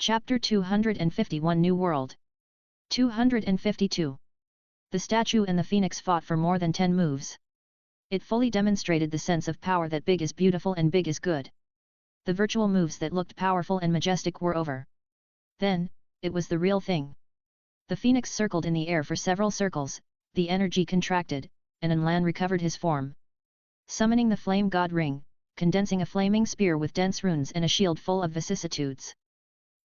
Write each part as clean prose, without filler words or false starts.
Chapter 251 New World. 252. The statue and the phoenix fought for more than 10 moves. It fully demonstrated the sense of power that big is beautiful and big is good. The virtual moves that looked powerful and majestic were over. Then, it was the real thing. The phoenix circled in the air for several circles, the energy contracted, and Enlan recovered his form. Summoning the flame god ring, condensing a flaming spear with dense runes and a shield full of vicissitudes.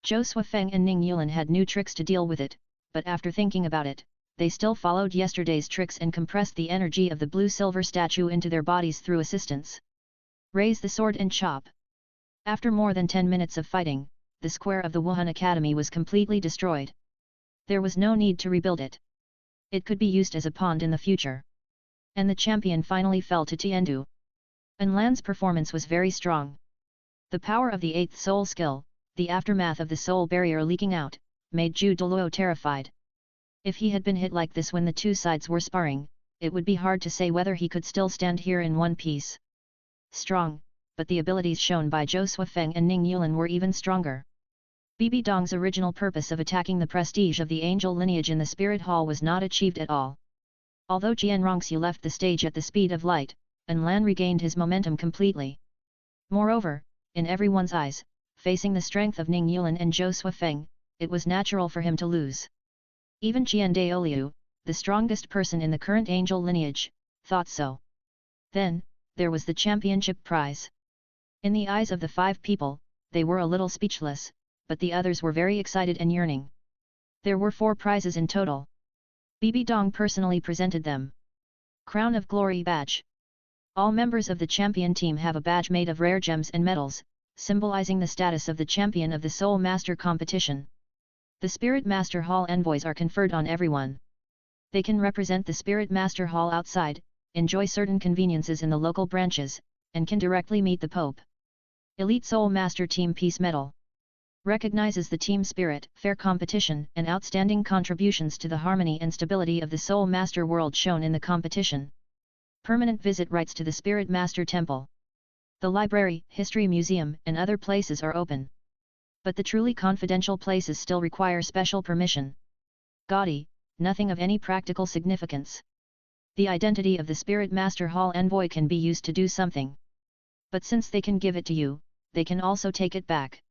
Zhou Suifeng and Ning Yulan had new tricks to deal with it, but after thinking about it, they still followed yesterday's tricks and compressed the energy of the blue-silver statue into their bodies through assistance. Raise the sword and chop. After more than 10 minutes of fighting, the square of the Wuhan Academy was completely destroyed. There was no need to rebuild it. It could be used as a pond in the future. And the champion finally fell to Tiandu. Enlan's performance was very strong. The power of the 8th soul skill, the aftermath of the soul barrier leaking out, made Douluo terrified. If he had been hit like this when the two sides were sparring, it would be hard to say whether he could still stand here in one piece. Strong, but the abilities shown by Zhou Suifeng and Ning Yulan were even stronger. Bibi Dong's original purpose of attacking the prestige of the angel lineage in the spirit hall was not achieved at all. Although Jian Rongxi left the stage at the speed of light, Enlan regained his momentum completely. Moreover, in everyone's eyes, facing the strength of Ning Yulan and Zhou Suifeng, it was natural for him to lose. Even Jian Daoliu, the strongest person in the current angel lineage, thought so. Then, there was the championship prize. In the eyes of the 5 people, they were a little speechless, but the others were very excited and yearning. There were 4 prizes in total. Bibi Dong personally presented them. Crown of Glory Badge. All members of the champion team have a badge made of rare gems and metals, symbolizing the status of the champion of the Soul Master competition. The Spirit Master Hall envoys are conferred on everyone. They can represent the Spirit Master Hall outside, enjoy certain conveniences in the local branches, and can directly meet the Pope. Elite Soul Master Team Peace Medal. Recognizes the team spirit, fair competition, and outstanding contributions to the harmony and stability of the Soul Master world shown in the competition. Permanent visit rights to the Spirit Master Temple. The library, history museum, and other places are open. But the truly confidential places still require special permission. Gaudy, nothing of any practical significance. The identity of the Spirit Master Hall envoy can be used to do something. But since they can give it to you, they can also take it back.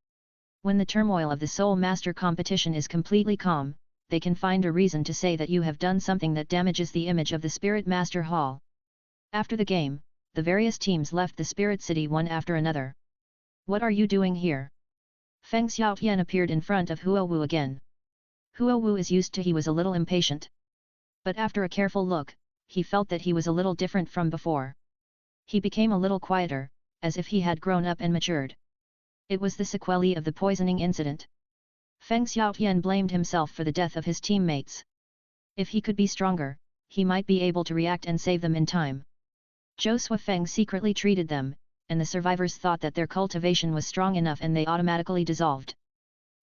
When the turmoil of the Soul Master competition is completely calm, they can find a reason to say that you have done something that damages the image of the Spirit Master Hall. After the game, the various teams left the Spirit City one after another. What are you doing here? Feng Xiaotian appeared in front of Huo Wu again. Huo Wu is used to he was a little impatient. But after a careful look, he felt that he was a little different from before. He became a little quieter, as if he had grown up and matured. It was the sequelae of the poisoning incident. Feng Xiaotian blamed himself for the death of his teammates. If he could be stronger, he might be able to react and save them in time. Zhou Suifeng secretly treated them, and the survivors thought that their cultivation was strong enough and they automatically dissolved.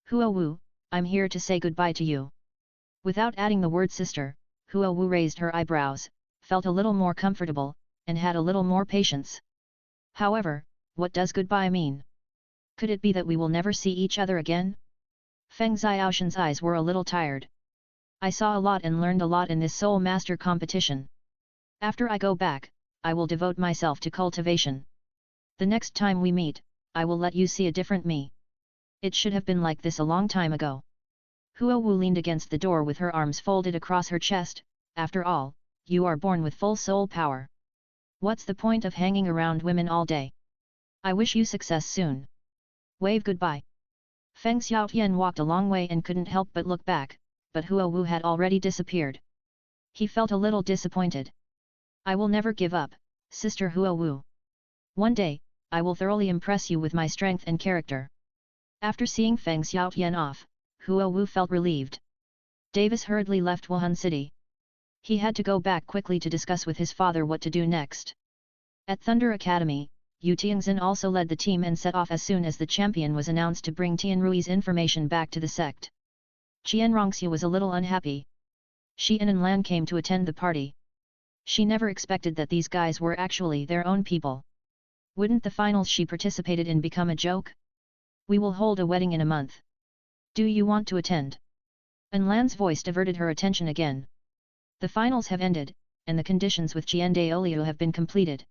Huo Wu, I'm here to say goodbye to you. Without adding the word sister, Huo Wu raised her eyebrows, felt a little more comfortable, and had a little more patience. However, what does goodbye mean? Could it be that we will never see each other again? Feng Xiaoshan's eyes were a little tired. I saw a lot and learned a lot in this Soul Master competition. After I go back, I will devote myself to cultivation. The next time we meet, I will let you see a different me. It should have been like this a long time ago. Huo Wu leaned against the door with her arms folded across her chest. After all, you are born with full soul power. What's the point of hanging around women all day? I wish you success soon. Wave goodbye. Feng Xiaotian walked a long way and couldn't help but look back, but Huo Wu had already disappeared. He felt a little disappointed. I will never give up, Sister Huo Wu. One day, I will thoroughly impress you with my strength and character. After seeing Feng Xiaotian off, Huo Wu felt relieved. Davis hurriedly left Wuhan City. He had to go back quickly to discuss with his father what to do next. At Thunder Academy, Yu Tianxin also led the team and set off as soon as the champion was announced to bring Tianrui's information back to the sect. Qian Rongxi was a little unhappy. She and Enlan came to attend the party. She never expected that these guys were actually their own people. Wouldn't the finals she participated in become a joke? We will hold a wedding in a month. Do you want to attend? Lan's voice diverted her attention again. The finals have ended, and the conditions with Douluo have been completed.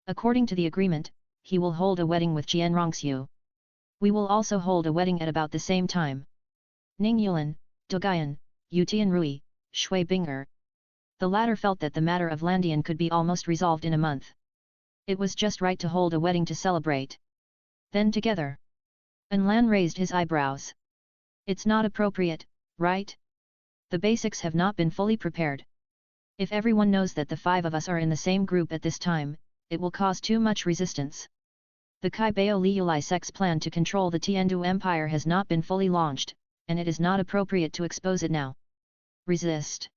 According to the agreement, he will hold a wedding with Rongxiu. We will also hold a wedding at about the same time. Ning Yulan, Doguyan, Yu Tianrui, Shui Binger. The latter felt that the matter of Landian could be almost resolved in a month. It was just right to hold a wedding to celebrate. Then together. Lan raised his eyebrows. It's not appropriate, right? The basics have not been fully prepared. If everyone knows that the five of us are in the same group at this time, it will cause too much resistance. The Kaibao Liulai Sect's plan to control the Tiandu Empire has not been fully launched, and it is not appropriate to expose it now. Resist.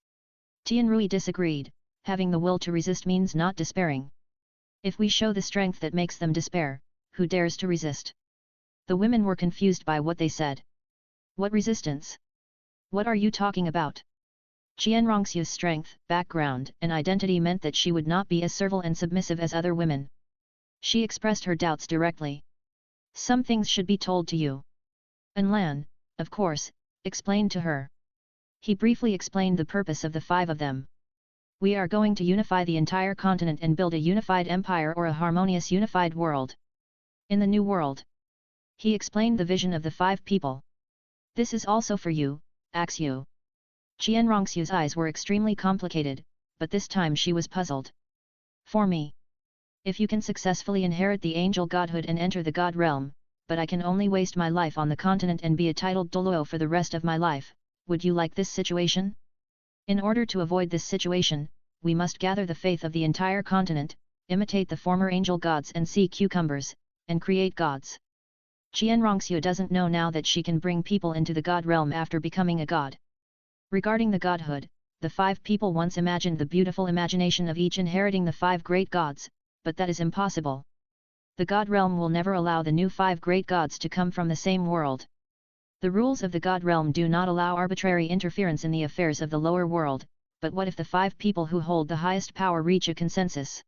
Tianrui disagreed. Having the will to resist means not despairing. If we show the strength that makes them despair, who dares to resist? The women were confused by what they said. What resistance? What are you talking about? Rongxiu's strength, background, and identity meant that she would not be as servile and submissive as other women. She expressed her doubts directly. Some things should be told to you. Lan, of course, explained to her. He briefly explained the purpose of the five of them. We are going to unify the entire continent and build a unified empire or a harmonious unified world. In the new world. He explained the vision of the five people. This is also for you, Axu. Rongxiu's eyes were extremely complicated, but this time she was puzzled. For me. If you can successfully inherit the angel godhood and enter the god realm, but I can only waste my life on the continent and be a titled Douluo for the rest of my life, would you like this situation? In order to avoid this situation, we must gather the faith of the entire continent, imitate the former angel gods and sea cucumbers, and create gods. Rongxiu doesn't know now that she can bring people into the god realm after becoming a god. Regarding the godhood, the five people once imagined the beautiful imagination of each inheriting the five great gods, but that is impossible. The god realm will never allow the new five great gods to come from the same world. The rules of the god realm do not allow arbitrary interference in the affairs of the lower world, but what if the five people who hold the highest power reach a consensus?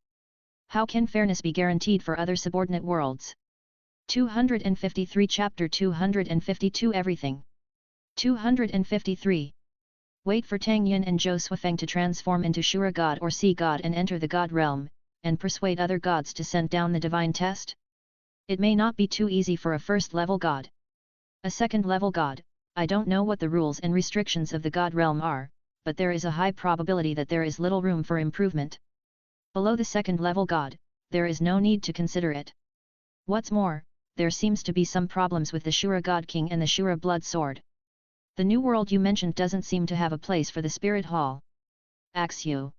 How can fairness be guaranteed for other subordinate worlds? 253 Chapter 252 Everything. 253. Wait for Tang Yin and Zhou Suifeng to transform into Shura god or Sea god and enter the god realm, and persuade other gods to send down the divine test? It may not be too easy for a first-level god. A second-level god, I don't know what the rules and restrictions of the god realm are, but there is a high probability that there is little room for improvement. Below the second-level god, there is no need to consider it. What's more, there seems to be some problems with the Shura God King and the Shura Blood Sword. The new world you mentioned doesn't seem to have a place for the Spirit Hall. Axu.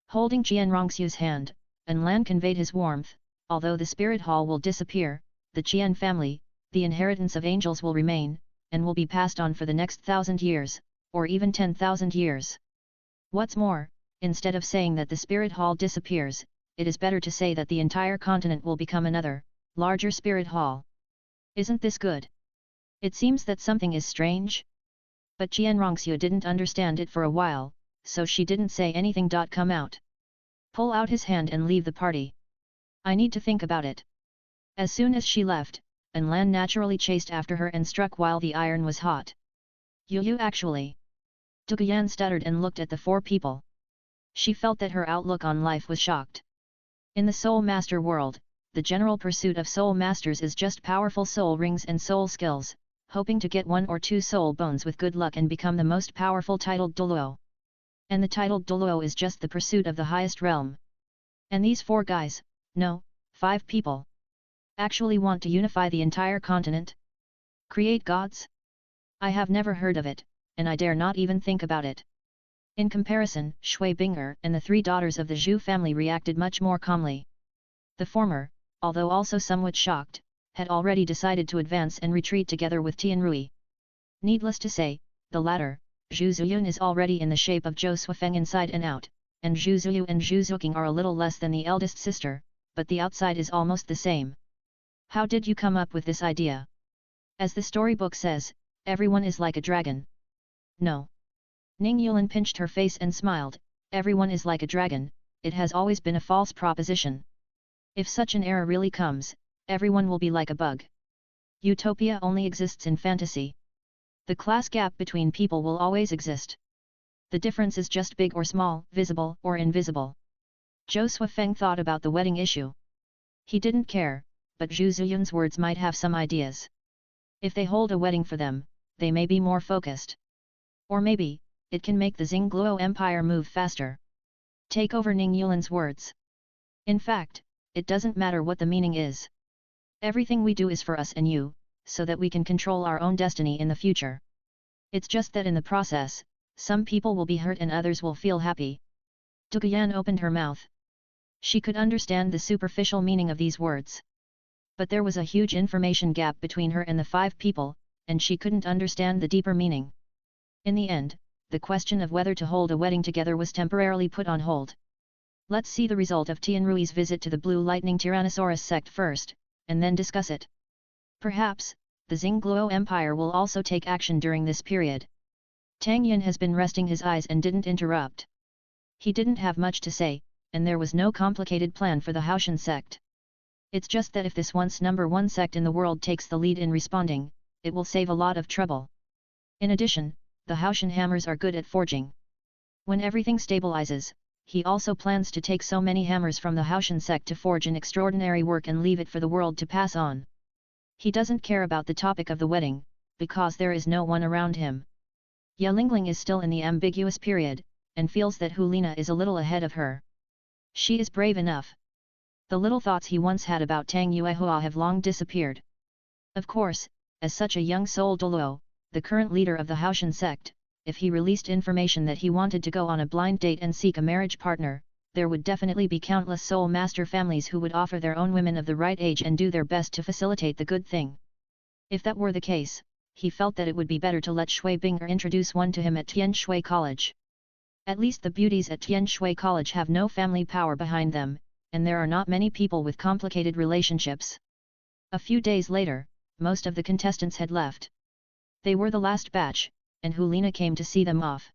Holding Rongxiu's hand, Lan conveyed his warmth. Although the Spirit Hall will disappear, the Qian family, the inheritance of angels will remain, and will be passed on for the next 1,000 years, or even 10,000 years. What's more, instead of saying that the Spirit Hall disappears, it is better to say that the entire continent will become another, larger Spirit Hall. Isn't this good? It seems that something is strange. But Rongxiu didn't understand it for a while, so she didn't say anything. Come out. Pull out his hand and leave the party. I need to think about it. As soon as she left, Lan naturally chased after her and struck while the iron was hot. You actually. Duguyan stuttered and looked at the four people. She felt that her outlook on life was shocked. In the Soul Master world, the general pursuit of Soul Masters is just powerful soul rings and soul skills, hoping to get 1 or 2 soul bones with good luck and become the most powerful titled Douluo. And the titled Douluo is just the pursuit of the highest realm. And these 4 guys, no, 5 people, actually want to unify the entire continent? Create gods? I have never heard of it, and I dare not even think about it. In comparison, Shui Binger and the 3 daughters of the Zhu family reacted much more calmly. The former, although also somewhat shocked, had already decided to advance and retreat together with Tianrui. Needless to say, the latter, Zhu Zuyun, is already in the shape of Zhou Suifeng inside and out, and Zhu Zuyu and Zhu Zuqing are a little less than the eldest sister, but the outside is almost the same. How did you come up with this idea? As the storybook says, everyone is like a dragon. No. Ning Yulan pinched her face and smiled. Everyone is like a dragon, it has always been a false proposition. If such an era really comes, everyone will be like a bug. Utopia only exists in fantasy. The class gap between people will always exist. The difference is just big or small, visible or invisible. Zhou Suifeng thought about the wedding issue. He didn't care, but Zhu Ziyun's words might have some ideas. If they hold a wedding for them, they may be more focused. Or maybe, it can make the Xingluo Empire move faster. Take over Ning Yulin's words. In fact, it doesn't matter what the meaning is. Everything we do is for us and you, so that we can control our own destiny in the future. It's just that in the process, some people will be hurt and others will feel happy. Duguyan opened her mouth. She could understand the superficial meaning of these words. But there was a huge information gap between her and the 5 people, and she couldn't understand the deeper meaning. In the end, the question of whether to hold a wedding together was temporarily put on hold. Let's see the result of Tianrui's visit to the Blue Lightning Tyrannosaurus sect first, and then discuss it. Perhaps, the Xingluo Empire will also take action during this period. Tang Yin has been resting his eyes and didn't interrupt. He didn't have much to say, and there was no complicated plan for the Haoshan sect. It's just that if this once #1 sect in the world takes the lead in responding, it will save a lot of trouble. In addition, the Haoshan hammers are good at forging. When everything stabilizes, he also plans to take so many hammers from the Haoshan sect to forge an extraordinary work and leave it for the world to pass on. He doesn't care about the topic of the wedding, because there is no one around him. Ye Lingling is still in the ambiguous period, and feels that Hulina is a little ahead of her. She is brave enough. The little thoughts he once had about Tang Yuehua have long disappeared. Of course, as such a young soul Douluo, the current leader of the Haoshan sect, if he released information that he wanted to go on a blind date and seek a marriage partner, there would definitely be countless soul master families who would offer their own women of the right age and do their best to facilitate the good thing. If that were the case, he felt that it would be better to let Shui Binger introduce one to him at Tian Shui College. At least the beauties at Tian Shui College have no family power behind them, and there are not many people with complicated relationships. A few days later, most of the contestants had left. They were the last batch, and Hulina came to see them off.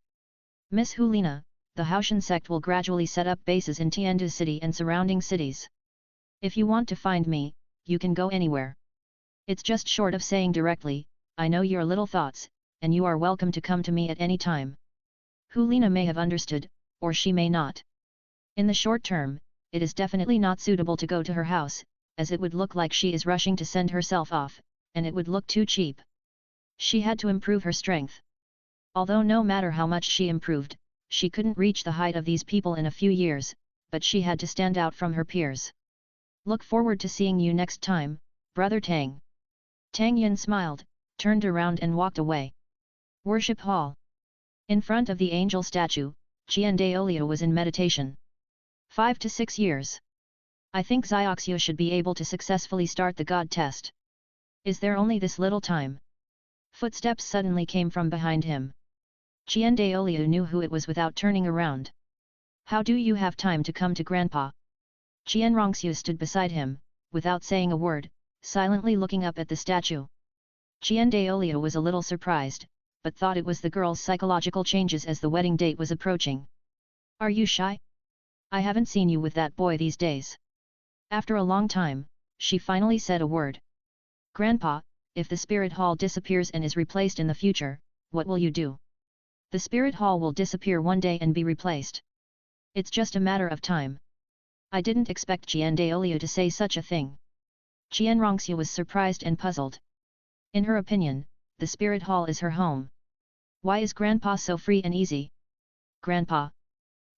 Miss Hulina, the Haoshan sect will gradually set up bases in Tiandu City and surrounding cities. If you want to find me, you can go anywhere. It's just short of saying directly, I know your little thoughts, and you are welcome to come to me at any time. Hulina may have understood, or she may not. In the short term, it is definitely not suitable to go to her house, as it would look like she is rushing to send herself off, and it would look too cheap. She had to improve her strength. Although no matter how much she improved, she couldn't reach the height of these people in a few years, but she had to stand out from her peers. Look forward to seeing you next time, Brother Tang. Tang Yin smiled, turned around and walked away. Worship Hall. In front of the angel statue, Qian Daolio was in meditation. 5 to 6 years. I think Xioxiu should be able to successfully start the god test. Is there only this little time? Footsteps suddenly came from behind him. Qian Daolio knew who it was without turning around. How do you have time to come to Grandpa? Qian Rongxiu stood beside him, without saying a word, silently looking up at the statue. Qian Daolio was a little surprised, but thought it was the girl's psychological changes as the wedding date was approaching. Are you shy? I haven't seen you with that boy these days. After a long time, she finally said a word. Grandpa, if the spirit hall disappears and is replaced in the future, what will you do? The spirit hall will disappear one day and be replaced. It's just a matter of time. I didn't expect Qian Daolio to say such a thing. Qian Rongxiu was surprised and puzzled. In her opinion, the spirit hall is her home. Why is Grandpa so free and easy? Grandpa.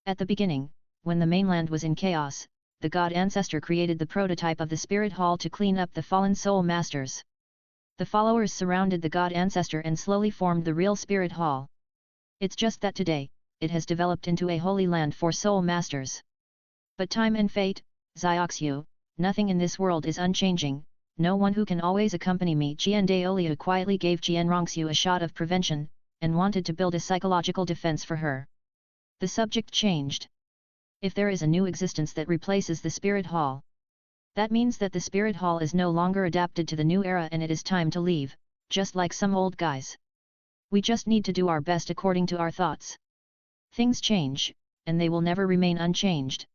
At the beginning, when the mainland was in chaos, the god ancestor created the prototype of the spirit hall to clean up the fallen soul masters. The followers surrounded the god ancestor and slowly formed the real spirit hall. It's just that today, it has developed into a holy land for soul masters. But time and fate, Xioxiu, nothing in this world is unchanging, no one who can always accompany me. Qian Daolio quietly gave Qian Rongxiu a shot of prevention, and wanted to build a psychological defense for her. The subject changed. If there is a new existence that replaces the spirit hall, that means that the spirit hall is no longer adapted to the new era and it is time to leave, just like some old guys. We just need to do our best according to our thoughts. Things change, and they will never remain unchanged.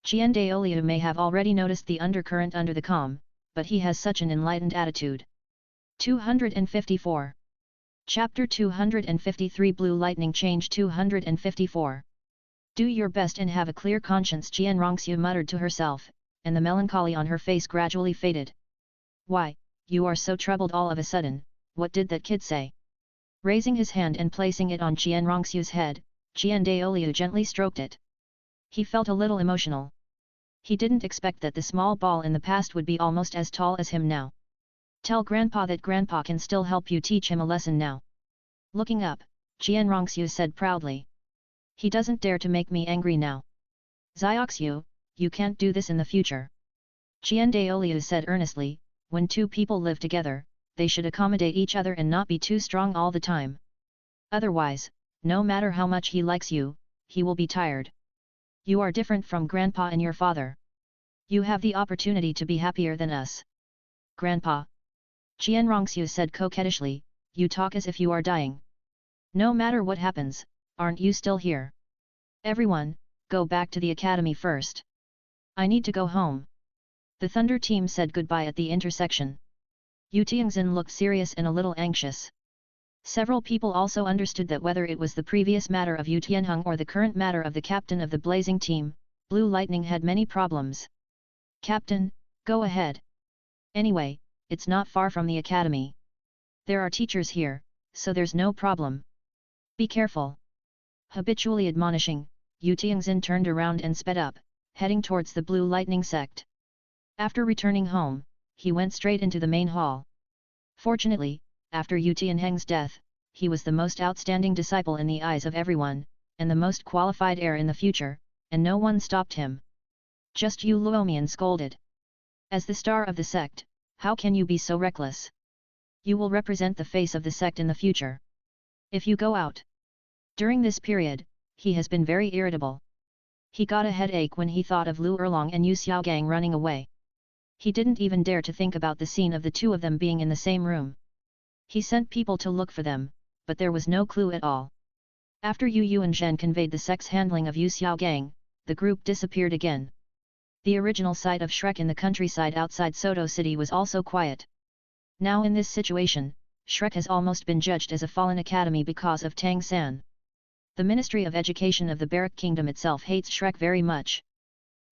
Qian Daolio may have already noticed the undercurrent under the calm, but he has such an enlightened attitude. 254. Chapter 253 Blue Lightning Change 254. Do your best and have a clear conscience, Jian Rongxiu muttered to herself, and the melancholy on her face gradually faded. Why, you are so troubled all of a sudden, what did that kid say? Raising his hand and placing it on Jian Rongxiu's head, Jian Douluo gently stroked it. He felt a little emotional. He didn't expect that the small ball in the past would be almost as tall as him now. Tell Grandpa that Grandpa can still help you teach him a lesson now. Looking up, Jian Rongxiu said proudly. He doesn't dare to make me angry now. Zioxiu, you can't do this in the future. Jian Douluo said earnestly, when two people live together, they should accommodate each other and not be too strong all the time. Otherwise, no matter how much he likes you, he will be tired. You are different from Grandpa and your father. You have the opportunity to be happier than us. Grandpa. Jian Rongxiu said coquettishly, you talk as if you are dying. No matter what happens, aren't you still here? Everyone, go back to the academy first. I need to go home. The Thunder team said goodbye at the intersection. Yu Tianxin looked serious and a little anxious. Several people also understood that whether it was the previous matter of Yu Tianheng or the current matter of the captain of the Blazing Team, Blue Lightning had many problems. Captain, go ahead. Anyway, it's not far from the academy. There are teachers here, so there's no problem. Be careful. Habitually admonishing, Yu Tianxin turned around and sped up, heading towards the Blue Lightning sect. After returning home, he went straight into the main hall. Fortunately, after Yu Tianheng's death, he was the most outstanding disciple in the eyes of everyone, and the most qualified heir in the future, and no one stopped him. Just Yu Luomian scolded. As the star of the sect, how can you be so reckless? You will represent the face of the sect in the future. If you go out. During this period, he has been very irritable. He got a headache when he thought of Lu Erlong and Yu Xiaogang running away. He didn't even dare to think about the scene of the two of them being in the same room. He sent people to look for them, but there was no clue at all. After Yu Yuanzhen conveyed the sect's handling of Yu Xiaogang, the group disappeared again. The original site of Shrek in the countryside outside Soto City was also quiet. Now in this situation, Shrek has almost been judged as a fallen academy because of Tang San. The Ministry of Education of the Barak Kingdom itself hates Shrek very much.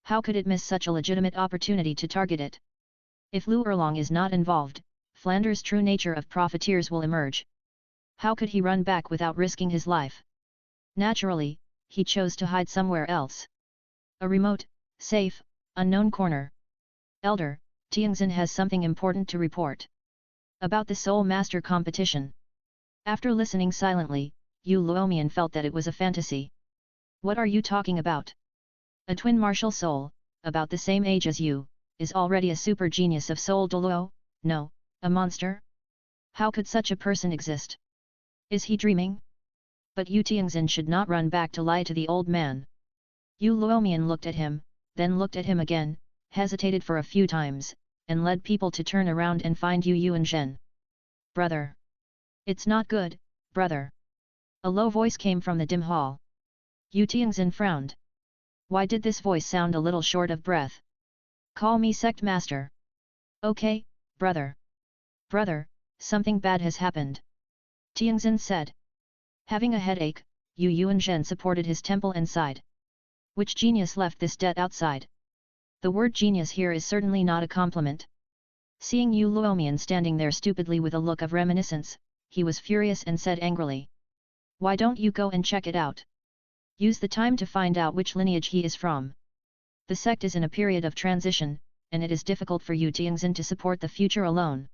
How could it miss such a legitimate opportunity to target it? If Lu Erlong is not involved, Flanders' true nature of profiteers will emerge. How could he run back without risking his life? Naturally, he chose to hide somewhere else. A remote, safe, unknown corner. Elder, Tianxin has something important to report. About the Soul Master competition. After listening silently, Yu Luomian felt that it was a fantasy. What are you talking about? A twin martial soul, about the same age as you, is already a super genius of soul Douluo? No, a monster? How could such a person exist? Is he dreaming? But Yu Tianxin should not run back to lie to the old man. Yu Luomian looked at him, then looked at him again, hesitated for a few times, and led people to turn around and find Yu Yuanzhen. Brother! It's not good, brother! A low voice came from the dim hall. Yu Tianxin frowned. Why did this voice sound a little short of breath? Call me sect master. Okay, brother. Brother, something bad has happened. Tianxin said. Having a headache, Yu Yuanzhen supported his temple and sighed. Which genius left this debt outside? The word genius here is certainly not a compliment. Seeing Yu Luomian standing there stupidly with a look of reminiscence, he was furious and said angrily. Why don't you go and check it out? Use the time to find out which lineage he is from. The sect is in a period of transition, and it is difficult for Yu Tianxin to support the future alone.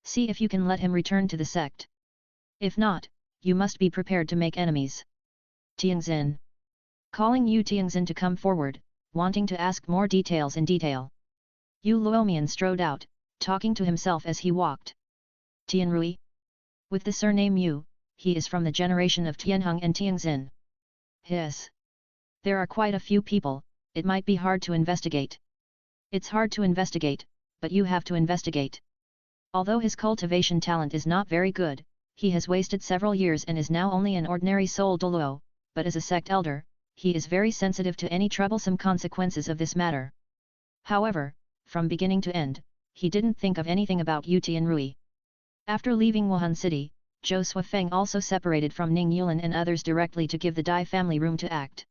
See if you can let him return to the sect. If not, you must be prepared to make enemies. Tianxin. Calling Yu Tianxin to come forward, wanting to ask more details in detail. Yu Luomian strode out, talking to himself as he walked. Tianrui? With the surname Yu, he is from the generation of Tianheng and Tianxin. Hiss. There are quite a few people, it might be hard to investigate. It's hard to investigate, but you have to investigate. Although his cultivation talent is not very good, he has wasted several years and is now only an ordinary soul Douluo, but as a sect elder, he is very sensitive to any troublesome consequences of this matter. However, from beginning to end, he didn't think of anything about Yu Tianrui. After leaving Wuhan City, Zhou Suifeng also separated from Ning Yulan and others directly to give the Dai family room to act.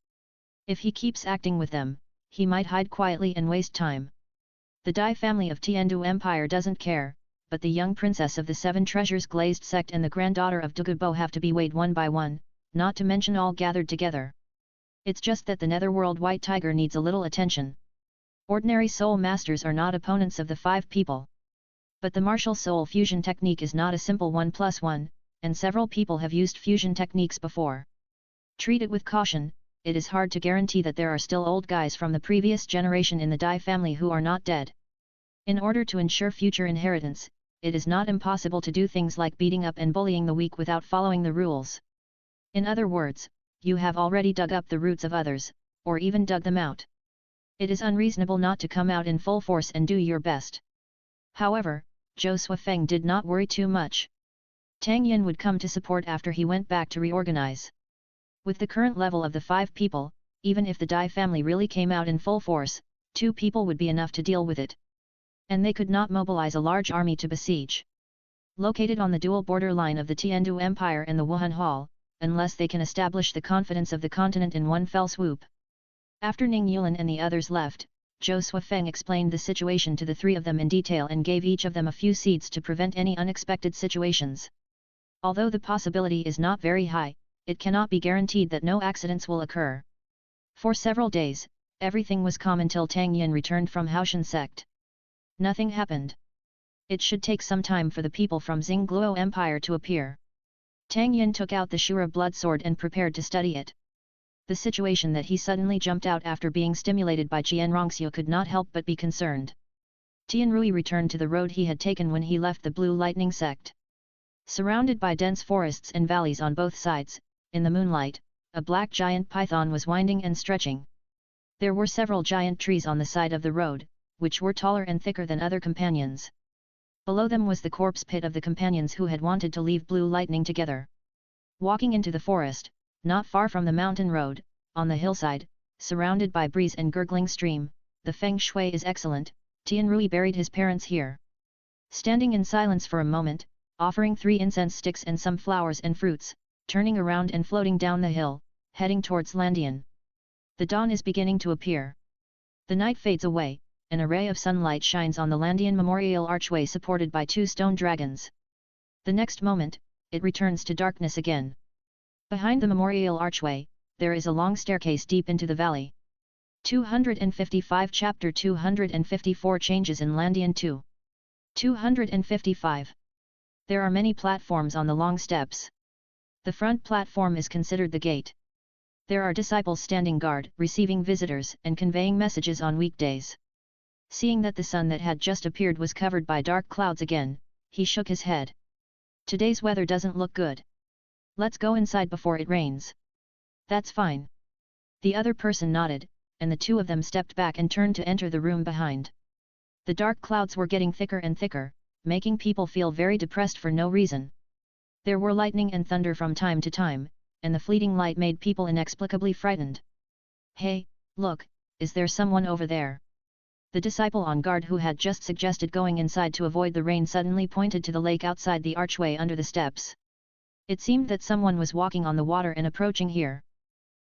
If he keeps acting with them, he might hide quietly and waste time. The Dai family of Tiandu Empire doesn't care, but the young princess of the Seven Treasures Glazed Sect and the granddaughter of Douluo have to be weighed one by one, not to mention all gathered together. It's just that the netherworld White Tiger needs a little attention. Ordinary soul masters are not opponents of the 5 people. But the martial soul fusion technique is not a simple 1+1, and several people have used fusion techniques before. Treat it with caution. It is hard to guarantee that there are still old guys from the previous generation in the Dai family who are not dead. In order to ensure future inheritance, it is not impossible to do things like beating up and bullying the weak without following the rules. In other words, you have already dug up the roots of others, or even dug them out. It is unreasonable not to come out in full force and do your best. However, Zhou Suifeng did not worry too much. Tang Yin would come to support after he went back to reorganize. With the current level of the 5 people, even if the Dai family really came out in full force, 2 people would be enough to deal with it. And they could not mobilize a large army to besiege. Located on the dual border line of the Tiandu Empire and the Wuhan Hall, unless they can establish the confidence of the continent in one fell swoop. After Ning Yulan and the others left, Zhou Suifeng explained the situation to the 3 of them in detail and gave each of them a few seeds to prevent any unexpected situations. Although the possibility is not very high, it cannot be guaranteed that no accidents will occur. For several days, everything was calm until Tang Yin returned from Haoshan sect. Nothing happened. It should take some time for the people from Xingluo Empire to appear. Tang Yin took out the Shura blood sword and prepared to study it. The situation that he suddenly jumped out after being stimulated by Qian Rongxiu could not help but be concerned. Tianrui returned to the road he had taken when he left the Blue Lightning sect. Surrounded by dense forests and valleys on both sides, in the moonlight, a black giant python was winding and stretching. There were several giant trees on the side of the road, which were taller and thicker than other companions. Below them was the corpse pit of the companions who had wanted to leave Blue Lightning together. Walking into the forest, not far from the mountain road, on the hillside, surrounded by breeze and gurgling stream, the feng shui is excellent. Tianrui buried his parents here. Standing in silence for a moment, offering 3 incense sticks and some flowers and fruits, turning around and floating down the hill, heading towards Landian. The dawn is beginning to appear. The night fades away, an array of sunlight shines on the Landian memorial archway supported by 2 stone dragons. The next moment, it returns to darkness again. Behind the memorial archway, there is a long staircase deep into the valley. 255 Chapter 254 Changes in Landian 2. 255. There are many platforms on the long steps. The front platform is considered the gate. There are disciples standing guard, receiving visitors and conveying messages on weekdays. Seeing that the sun that had just appeared was covered by dark clouds again, he shook his head. Today's weather doesn't look good. Let's go inside before it rains. That's fine. The other person nodded, and the 2 of them stepped back and turned to enter the room behind. The dark clouds were getting thicker and thicker, making people feel very depressed for no reason. There were lightning and thunder from time to time, and the fleeting light made people inexplicably frightened. Hey, look, is there someone over there? The disciple on guard who had just suggested going inside to avoid the rain suddenly pointed to the lake outside the archway under the steps. It seemed that someone was walking on the water and approaching here.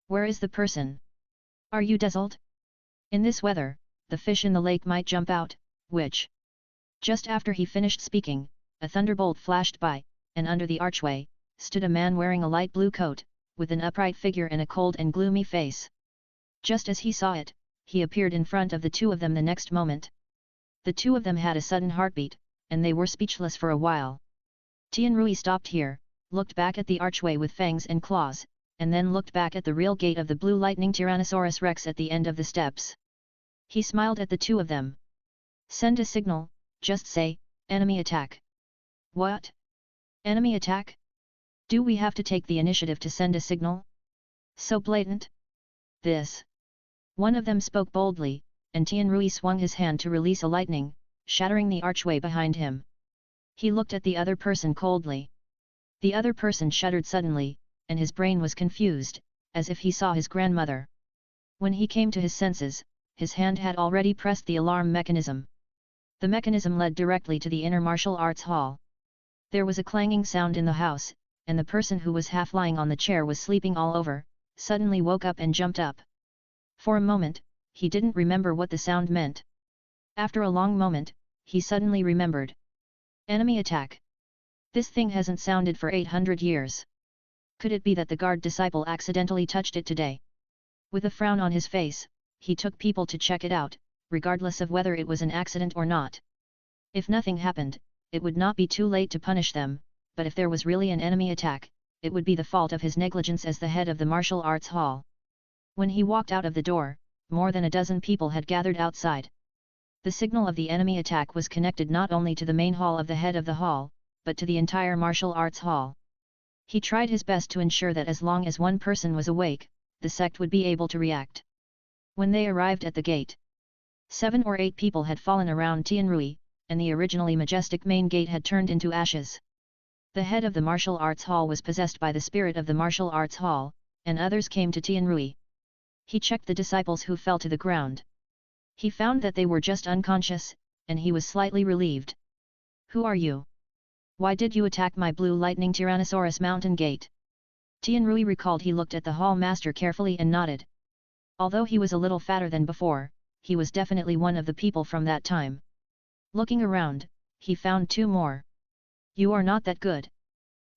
Where is the person? Are you dazzled? In this weather, the fish in the lake might jump out, which? Just after he finished speaking, a thunderbolt flashed by, and under the archway, stood a man wearing a light blue coat, with an upright figure and a cold and gloomy face. Just as he saw it, he appeared in front of the 2 of them the next moment. The 2 of them had a sudden heartbeat, and they were speechless for a while. Tianrui stopped here, looked back at the archway with fangs and claws, and then looked back at the real gate of the Blue Lightning Tyrannosaurus Rex at the end of the steps. He smiled at the 2 of them. Send a signal, just say, enemy attack. What? Enemy attack? Do we have to take the initiative to send a signal? So blatant? This. One of them spoke boldly, and Tianrui swung his hand to release a lightning, shattering the archway behind him. He looked at the other person coldly. The other person shuddered suddenly, and his brain was confused, as if he saw his grandmother. When he came to his senses, his hand had already pressed the alarm mechanism. The mechanism led directly to the inner martial arts hall. There was a clanging sound in the house, and the person who was half lying on the chair was sleeping all over, suddenly woke up and jumped up. For a moment, he didn't remember what the sound meant. After a long moment, he suddenly remembered. Enemy attack. This thing hasn't sounded for 800 years. Could it be that the guard disciple accidentally touched it today? With a frown on his face, he took people to check it out, regardless of whether it was an accident or not. If nothing happened, it would not be too late to punish them, but if there was really an enemy attack, it would be the fault of his negligence as the head of the martial arts hall. When he walked out of the door, more than a dozen people had gathered outside. The signal of the enemy attack was connected not only to the main hall of the head of the hall, but to the entire martial arts hall. He tried his best to ensure that as long as one person was awake, the sect would be able to react. When they arrived at the gate, 7 or 8 people had fallen around Tianrui, and the originally majestic main gate had turned into ashes. The head of the martial arts hall was possessed by the spirit of the martial arts hall, and others came to Tianrui. He checked the disciples who fell to the ground. He found that they were just unconscious, and he was slightly relieved. Who are you? Why did you attack my blue lightning Tyrannosaurus mountain gate? Tianrui recalled. He looked at the hall master carefully and nodded. Although he was a little fatter than before, he was definitely one of the people from that time. Looking around, he found 2 more. You are not that good.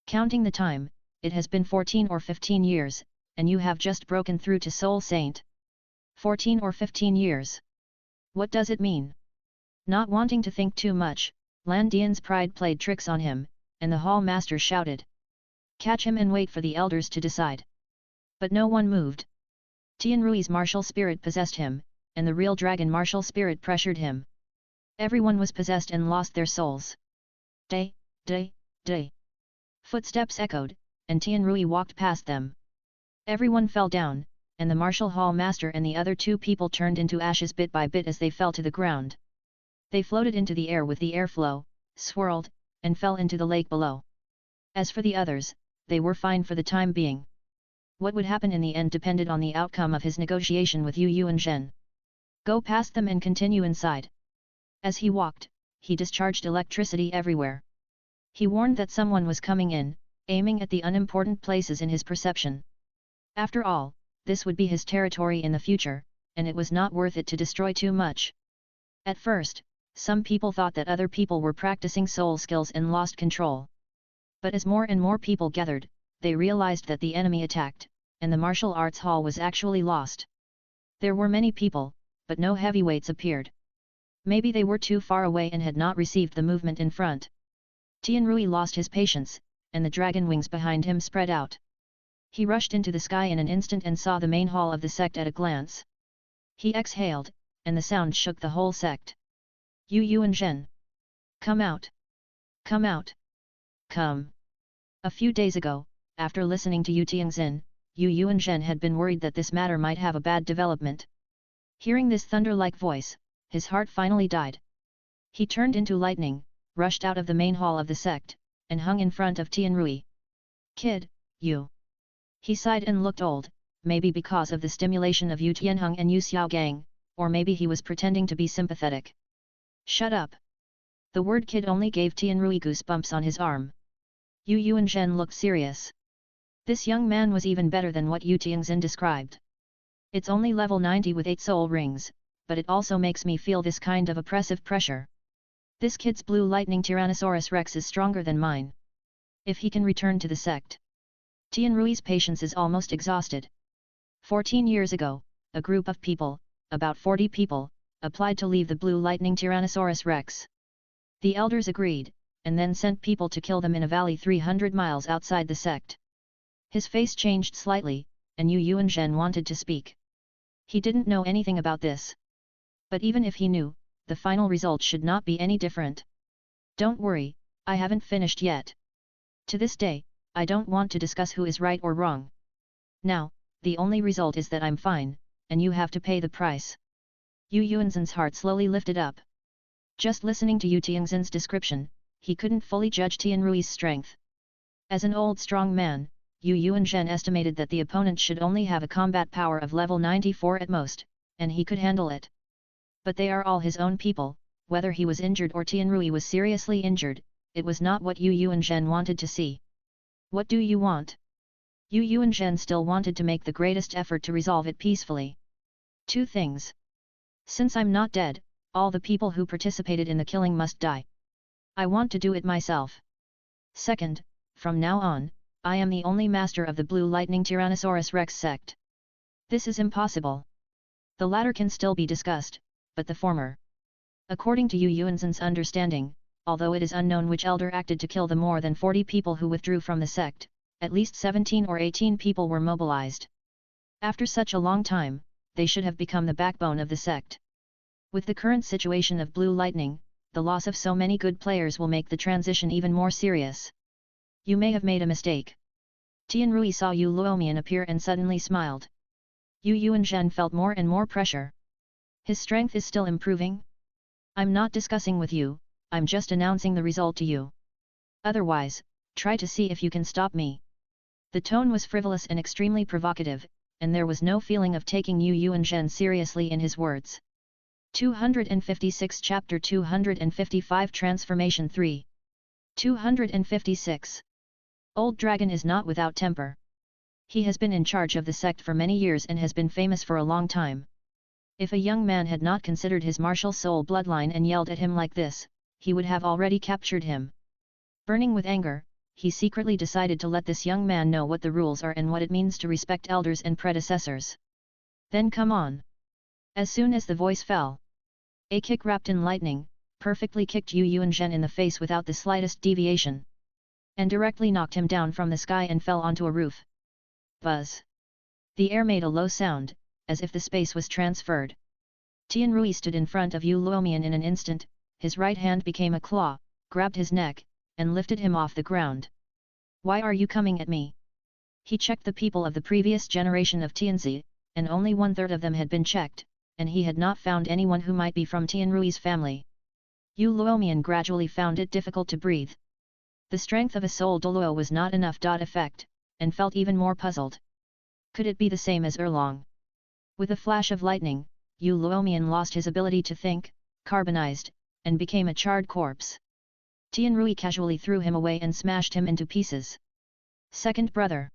Counting the time, it has been 14 or 15 years, and you have just broken through to Soul Saint. 14 or 15 years. What does it mean? Not wanting to think too much, Lan Dian's pride played tricks on him, and the hall master shouted. Catch him and wait for the elders to decide. But no one moved. Tianrui's martial spirit possessed him, and the real dragon martial spirit pressured him. Everyone was possessed and lost their souls. Day, day, day. Footsteps echoed, and Tianrui walked past them. Everyone fell down, and the martial hall master and the other 2 people turned into ashes bit by bit as they fell to the ground. They floated into the air with the airflow, swirled, and fell into the lake below. As for the others, they were fine for the time being. What would happen in the end depended on the outcome of his negotiation with Yu Yuanzhen. Go past them and continue inside. As he walked, he discharged electricity everywhere. He warned that someone was coming in, aiming at the unimportant places in his perception. After all, this would be his territory in the future, and it was not worth it to destroy too much. At first, some people thought that other people were practicing soul skills and lost control. But as more and more people gathered, they realized that the enemy attacked, and the martial arts hall was actually lost. There were many people, but no heavyweights appeared. Maybe they were too far away and had not received the movement in front. Tianrui lost his patience, and the dragon wings behind him spread out. He rushed into the sky in an instant and saw the main hall of the sect at a glance. He exhaled, and the sound shook the whole sect. Yu Yuanzhen. Come out! Come out! Come! A few days ago, after listening to Yu Tianxin, Yu Yuanzhen had been worried that this matter might have a bad development. Hearing this thunder-like voice, his heart finally died. He turned into lightning, rushed out of the main hall of the sect, and hung in front of Tianrui. Kid, you! He sighed and looked old, maybe because of the stimulation of Yu Tianheng and Yu Xiaogang, or maybe he was pretending to be sympathetic. Shut up! The word kid only gave Tianrui goosebumps on his arm. Yu Yuanzhen looked serious. This young man was even better than what Yu Tianxin described. It's only level 90 with 8 soul rings, but it also makes me feel this kind of oppressive pressure. This kid's blue lightning Tyrannosaurus Rex is stronger than mine. If he can return to the sect. Tianrui's patience is almost exhausted. 14 years ago, a group of people, about 40 people, applied to leave the blue lightning Tyrannosaurus Rex. The elders agreed, and then sent people to kill them in a valley 300 miles outside the sect. His face changed slightly, and Yu Yuanzhen wanted to speak. He didn't know anything about this. But even if he knew, the final result should not be any different. Don't worry, I haven't finished yet. To this day, I don't want to discuss who is right or wrong. Now, the only result is that I'm fine, and you have to pay the price. Yu Yuanzhen's heart slowly lifted up. Just listening to Yu Tianxin's description, he couldn't fully judge Tianrui's strength. As an old strong man, Yu Yuanzhen estimated that the opponent should only have a combat power of level 94 at most, and he could handle it. But they are all his own people, whether he was injured or Tianrui was seriously injured, it was not what Yu Yuanzhen wanted to see. What do you want? Yu Yuanzhen still wanted to make the greatest effort to resolve it peacefully. Two things. Since I'm not dead, all the people who participated in the killing must die. I want to do it myself. Second, from now on, I am the only master of the Blue Lightning Tyrannosaurus Rex sect. This is impossible. The latter can still be discussed, but the former. According to Yu Yuanzhen's understanding, although it is unknown which elder acted to kill the more than 40 people who withdrew from the sect, at least 17 or 18 people were mobilized. After such a long time, they should have become the backbone of the sect. With the current situation of Blue Lightning, the loss of so many good players will make the transition even more serious. You may have made a mistake. Tianrui saw Yu Luomian appear and suddenly smiled. Yu Yuanzhen felt more and more pressure. His strength is still improving? I'm not discussing with you, I'm just announcing the result to you. Otherwise, try to see if you can stop me. The tone was frivolous and extremely provocative, and there was no feeling of taking Yu Yuanzhen seriously in his words. 256 Chapter 255 Transformation 3 256 Old Dragon is not without temper. He has been in charge of the sect for many years and has been famous for a long time. If a young man had not considered his martial soul bloodline and yelled at him like this, he would have already captured him. Burning with anger, he secretly decided to let this young man know what the rules are and what it means to respect elders and predecessors. Then come on. As soon as the voice fell, a kick wrapped in lightning, perfectly kicked Yu Yuanzhen in the face without the slightest deviation, and directly knocked him down from the sky and fell onto a roof. Buzz! The air made a low sound, as if the space was transferred. Tianrui stood in front of Yu Luomian in an instant, his right hand became a claw, grabbed his neck, and lifted him off the ground. Why are you coming at me? He checked the people of the previous generation of Tianzi, and only 1/3 of them had been checked, and he had not found anyone who might be from Tianrui's family. Yu Luomian gradually found it difficult to breathe. The strength of a soul Douluo was not enough. Effect, and felt even more puzzled. Could it be the same as Erlong? With a flash of lightning, Yu Luomian lost his ability to think, carbonized, and became a charred corpse. Tianrui casually threw him away and smashed him into pieces. Second brother.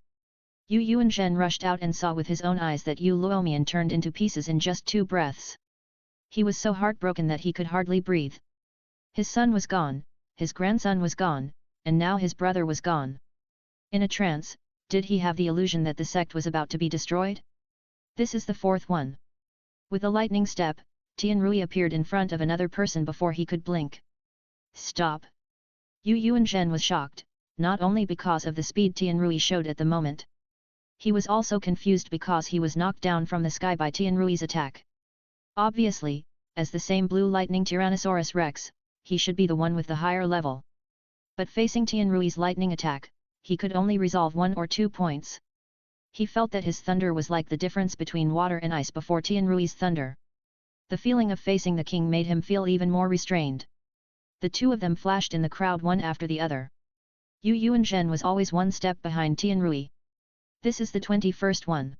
Yu Yuanzhen rushed out and saw with his own eyes that Yu Luomian turned into pieces in just 2 breaths. He was so heartbroken that he could hardly breathe. His son was gone, his grandson was gone, and now his brother was gone. In a trance, did he have the illusion that the sect was about to be destroyed? This is the 4th one. With a lightning step, Tianrui appeared in front of another person before he could blink. Stop! Yu Yuanzhen was shocked, not only because of the speed Tianrui showed at the moment. He was also confused because he was knocked down from the sky by Tianrui's attack. Obviously, as the same Blue Lightning Tyrannosaurus Rex, he should be the one with the higher level. But facing Tianrui's lightning attack, he could only resolve 1 or 2 points. He felt that his thunder was like the difference between water and ice before Tianrui's thunder. The feeling of facing the king made him feel even more restrained. The two of them flashed in the crowd one after the other. Yu Yuanzhen was always 1 step behind Tianrui. This is the 21st one.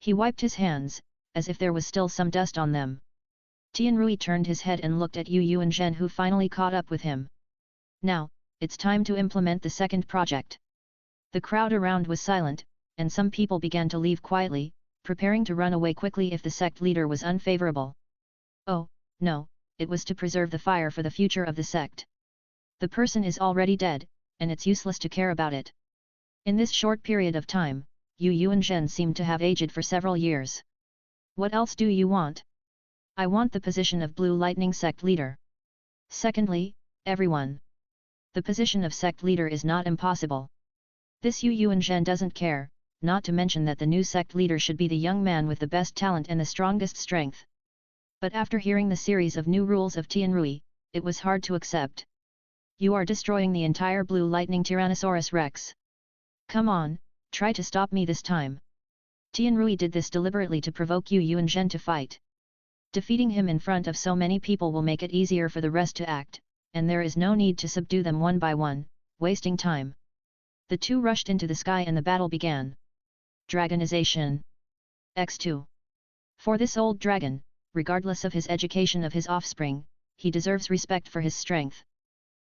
He wiped his hands, as if there was still some dust on them. Tianrui turned his head and looked at Yu Yuanzhen, who finally caught up with him. Now, it's time to implement the second project. The crowd around was silent, and some people began to leave quietly, preparing to run away quickly if the sect leader was unfavorable. Oh, no, it was to preserve the fire for the future of the sect. The person is already dead, and it's useless to care about it. In this short period of time, Yu Yuanzhen seemed to have aged for several years. What else do you want? I want the position of Blue Lightning sect leader. Secondly, everyone. The position of sect leader is not impossible. This Yu Yuanzhen doesn't care, not to mention that the new sect leader should be the young man with the best talent and the strongest strength. But after hearing the series of new rules of Tianrui, it was hard to accept. You are destroying the entire Blue Lightning Tyrannosaurus Rex. Come on, try to stop me this time. Tianrui did this deliberately to provoke Yu Yuanzhen to fight. Defeating him in front of so many people will make it easier for the rest to act, and there is no need to subdue them one by one, wasting time. The two rushed into the sky and the battle began. Dragonization. X2. For this old dragon, regardless of his education of his offspring, he deserves respect for his strength.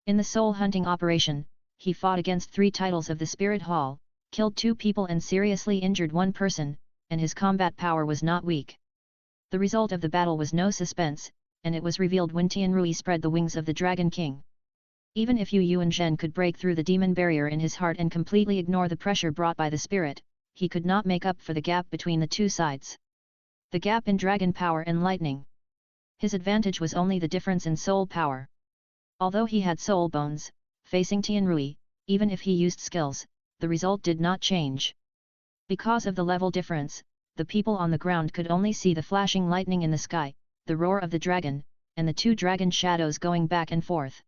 In the soul hunting operation, he fought against 3 titles of the Spirit Hall, killed 2 people and seriously injured 1 person, and his combat power was not weak. The result of the battle was no suspense, and it was revealed when Tianrui spread the wings of the Dragon King. Even if Yu Yuanzhen could break through the demon barrier in his heart and completely ignore the pressure brought by the spirit, he could not make up for the gap between the 2 sides. The gap in dragon power and lightning. His advantage was only the difference in soul power. Although he had soul bones, facing Tianrui, even if he used skills, the result did not change. Because of the level difference, the people on the ground could only see the flashing lightning in the sky, the roar of the dragon, and the 2 dragon shadows going back and forth.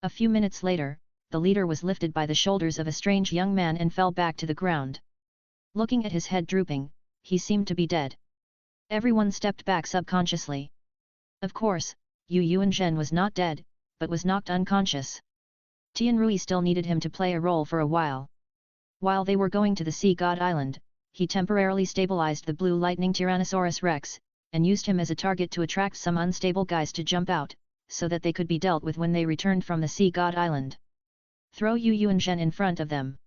A few minutes later, the leader was lifted by the shoulders of a strange young man and fell back to the ground. Looking at his head drooping, he seemed to be dead. Everyone stepped back subconsciously. Of course, Yu Yuanzhen was not dead, but was knocked unconscious. Tianrui still needed him to play a role for a while. While they were going to the Sea God Island, he temporarily stabilized the blue lightning Tyrannosaurus Rex, and used him as a target to attract some unstable guys to jump out, so that they could be dealt with when they returned from the Sea God Island. Throw Yu Yuanzhen in front of them.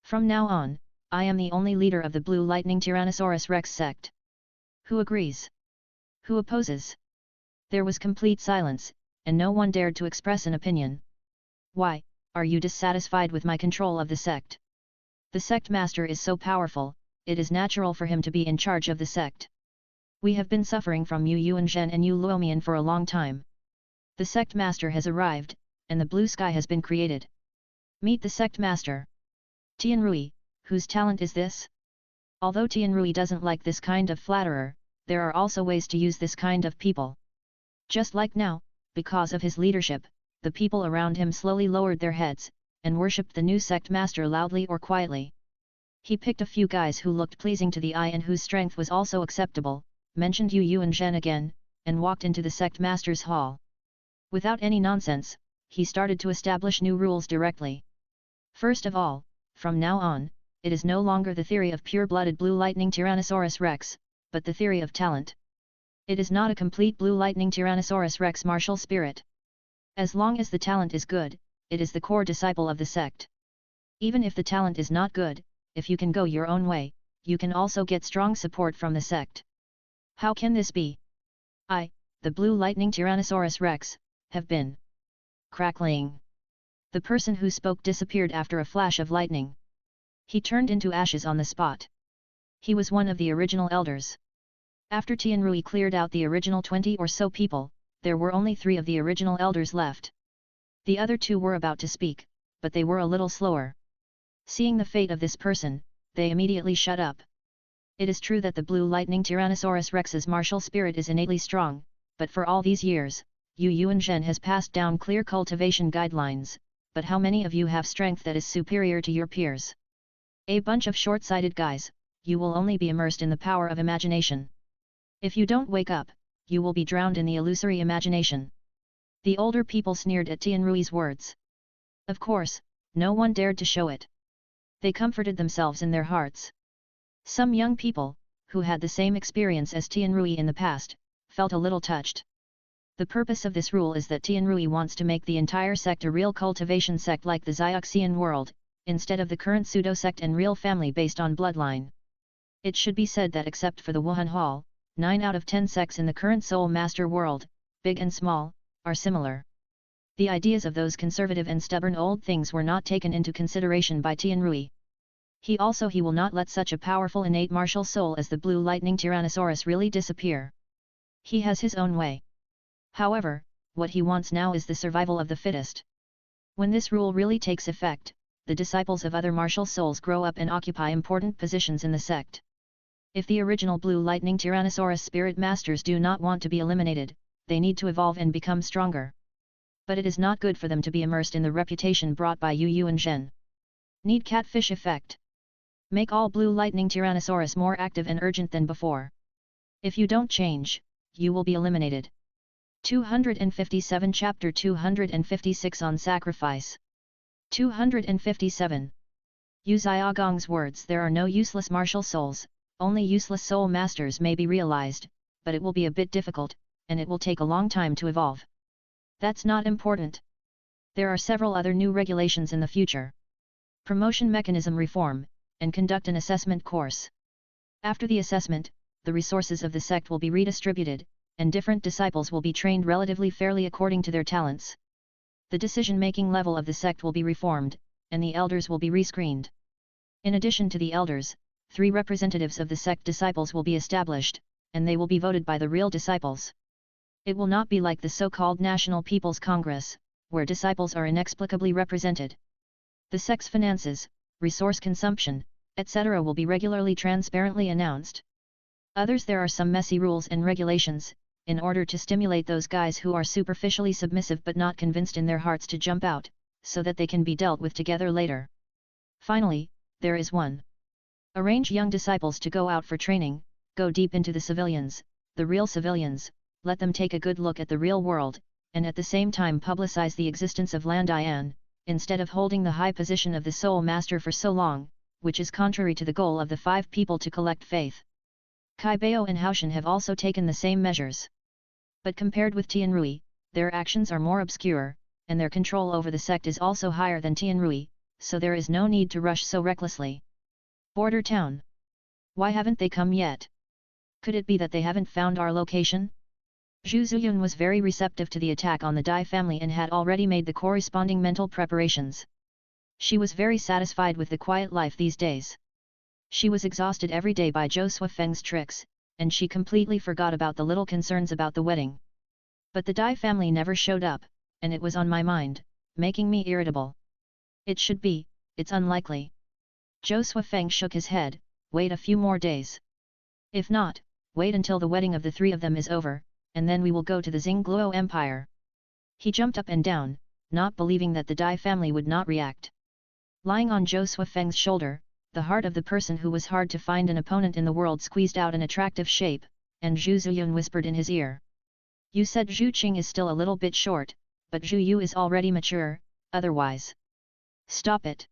From now on, I am the only leader of the Blue Lightning Tyrannosaurus Rex sect. Who agrees? Who opposes? There was complete silence, and no one dared to express an opinion. Why, are you dissatisfied with my control of the sect? The sect master is so powerful, it is natural for him to be in charge of the sect. We have been suffering from Yu Yuanzhen and Yu Luomian for a long time. The sect master has arrived, and the blue sky has been created. Meet the sect master. Tianrui, whose talent is this? Although Tianrui doesn't like this kind of flatterer, there are also ways to use this kind of people. Just like now, because of his leadership, the people around him slowly lowered their heads, and worshipped the new sect master loudly or quietly. He picked a few guys who looked pleasing to the eye and whose strength was also acceptable, mentioned Yu Yuanzhen again, and walked into the sect master's hall. Without any nonsense, he started to establish new rules directly. First of all, from now on, it is no longer the theory of pure-blooded blue lightning Tyrannosaurus Rex, but the theory of talent. It is not a complete blue lightning Tyrannosaurus Rex martial spirit. As long as the talent is good, it is the core disciple of the sect. Even if the talent is not good, if you can go your own way, you can also get strong support from the sect. How can this be? I, the blue lightning Tyrannosaurus Rex, have been crackling. The person who spoke disappeared after a flash of lightning. He turned into ashes on the spot. He was one of the original elders. After Tianrui cleared out the original 20 or so people, there were only 3 of the original elders left. The other 2 were about to speak, but they were a little slower. Seeing the fate of this person, they immediately shut up. It is true that the blue lightning Tyrannosaurus Rex's martial spirit is innately strong, but for all these years, Yu Yuanzhen has passed down clear cultivation guidelines, but how many of you have strength that is superior to your peers? A bunch of short-sighted guys, you will only be immersed in the power of imagination. If you don't wake up, you will be drowned in the illusory imagination. The older people sneered at Tianrui's words. Of course, no one dared to show it. They comforted themselves in their hearts. Some young people, who had the same experience as Tianrui in the past, felt a little touched. The purpose of this rule is that Tianrui wants to make the entire sect a real cultivation sect like the Xiaoxian world, instead of the current pseudo-sect and real family based on bloodline. It should be said that except for the Wuhan Hall, 9 out of 10 sects in the current Soul Master world, big and small, are similar. The ideas of those conservative and stubborn old things were not taken into consideration by Tianrui. He will not let such a powerful innate martial soul as the blue lightning Tyrannosaurus really disappear. He has his own way. However, what he wants now is the survival of the fittest. When this rule really takes effect, the disciples of other martial souls grow up and occupy important positions in the sect. If the original blue lightning Tyrannosaurus spirit masters do not want to be eliminated, they need to evolve and become stronger. But it is not good for them to be immersed in the reputation brought by Yu Yuanzhen. Need catfish effect. Make all blue lightning Tyrannosaurus more active and urgent than before. If you don't change, you will be eliminated. 257 Chapter 256 on Sacrifice. 257. Yu Xiaogong's words: there are no useless martial souls, only useless soul masters may be realized, but it will be a bit difficult, and it will take a long time to evolve. That's not important. There are several other new regulations in the future. Promotion mechanism reform, and conduct an assessment course. After the assessment, the resources of the sect will be redistributed, and different disciples will be trained relatively fairly according to their talents. The decision-making level of the sect will be reformed, and the elders will be rescreened. In addition to the elders, 3 representatives of the sect disciples will be established, and they will be voted by the real disciples. It will not be like the so-called National People's Congress, where disciples are inexplicably represented. The sect's finances, resource consumption, etc. will be regularly transparently announced. Others, there are some messy rules and regulations, in order to stimulate those guys who are superficially submissive but not convinced in their hearts to jump out, so that they can be dealt with together later. Finally, there is one. Arrange young disciples to go out for training, go deep into the civilians, the real civilians, let them take a good look at the real world, and at the same time publicize the existence of Landian, instead of holding the high position of the Soul Master for so long, which is contrary to the goal of the 5 people to collect faith. Kaibao and Haoshan have also taken the same measures. But compared with Tianrui, their actions are more obscure, and their control over the sect is also higher than Tianrui, so there is no need to rush so recklessly. Border town. Why haven't they come yet? Could it be that they haven't found our location? Zhu Zuyun was very receptive to the attack on the Dai family and had already made the corresponding mental preparations. She was very satisfied with the quiet life these days. She was exhausted every day by Zhou Suifeng's tricks, and she completely forgot about the little concerns about the wedding. But the Dai family never showed up, and it was on my mind, making me irritable. It should be, it's unlikely. Zhou Suifeng shook his head, wait a few more days. If not, wait until the wedding of the 3 of them is over, and then we will go to the Xingluo Empire. He jumped up and down, not believing that the Dai family would not react. Lying on Zhou Suifeng's shoulder, the heart of the person who was hard to find an opponent in the world squeezed out an attractive shape, and Zhu Zuyun whispered in his ear. You said Zhu Qing is still a little bit short, but Zhu Yu is already mature, otherwise. Stop it.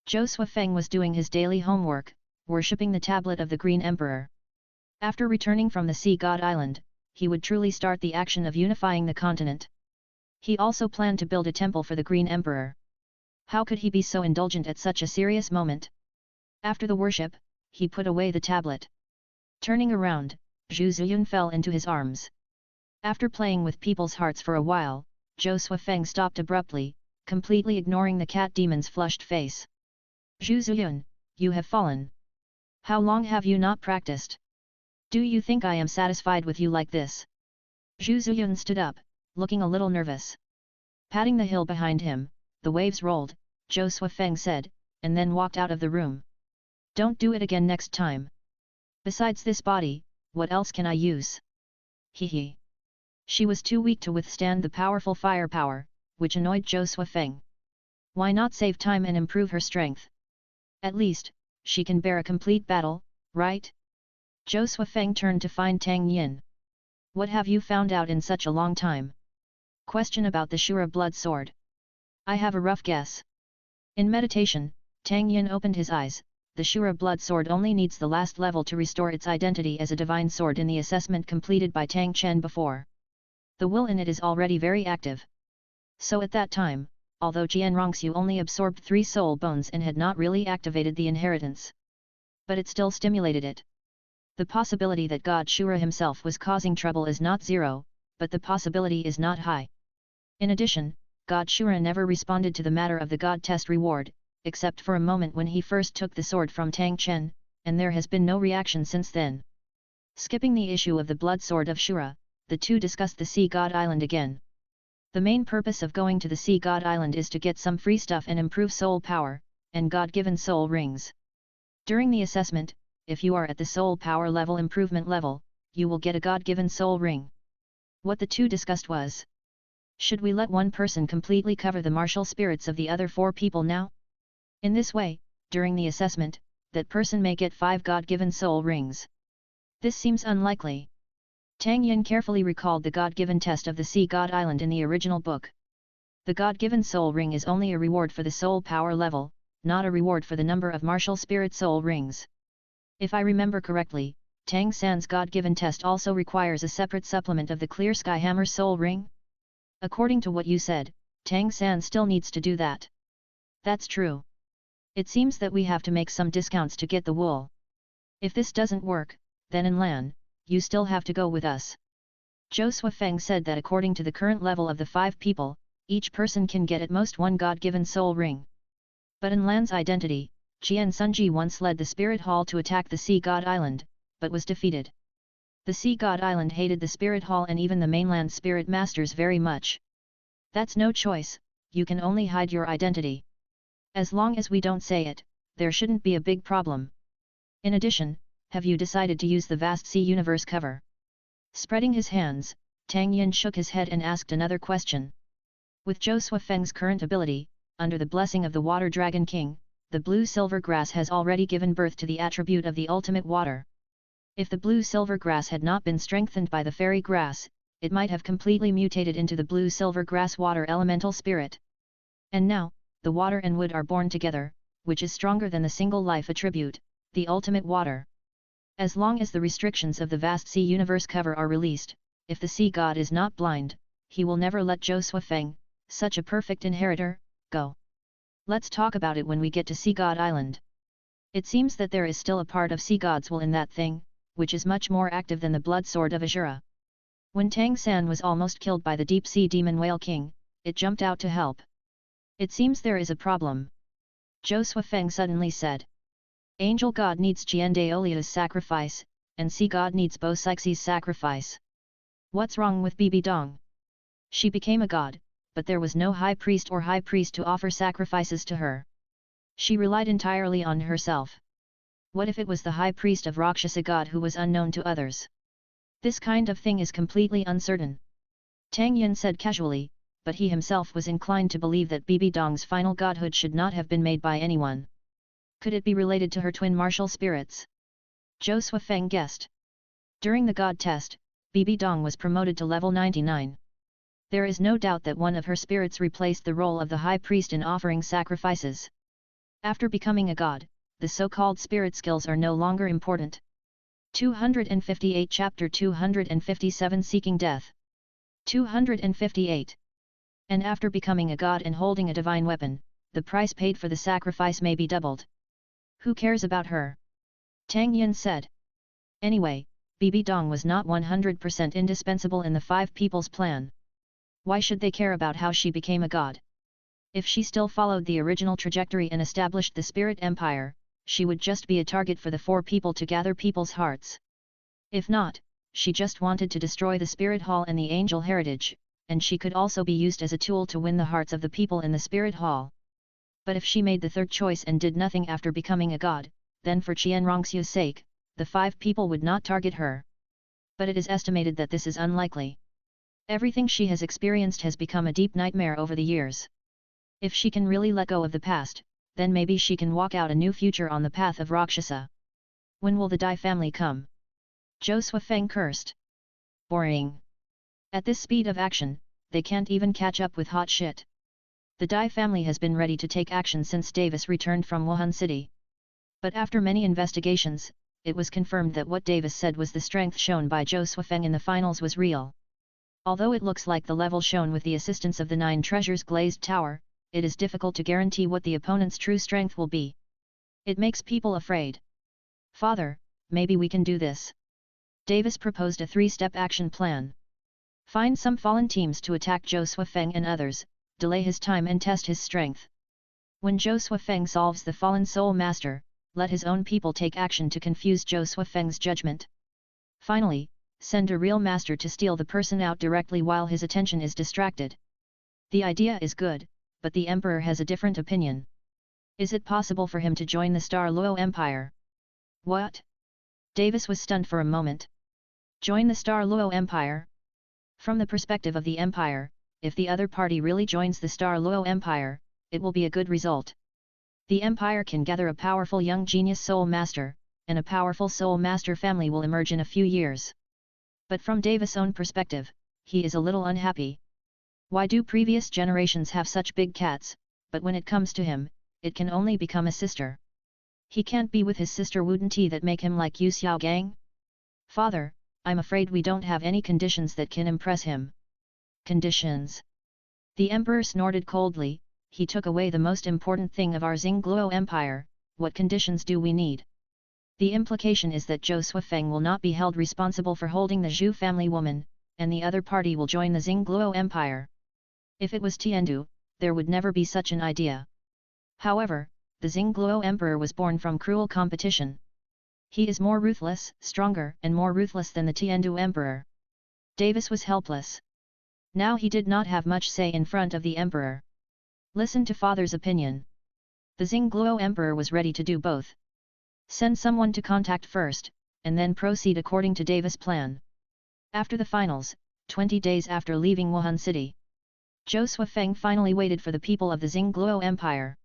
Zhou Suifeng was doing his daily homework, worshipping the tablet of the Green Emperor. After returning from the Sea God Island, he would truly start the action of unifying the continent. He also planned to build a temple for the Green Emperor. How could he be so indulgent at such a serious moment? After the worship, he put away the tablet. Turning around, Zhu Zuyun fell into his arms. After playing with people's hearts for a while, Zhou Suifeng stopped abruptly, completely ignoring the cat demon's flushed face. Zhu Zuyun, you have fallen. How long have you not practiced? Do you think I am satisfied with you like this? Zhu Zuyun stood up, looking a little nervous. Patting the hill behind him, the waves rolled, Zhou Suifeng said, and then walked out of the room. Don't do it again next time. Besides this body, what else can I use? He. She was too weak to withstand the powerful firepower, which annoyed Zhou Suifeng. Why not save time and improve her strength? At least, she can bear a complete battle, right? Zhou Suifeng turned to find Tang Yin. What have you found out in such a long time? Question about the Shura blood sword. I have a rough guess. In meditation, Tang Yin opened his eyes. The Shura blood sword only needs the last level to restore its identity as a divine sword in the assessment completed by Tang Chen before. The will in it is already very active. So at that time, although Jian Rongxiu only absorbed 3 soul bones and had not really activated the inheritance, but it still stimulated it. The possibility that God Shura himself was causing trouble is not 0, but the possibility is not high. In addition, God Shura never responded to the matter of the God test reward, except for a moment when he first took the sword from Tang Chen, and there has been no reaction since then. Skipping the issue of the blood sword of Shura, the 2 discussed the Sea God Island again. The main purpose of going to the Sea God Island is to get some free stuff and improve soul power, and God-given soul rings. During the assessment, if you are at the soul power level improvement level, you will get a God-given soul ring. What the 2 discussed was, should we let one person completely cover the martial spirits of the other 4 people now? In this way, during the assessment, that person may get 5 God-given soul rings. This seems unlikely. Tang Yin carefully recalled the God-given test of the Sea God Island in the original book. The God-given soul ring is only a reward for the soul power level, not a reward for the number of martial spirit soul rings. If I remember correctly, Tang San's God-given test also requires a separate supplement of the Clear Sky Hammer soul ring? According to what you said, Tang San still needs to do that. That's true. It seems that we have to make some discounts to get the wool. If this doesn't work, then in Lan, you still have to go with us. Zhou Suifeng said that according to the current level of the 5 people, each person can get at most one god-given soul ring. But in Lan's identity, Qian Sunji once led the Spirit Hall to attack the Sea God Island, but was defeated. The Sea God Island hated the Spirit Hall and even the mainland Spirit Masters very much. That's no choice, you can only hide your identity. As long as we don't say it, there shouldn't be a big problem. In addition, have you decided to use the vast sea universe cover? Spreading his hands, Tang Yin shook his head and asked another question. With Zhou Suifeng's current ability, under the blessing of the Water Dragon King, the blue-silver grass has already given birth to the attribute of the ultimate water. If the blue-silver grass had not been strengthened by the fairy grass, it might have completely mutated into the blue-silver grass water elemental spirit. And now, the water and wood are born together, which is stronger than the single life attribute, the ultimate water. As long as the restrictions of the vast sea universe cover are released, if the sea god is not blind, he will never let Zhou Suifeng, such a perfect inheritor, go. Let's talk about it when we get to Sea God Island. It seems that there is still a part of Sea God's will in that thing, which is much more active than the blood sword of Azura. When Tang San was almost killed by the deep sea demon whale king, it jumped out to help. It seems there is a problem. Zhou Suifeng suddenly said. Angel God needs Qian Daolia's sacrifice, and Sea God needs Bo Sixie's sacrifice. What's wrong with Bibi Dong? She became a god, but there was no high priest or high priest to offer sacrifices to her. She relied entirely on herself. What if it was the high priest of Rakshasa god who was unknown to others? This kind of thing is completely uncertain. Tang Yin said casually, but he himself was inclined to believe that Bibi Dong's final godhood should not have been made by anyone. Could it be related to her twin martial spirits? Zhou Suifeng guessed. During the god test, Bibi Dong was promoted to level 99. There is no doubt that one of her spirits replaced the role of the high priest in offering sacrifices. After becoming a god, the so-called spirit skills are no longer important. 258 Chapter 257 Seeking Death 258. And after becoming a god and holding a divine weapon, the price paid for the sacrifice may be doubled. Who cares about her? Tang Yin said. Anyway, Bibi Dong was not 100% indispensable in the 5 people's plan. Why should they care about how she became a god? If she still followed the original trajectory and established the Spirit Empire, she would just be a target for the 4 people to gather people's hearts. If not, she just wanted to destroy the Spirit Hall and the Angel Heritage, and she could also be used as a tool to win the hearts of the people in the Spirit Hall. But if she made the third choice and did nothing after becoming a god, then for Qian Rongxiu's sake, the 5 people would not target her. But it is estimated that this is unlikely. Everything she has experienced has become a deep nightmare over the years. If she can really let go of the past, then maybe she can walk out a new future on the path of Rakshasa. When will the Dai family come? Zhou Suifeng cursed. Boring. At this speed of action, they can't even catch up with hot shit. The Dai family has been ready to take action since Davis returned from Wuhan City. But after many investigations, it was confirmed that what Davis said was the strength shown by Zhou Suifeng in the finals was real. Although it looks like the level shown with the assistance of the 9 treasures glazed tower, it is difficult to guarantee what the opponent's true strength will be. It makes people afraid. Father, maybe we can do this. Davis proposed a 3-step action plan. Find some fallen teams to attack Zhou Suifeng and others, delay his time and test his strength. When Zhou Suifeng solves the fallen soul master, let his own people take action to confuse Zhou Suifeng's judgment. Finally, send a real master to steal the person out directly while his attention is distracted. The idea is good, but the Emperor has a different opinion. Is it possible for him to join the Star Luo Empire? What? Davis was stunned for a moment. Join the Star Luo Empire? From the perspective of the Empire, if the other party really joins the Star Luo Empire, it will be a good result. The Empire can gather a powerful young genius soul master, and a powerful soul master family will emerge in a few years. But from Davis' own perspective, he is a little unhappy. Why do previous generations have such big cats, but when it comes to him, it can only become a sister? He can't be with his sister Wooden Tea that make him like Yu Xiao Gang? Father, I'm afraid we don't have any conditions that can impress him. Conditions? The emperor snorted coldly. He took away the most important thing of our Xingluo Empire. What conditions do we need? The implication is that Zhou Suifeng will not be held responsible for holding the Zhu family woman, and the other party will join the Xingluo Empire. If it was Tiandu, there would never be such an idea. However, the Xingluo Emperor was born from cruel competition. He is more ruthless, stronger and more ruthless than the Tiandu Emperor. Davis was helpless. Now he did not have much say in front of the Emperor. Listen to father's opinion. The Xingluo Emperor was ready to do both. Send someone to contact first, and then proceed according to Davis' plan. After the finals, 20 days after leaving Wuhan City, Zhou Suifeng finally waited for the people of the Xingluo Empire.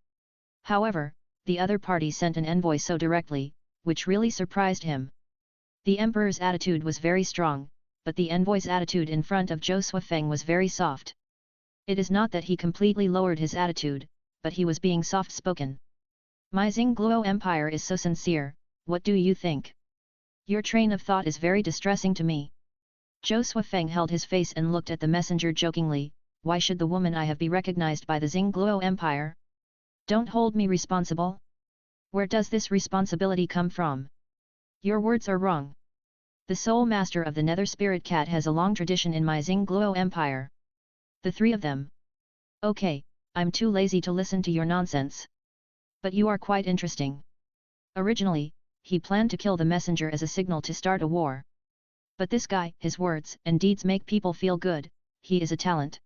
However, the other party sent an envoy so directly, which really surprised him. The emperor's attitude was very strong, but the envoy's attitude in front of Zhou Suifeng was very soft. It is not that he completely lowered his attitude, but he was being soft-spoken. My Xingluo Empire is so sincere, what do you think? Your train of thought is very distressing to me. Zhou Suifeng held his face and looked at the messenger jokingly. Why should the woman I have be recognized by the Xingluo Empire? Don't hold me responsible. Where does this responsibility come from? Your words are wrong. The sole master of the Nether Spirit Cat has a long tradition in my Xingluo Empire. The three of them. Okay, I'm too lazy to listen to your nonsense. But you are quite interesting. Originally, he planned to kill the messenger as a signal to start a war. But this guy, his words and deeds make people feel good, he is a talent.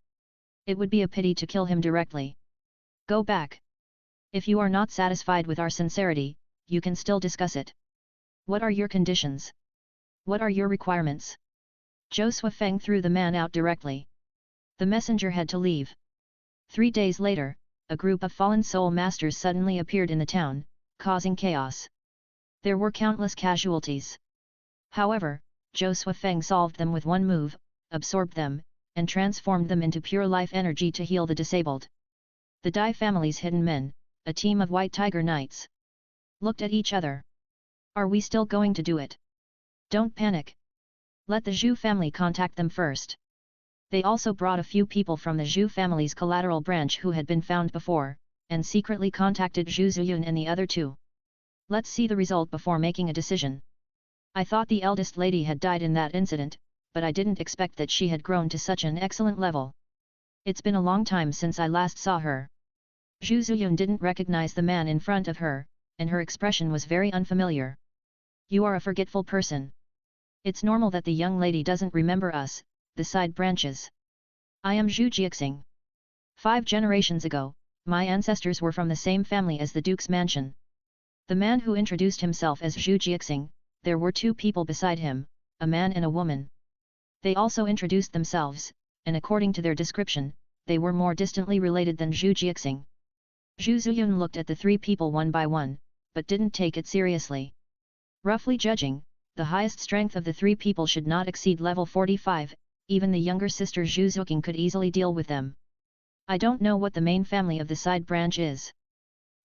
It would be a pity to kill him directly. Go back. If you are not satisfied with our sincerity, you can still discuss it. What are your conditions? What are your requirements? Zhou Suifeng threw the man out directly. The messenger had to leave. 3 days later, a group of fallen soul masters suddenly appeared in the town, causing chaos. There were countless casualties. However, Zhou Suifeng solved them with one move, absorbed them, and transformed them into pure life energy to heal the disabled. The Dai family's hidden men, a team of white tiger knights, looked at each other. Are we still going to do it? Don't panic. Let the Zhu family contact them first. They also brought a few people from the Zhu family's collateral branch who had been found before, and secretly contacted Zhu Zuyun and the other two. Let's see the result before making a decision. I thought the eldest lady had died in that incident, but I didn't expect that she had grown to such an excellent level. It's been a long time since I last saw her. Zhu Zuyun didn't recognize the man in front of her, and her expression was very unfamiliar. You are a forgetful person. It's normal that the young lady doesn't remember us, the side branches. I am Zhu Jiaxing. 5 generations ago, my ancestors were from the same family as the Duke's mansion. The man who introduced himself as Zhu Jiaxing, there were 2 people beside him, a man and a woman. They also introduced themselves, and according to their description, they were more distantly related than Zhu Jiaxing. Zhu Zuyun looked at the 3 people one by one, but didn't take it seriously. Roughly judging, the highest strength of the 3 people should not exceed level 45, even the younger sister Zhu Zuqing could easily deal with them. I don't know what the main family of the side branch is.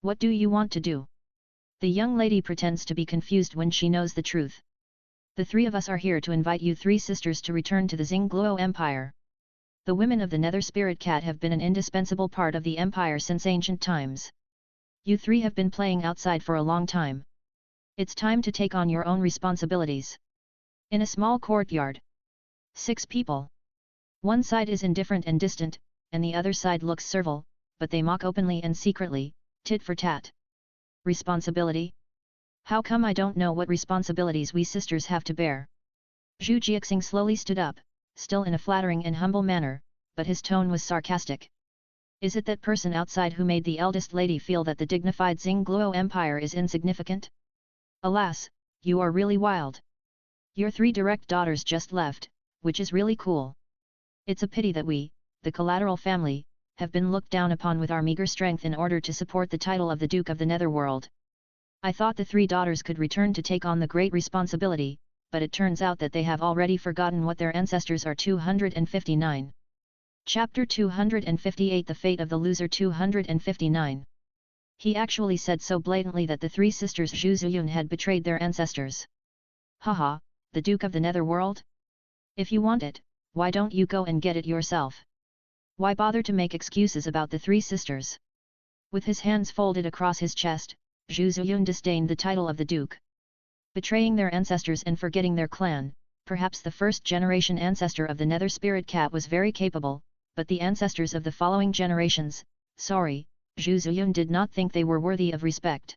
What do you want to do? The young lady pretends to be confused when she knows the truth. The 3 of us are here to invite you 3 sisters to return to the Xingluo Empire. The women of the Nether Spirit Cat have been an indispensable part of the empire since ancient times. You 3 have been playing outside for a long time. It's time to take on your own responsibilities. In a small courtyard. 6 people. One side is indifferent and distant, and the other side looks servile, but they mock openly and secretly, tit for tat. Responsibility? How come I don't know what responsibilities we sisters have to bear? Zhu Jiaxing slowly stood up, still in a flattering and humble manner, but his tone was sarcastic. Is it that person outside who made the eldest lady feel that the dignified Xingluo Empire is insignificant? Alas, you are really wild. Your 3 direct daughters just left, which is really cool. It's a pity that we, the collateral family, have been looked down upon with our meager strength in order to support the title of the Duke of the Netherworld. I thought the 3 daughters could return to take on the great responsibility, but it turns out that they have already forgotten what their ancestors are. 259. Chapter 258 The Fate of the Loser. 259. He actually said so blatantly that the 3 sisters Zhu Zuyun had betrayed their ancestors. Haha, the Duke of the Netherworld? If you want it, why don't you go and get it yourself? Why bother to make excuses about the three sisters? With his hands folded across his chest, Zhu Ziyun disdained the title of the duke. Betraying their ancestors and forgetting their clan, perhaps the first-generation ancestor of the Nether Spirit Cat was very capable, but the ancestors of the following generations, sorry, Zhu Ziyun did not think they were worthy of respect.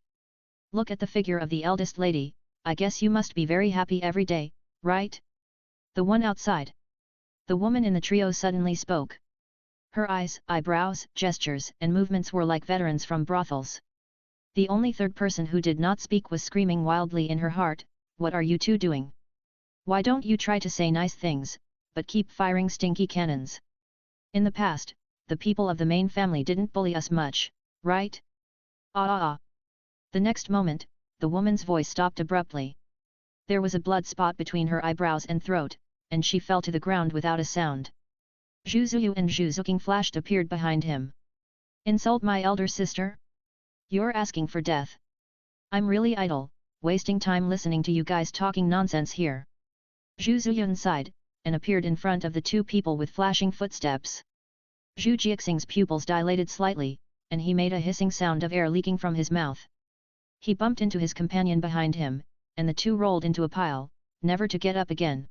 Look at the figure of the eldest lady, I guess you must be very happy every day, right? The one outside. The woman in the trio suddenly spoke. Her eyes, eyebrows, gestures, and movements were like veterans from brothels. The only third person who did not speak was screaming wildly in her heart, "What are you two doing? Why don't you try to say nice things, but keep firing stinky cannons? In the past, the people of the main family didn't bully us much, right? Ah. The next moment, the woman's voice stopped abruptly. There was a blood spot between her eyebrows and throat, and she fell to the ground without a sound. Zhu Ziyu and Zhu Zuking flashed appeared behind him. Insult my elder sister? You're asking for death. I'm really idle, wasting time listening to you guys talking nonsense here. Zhu Ziyun sighed, and appeared in front of the two people with flashing footsteps. Zhu Jiaxing's pupils dilated slightly, and he made a hissing sound of air leaking from his mouth. He bumped into his companion behind him, and the two rolled into a pile, never to get up again.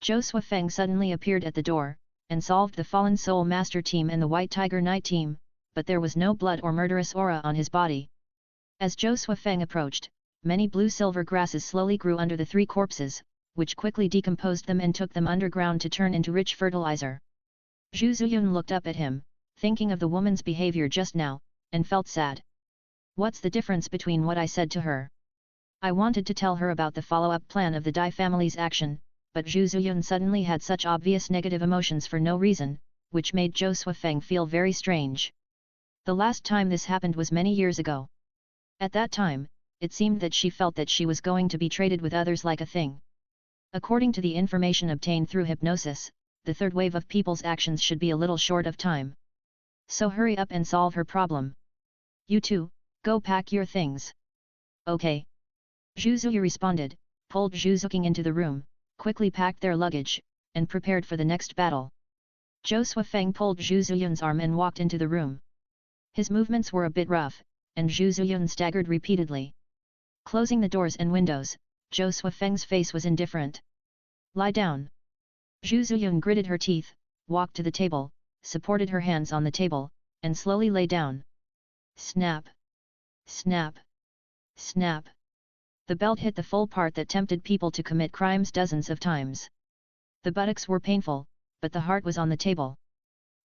Zhou Suifeng suddenly appeared at the door, and solved the Fallen Soul Master team and the White Tiger Knight team, but there was no blood or murderous aura on his body. As Zhou Suifeng approached, many blue-silver grasses slowly grew under the three corpses, which quickly decomposed them and took them underground to turn into rich fertilizer. Zhu Ziyun looked up at him, thinking of the woman's behavior just now, and felt sad. What's the difference between what I said to her? I wanted to tell her about the follow-up plan of the Dai family's action, but Zhu Ziyun suddenly had such obvious negative emotions for no reason, which made Zhou Suifeng feel very strange. The last time this happened was many years ago. At that time, it seemed that she felt that she was going to be traded with others like a thing. According to the information obtained through hypnosis, the third wave of people's actions should be a little short of time. So hurry up and solve her problem. You two, go pack your things. Okay. Zhu Ziyu responded, pulled Zhu Zuking into the room, quickly packed their luggage, and prepared for the next battle. Zhou Suifeng pulled Zhu Ziyun's arm and walked into the room. His movements were a bit rough, and Zhu Ziyun staggered repeatedly. Closing the doors and windows, Zhou Suifeng's face was indifferent. Lie down. Zhu Ziyun gritted her teeth, walked to the table, supported her hands on the table, and slowly lay down. Snap! Snap! Snap! The belt hit the full part that tempted people to commit crimes dozens of times. The buttocks were painful, but the heart was on the table.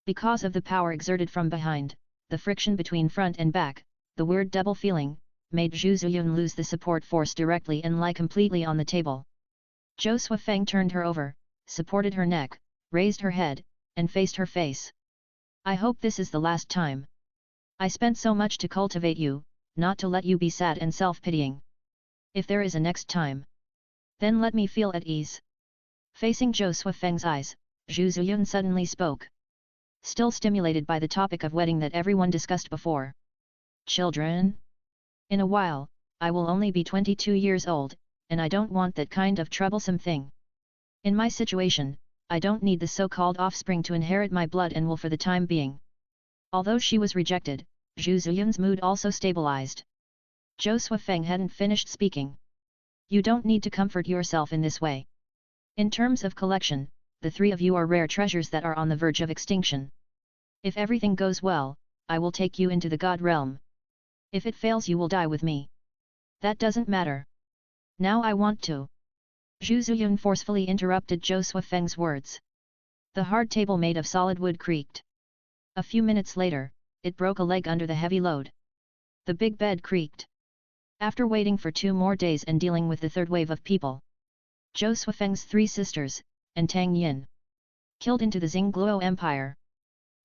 Because of the power exerted from behind, the friction between front and back, the weird double feeling, made Zhu Ziyun lose the support force directly and lie completely on the table. Zhou Suifeng turned her over, supported her neck, raised her head, and faced her face. I hope this is the last time. I spent so much to cultivate you, not to let you be sad and self-pitying. If there is a next time, then let me feel at ease. Facing Zhou Suifeng's eyes, Zhu Ziyun suddenly spoke. Still stimulated by the topic of wedding that everyone discussed before. Children? In a while, I will only be 22 years old, and I don't want that kind of troublesome thing. In my situation, I don't need the so-called offspring to inherit my blood and will for the time being. Although she was rejected, Zhu Ziyun's mood also stabilized. Zhou Suifeng hadn't finished speaking. You don't need to comfort yourself in this way. In terms of collection, the three of you are rare treasures that are on the verge of extinction. If everything goes well, I will take you into the God realm. If it fails, you will die with me. That doesn't matter. Now I want to. Zhu Ziyun forcefully interrupted Zhou Suifeng's words. The hard table made of solid wood creaked. A few minutes later, it broke a leg under the heavy load. The big bed creaked. After waiting for 2 more days and dealing with the third wave of people, Zhou Suifeng's 3 sisters, and Tang Yin, killed into the Xingluo Empire.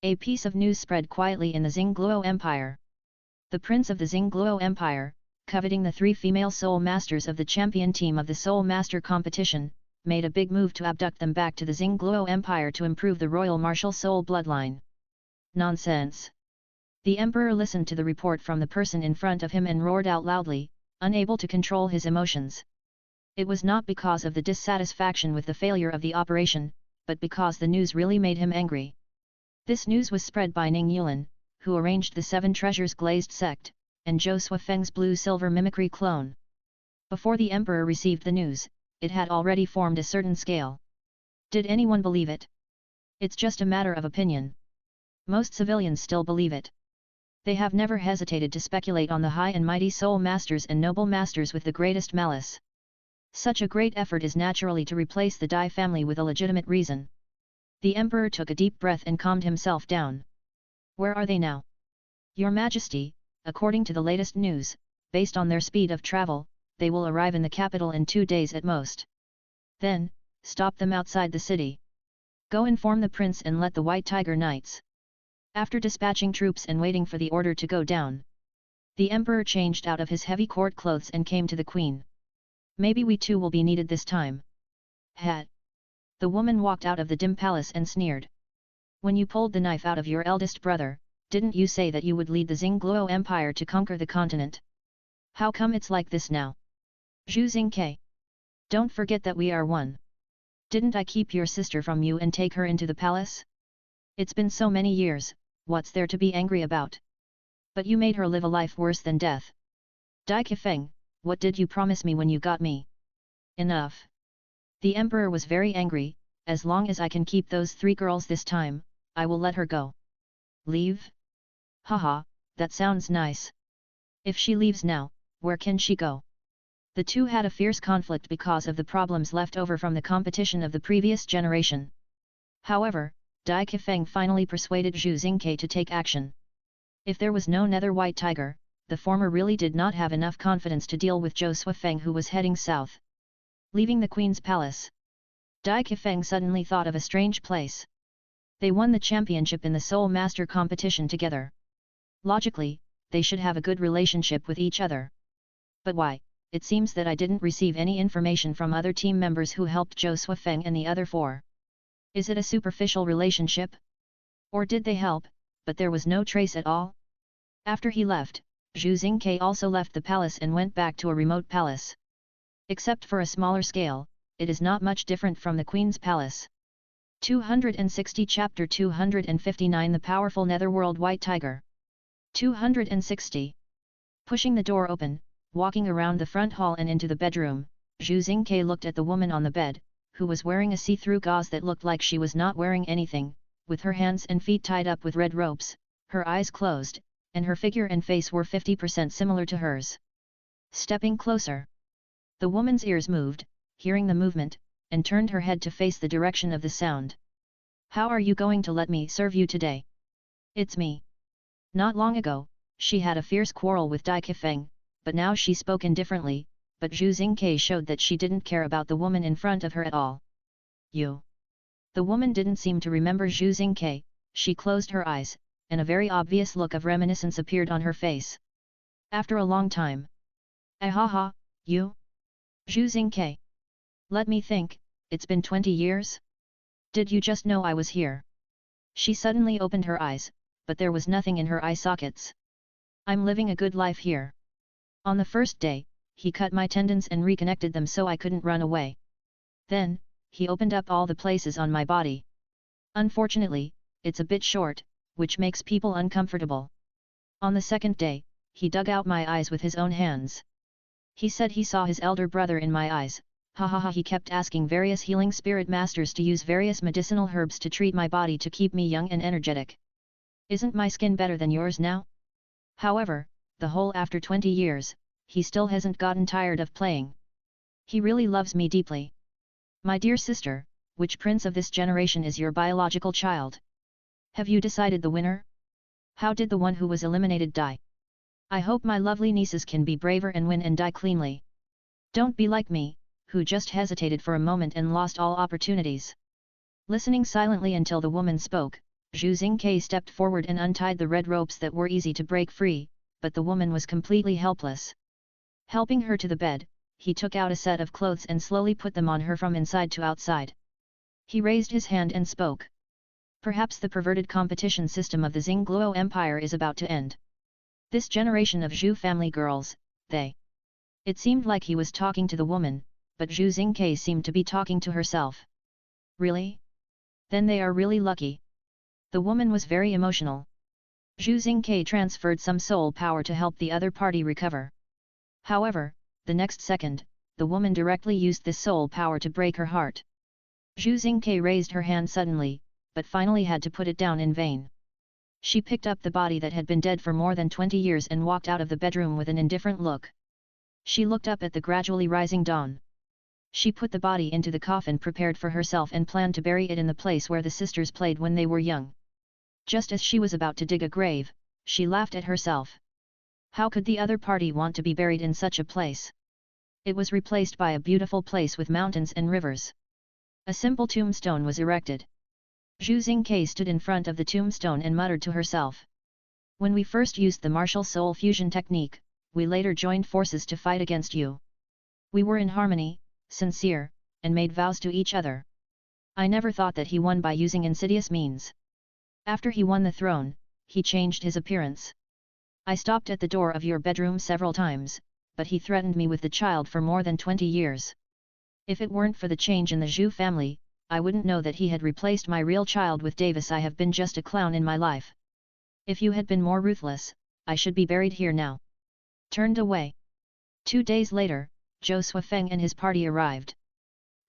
A piece of news spread quietly in the Xingluo Empire. The prince of the Xingluo Empire, coveting the 3 female soul masters of the champion team of the Soul Master competition, made a big move to abduct them back to the Xingluo Empire to improve the royal martial soul bloodline. Nonsense! The emperor listened to the report from the person in front of him and roared out loudly, unable to control his emotions. It was not because of the dissatisfaction with the failure of the operation, but because the news really made him angry. This news was spread by Ning Yuan, who arranged the 7 treasures glazed sect, and Zhou Suifeng's blue-silver mimicry clone. Before the emperor received the news, it had already formed a certain scale. Did anyone believe it? It's just a matter of opinion. Most civilians still believe it. They have never hesitated to speculate on the high and mighty soul masters and noble masters with the greatest malice. Such a great effort is naturally to replace the Dai family with a legitimate reason. The emperor took a deep breath and calmed himself down. Where are they now? Your Majesty, according to the latest news, based on their speed of travel, they will arrive in the capital in 2 days at most. Then, stop them outside the city. Go inform the prince and let the White Tiger Knights. After dispatching troops and waiting for the order to go down, the emperor changed out of his heavy court clothes and came to the queen. Maybe we too will be needed this time. Hat. The woman walked out of the dim palace and sneered. When you pulled the knife out of your eldest brother, didn't you say that you would lead the Xingluo Empire to conquer the continent? How come it's like this now? Zhu Xingke. Don't forget that we are one. Didn't I keep your sister from you and take her into the palace? It's been so many years, what's there to be angry about? But you made her live a life worse than death. Dai Qifeng, what did you promise me when you got me? Enough. The emperor was very angry. As long as I can keep those 3 girls this time, I will let her go. Leave? Haha, that sounds nice. If she leaves now, where can she go? The two had a fierce conflict because of the problems left over from the competition of the previous generation. However, Dai Qifeng finally persuaded Zhu Xingke to take action. If there was no nether white tiger, the former really did not have enough confidence to deal with Zhou Suifeng, who was heading south. Leaving the queen's palace, Dai Qifeng suddenly thought of a strange place. They won the championship in the Soul Master competition together. Logically, they should have a good relationship with each other. But why? It seems that I didn't receive any information from other team members who helped Zhou Suifeng and the other 4. Is it a superficial relationship? Or did they help, but there was no trace at all? After he left, Zhu Xingke also left the palace and went back to a remote palace. Except for a smaller scale, it is not much different from the Queen's palace. 260 Chapter 259 The Powerful Netherworld White Tiger. 260. Pushing the door open, walking around the front hall and into the bedroom, Zhu Xingke looked at the woman on the bed, who was wearing a see-through gauze that looked like she was not wearing anything, with her hands and feet tied up with red ropes, her eyes closed, and her figure and face were 50% similar to hers. Stepping closer, the woman's ears moved, hearing the movement, and turned her head to face the direction of the sound. How are you going to let me serve you today? It's me. Not long ago, she had a fierce quarrel with Dai Qifeng, but now she spoke indifferently, but Zhu Xingke showed that she didn't care about the woman in front of her at all. You. The woman didn't seem to remember Zhu Xingke, she closed her eyes, and a very obvious look of reminiscence appeared on her face. After a long time. Ahaha, you? Zhu Xingke. Let me think, it's been 20 years? Did you just know I was here? She suddenly opened her eyes, but there was nothing in her eye sockets. I'm living a good life here. On the first day, he cut my tendons and reconnected them so I couldn't run away. Then, he opened up all the places on my body. Unfortunately, it's a bit short, which makes people uncomfortable. On the second day, he dug out my eyes with his own hands. He said he saw his elder brother in my eyes. He kept asking various healing spirit masters to use various medicinal herbs to treat my body to keep me young and energetic. Isn't my skin better than yours now? However, the whole after 20 years, he still hasn't gotten tired of playing. He really loves me deeply. My dear sister, which prince of this generation is your biological child? Have you decided the winner? How did the one who was eliminated die? I hope my lovely nieces can be braver and win and die cleanly. Don't be like me, who just hesitated for a moment and lost all opportunities. Listening silently until the woman spoke, Zhu Xingke stepped forward and untied the red ropes that were easy to break free, but the woman was completely helpless. Helping her to the bed, he took out a set of clothes and slowly put them on her from inside to outside. He raised his hand and spoke. Perhaps the perverted competition system of the Xingluo Empire is about to end. This generation of Zhu family girls, they... It seemed like he was talking to the woman, but Zhu Xingke seemed to be talking to herself. Really? Then they are really lucky. The woman was very emotional. Zhu Xingke transferred some soul power to help the other party recover. However, the next second, the woman directly used this soul power to break her heart. Zhu Xingke raised her hand suddenly, but finally had to put it down in vain. She picked up the body that had been dead for more than 20 years and walked out of the bedroom with an indifferent look. She looked up at the gradually rising dawn. She put the body into the coffin prepared for herself and planned to bury it in the place where the sisters played when they were young. Just as she was about to dig a grave, she laughed at herself. How could the other party want to be buried in such a place? It was replaced by a beautiful place with mountains and rivers. A simple tombstone was erected. Zhu Xingke stood in front of the tombstone and muttered to herself. When we first used the martial soul fusion technique, we later joined forces to fight against you. We were in harmony, sincere, and made vows to each other. I never thought that he won by using insidious means. After he won the throne, he changed his appearance. I stopped at the door of your bedroom several times, but he threatened me with the child for more than 20 years. If it weren't for the change in the Zhu family, I wouldn't know that he had replaced my real child with Davis. I have been just a clown in my life. If you had been more ruthless, I should be buried here now. Turned away. 2 days later, Zhou Suifeng and his party arrived.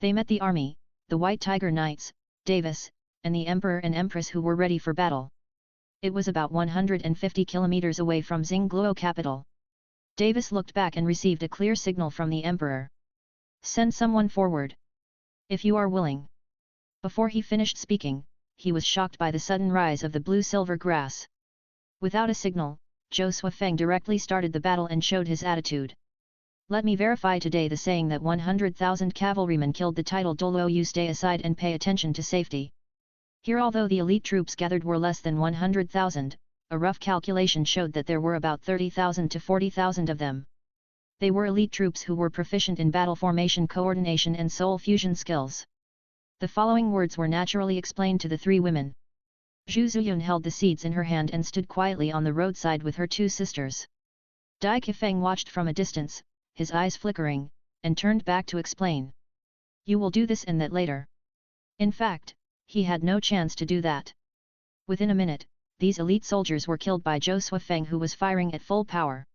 They met the army, the White Tiger Knights, Davis, and the Emperor and Empress who were ready for battle. It was about 150 kilometers away from Xingluo capital. Davis looked back and received a clear signal from the Emperor. Send someone forward. If you are willing. Before he finished speaking, he was shocked by the sudden rise of the blue-silver grass. Without a signal, Zhou Suifeng directly started the battle and showed his attitude. Let me verify today the saying that 100,000 cavalrymen killed the title Douluo I. Stay aside and pay attention to safety. Here, although the elite troops gathered were less than 100,000, a rough calculation showed that there were about 30,000 to 40,000 of them. They were elite troops who were proficient in battle formation, coordination and soul fusion skills. The following words were naturally explained to the three women. Zhu Zuyun held the seeds in her hand and stood quietly on the roadside with her two sisters. Dai Qifeng watched from a distance, his eyes flickering, and turned back to explain. You will do this and that later. In fact, he had no chance to do that. Within a minute, these elite soldiers were killed by Zhou Suifeng, who was firing at full power.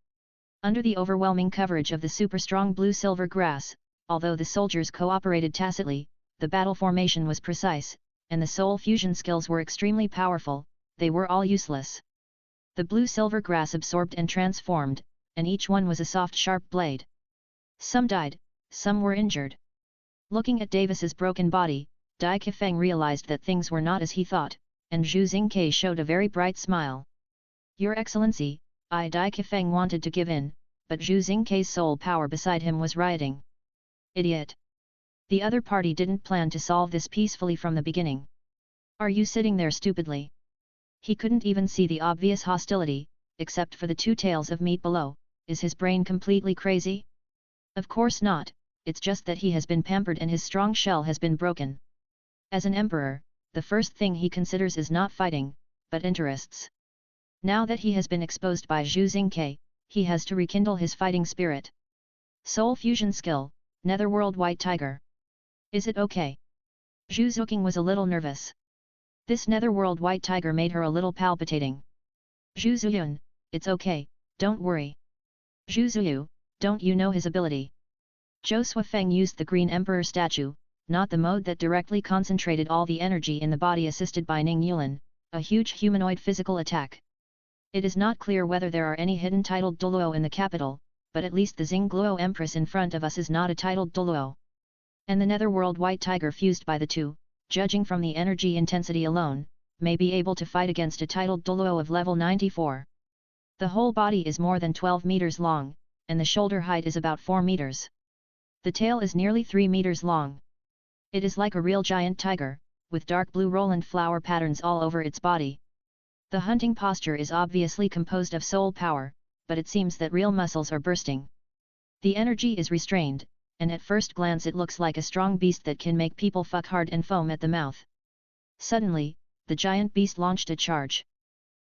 Under the overwhelming coverage of the super-strong blue-silver grass, although the soldiers cooperated tacitly, the battle formation was precise, and the soul fusion skills were extremely powerful, they were all useless. The blue-silver grass absorbed and transformed, and each one was a soft sharp blade. Some died, some were injured. Looking at Davis's broken body, Dai Qifeng realized that things were not as he thought, and Zhu Xingke showed a very bright smile. Your Excellency, Dai Qifeng wanted to give in, but Zhu Xingke's soul power beside him was rioting. Idiot! The other party didn't plan to solve this peacefully from the beginning. Are you sitting there stupidly? He couldn't even see the obvious hostility, except for the two tails of meat below. Is his brain completely crazy? Of course not, it's just that he has been pampered and his strong shell has been broken. As an emperor, the first thing he considers is not fighting, but interests. Now that he has been exposed by Zhu Xingke, he has to rekindle his fighting spirit. Soul fusion skill, Netherworld White Tiger. Is it okay? Zhu Zuqing was a little nervous. This Netherworld White Tiger made her a little palpitating. Zhu Zuyun, it's okay, don't worry. Zhu Zuyu, don't you know his ability? Zhou Suifeng used the Green Emperor statue, not the mode that directly concentrated all the energy in the body, assisted by Ning Yulin, a huge humanoid physical attack. It is not clear whether there are any hidden titled Douluo in the capital, but at least the Xingluo Empress in front of us is not a titled Douluo. And the Netherworld White Tiger fused by the two, judging from the energy intensity alone, may be able to fight against a titled Douluo of level 94. The whole body is more than 12 meters long, and the shoulder height is about 4 meters. The tail is nearly 3 meters long. It is like a real giant tiger, with dark blue Roland flower patterns all over its body. The hunting posture is obviously composed of soul power, but it seems that real muscles are bursting. The energy is restrained, and at first glance it looks like a strong beast that can make people fuck hard and foam at the mouth. Suddenly, the giant beast launched a charge.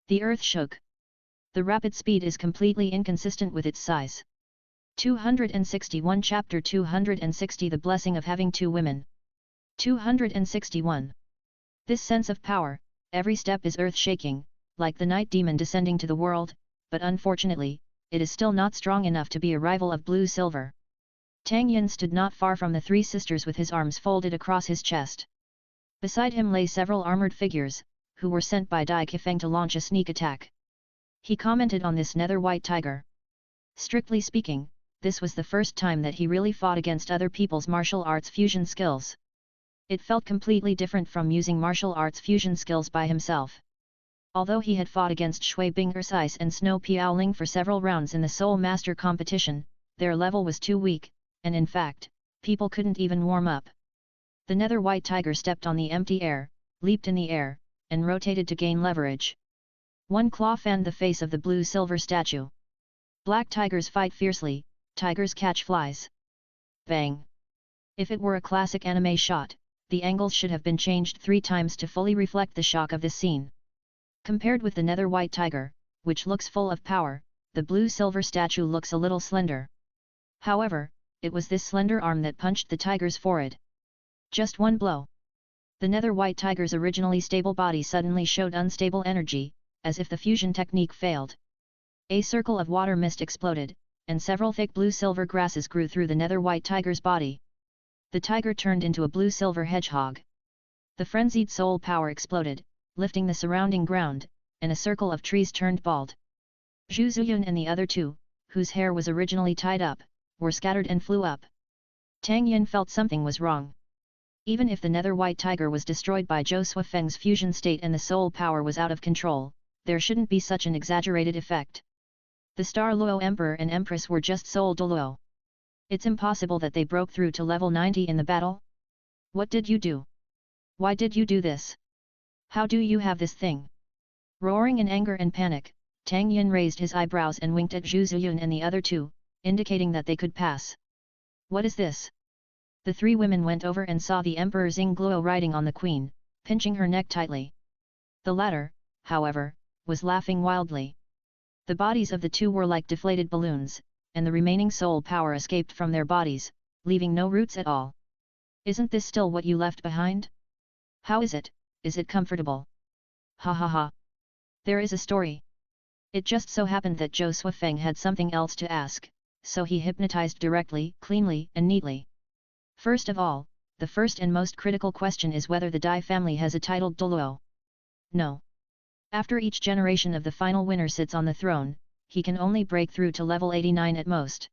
The earth shook. The rapid speed is completely inconsistent with its size. 261 Chapter 260 The Blessing of Having Two Women. 261. This sense of power, Every step is earth-shaking, like the night demon descending to the world, but unfortunately, it is still not strong enough to be a rival of blue silver. Tang Yin stood not far from the three sisters with his arms folded across his chest. Beside him lay several armored figures, who were sent by Dai Qifeng to launch a sneak attack. He commented on this nether white tiger. Strictly speaking, this was the first time that he really fought against other people's martial arts fusion skills. It felt completely different from using martial arts fusion skills by himself. Although he had fought against Shui Bing Ercise and Snow Piaoling for several rounds in the Soul Master competition, their level was too weak, and in fact, people couldn't even warm up. The nether white tiger stepped on the empty air, leaped in the air, and rotated to gain leverage. One claw fanned the face of the blue-silver statue. Black tigers fight fiercely, tigers catch flies. Bang! If it were a classic anime shot, the angles should have been changed 3 times to fully reflect the shock of this scene. Compared with the nether white tiger, which looks full of power, the blue-silver statue looks a little slender. However, it was this slender arm that punched the tiger's forehead. Just one blow. The nether white tiger's originally stable body suddenly showed unstable energy, as if the fusion technique failed. A circle of water mist exploded, and several thick blue-silver grasses grew through the nether white tiger's body. The tiger turned into a blue-silver hedgehog. The frenzied soul power exploded, lifting the surrounding ground, and a circle of trees turned bald. Zhu Zuyun and the other two, whose hair was originally tied up, were scattered and flew up. Tang Yin felt something was wrong. Even if the nether white tiger was destroyed by Zhou Suifeng's fusion state and the soul power was out of control, there shouldn't be such an exaggerated effect. The Star Luo Emperor and Empress were just Soul Douluo. It's impossible that they broke through to level 90 in the battle? What did you do? Why did you do this? How do you have this thing? Roaring in anger and panic, Tang Yin raised his eyebrows and winked at Zhu Zuyun and the other two, indicating that they could pass. What is this? The 3 women went over and saw the Emperor Xingluo riding on the queen, pinching her neck tightly. The latter, however, was laughing wildly. The bodies of the 2 were like deflated balloons, and the remaining soul power escaped from their bodies, leaving no roots at all. Isn't this still what you left behind? How is it? Is it comfortable? Ha ha ha. There is a story. It just so happened that Zhou Suifeng had something else to ask, so he hypnotized directly, cleanly and neatly. First of all, the first and most critical question is whether the Dai family has a titled Douluo. No. After each generation of the final winner sits on the throne, he can only break through to level 89 at most.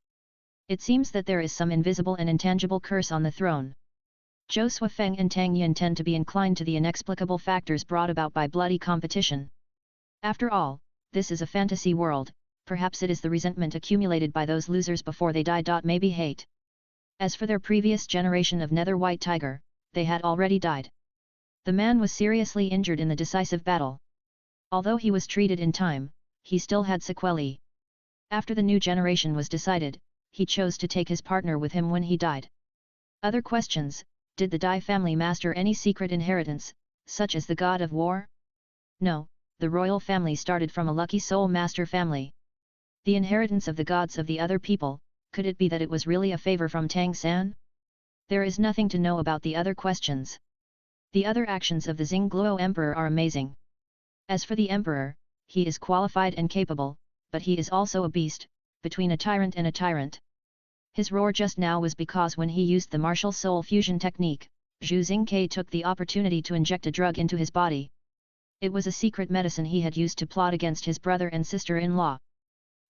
It seems that there is some invisible and intangible curse on the throne. Zhou Suifeng and Tang Yin tend to be inclined to the inexplicable factors brought about by bloody competition. After all, this is a fantasy world, perhaps it is the resentment accumulated by those losers before they die. Maybe hate. As for their previous generation of nether white tiger, they had already died. The man was seriously injured in the decisive battle. Although he was treated in time, he still had sequelae. After the new generation was decided, he chose to take his partner with him when he died. Other questions: did the Dai family master any secret inheritance, such as the god of war? No, the royal family started from a lucky soul master family. The inheritance of the gods of the other people, could it be that it was really a favor from Tang San? There is nothing to know about the other questions. The other actions of the Xingluo Emperor are amazing. As for the Emperor, he is qualified and capable, but he is also a beast, between a tyrant and a tyrant. His roar just now was because when he used the martial soul fusion technique, Zhu Xingke took the opportunity to inject a drug into his body. It was a secret medicine he had used to plot against his brother and sister-in-law.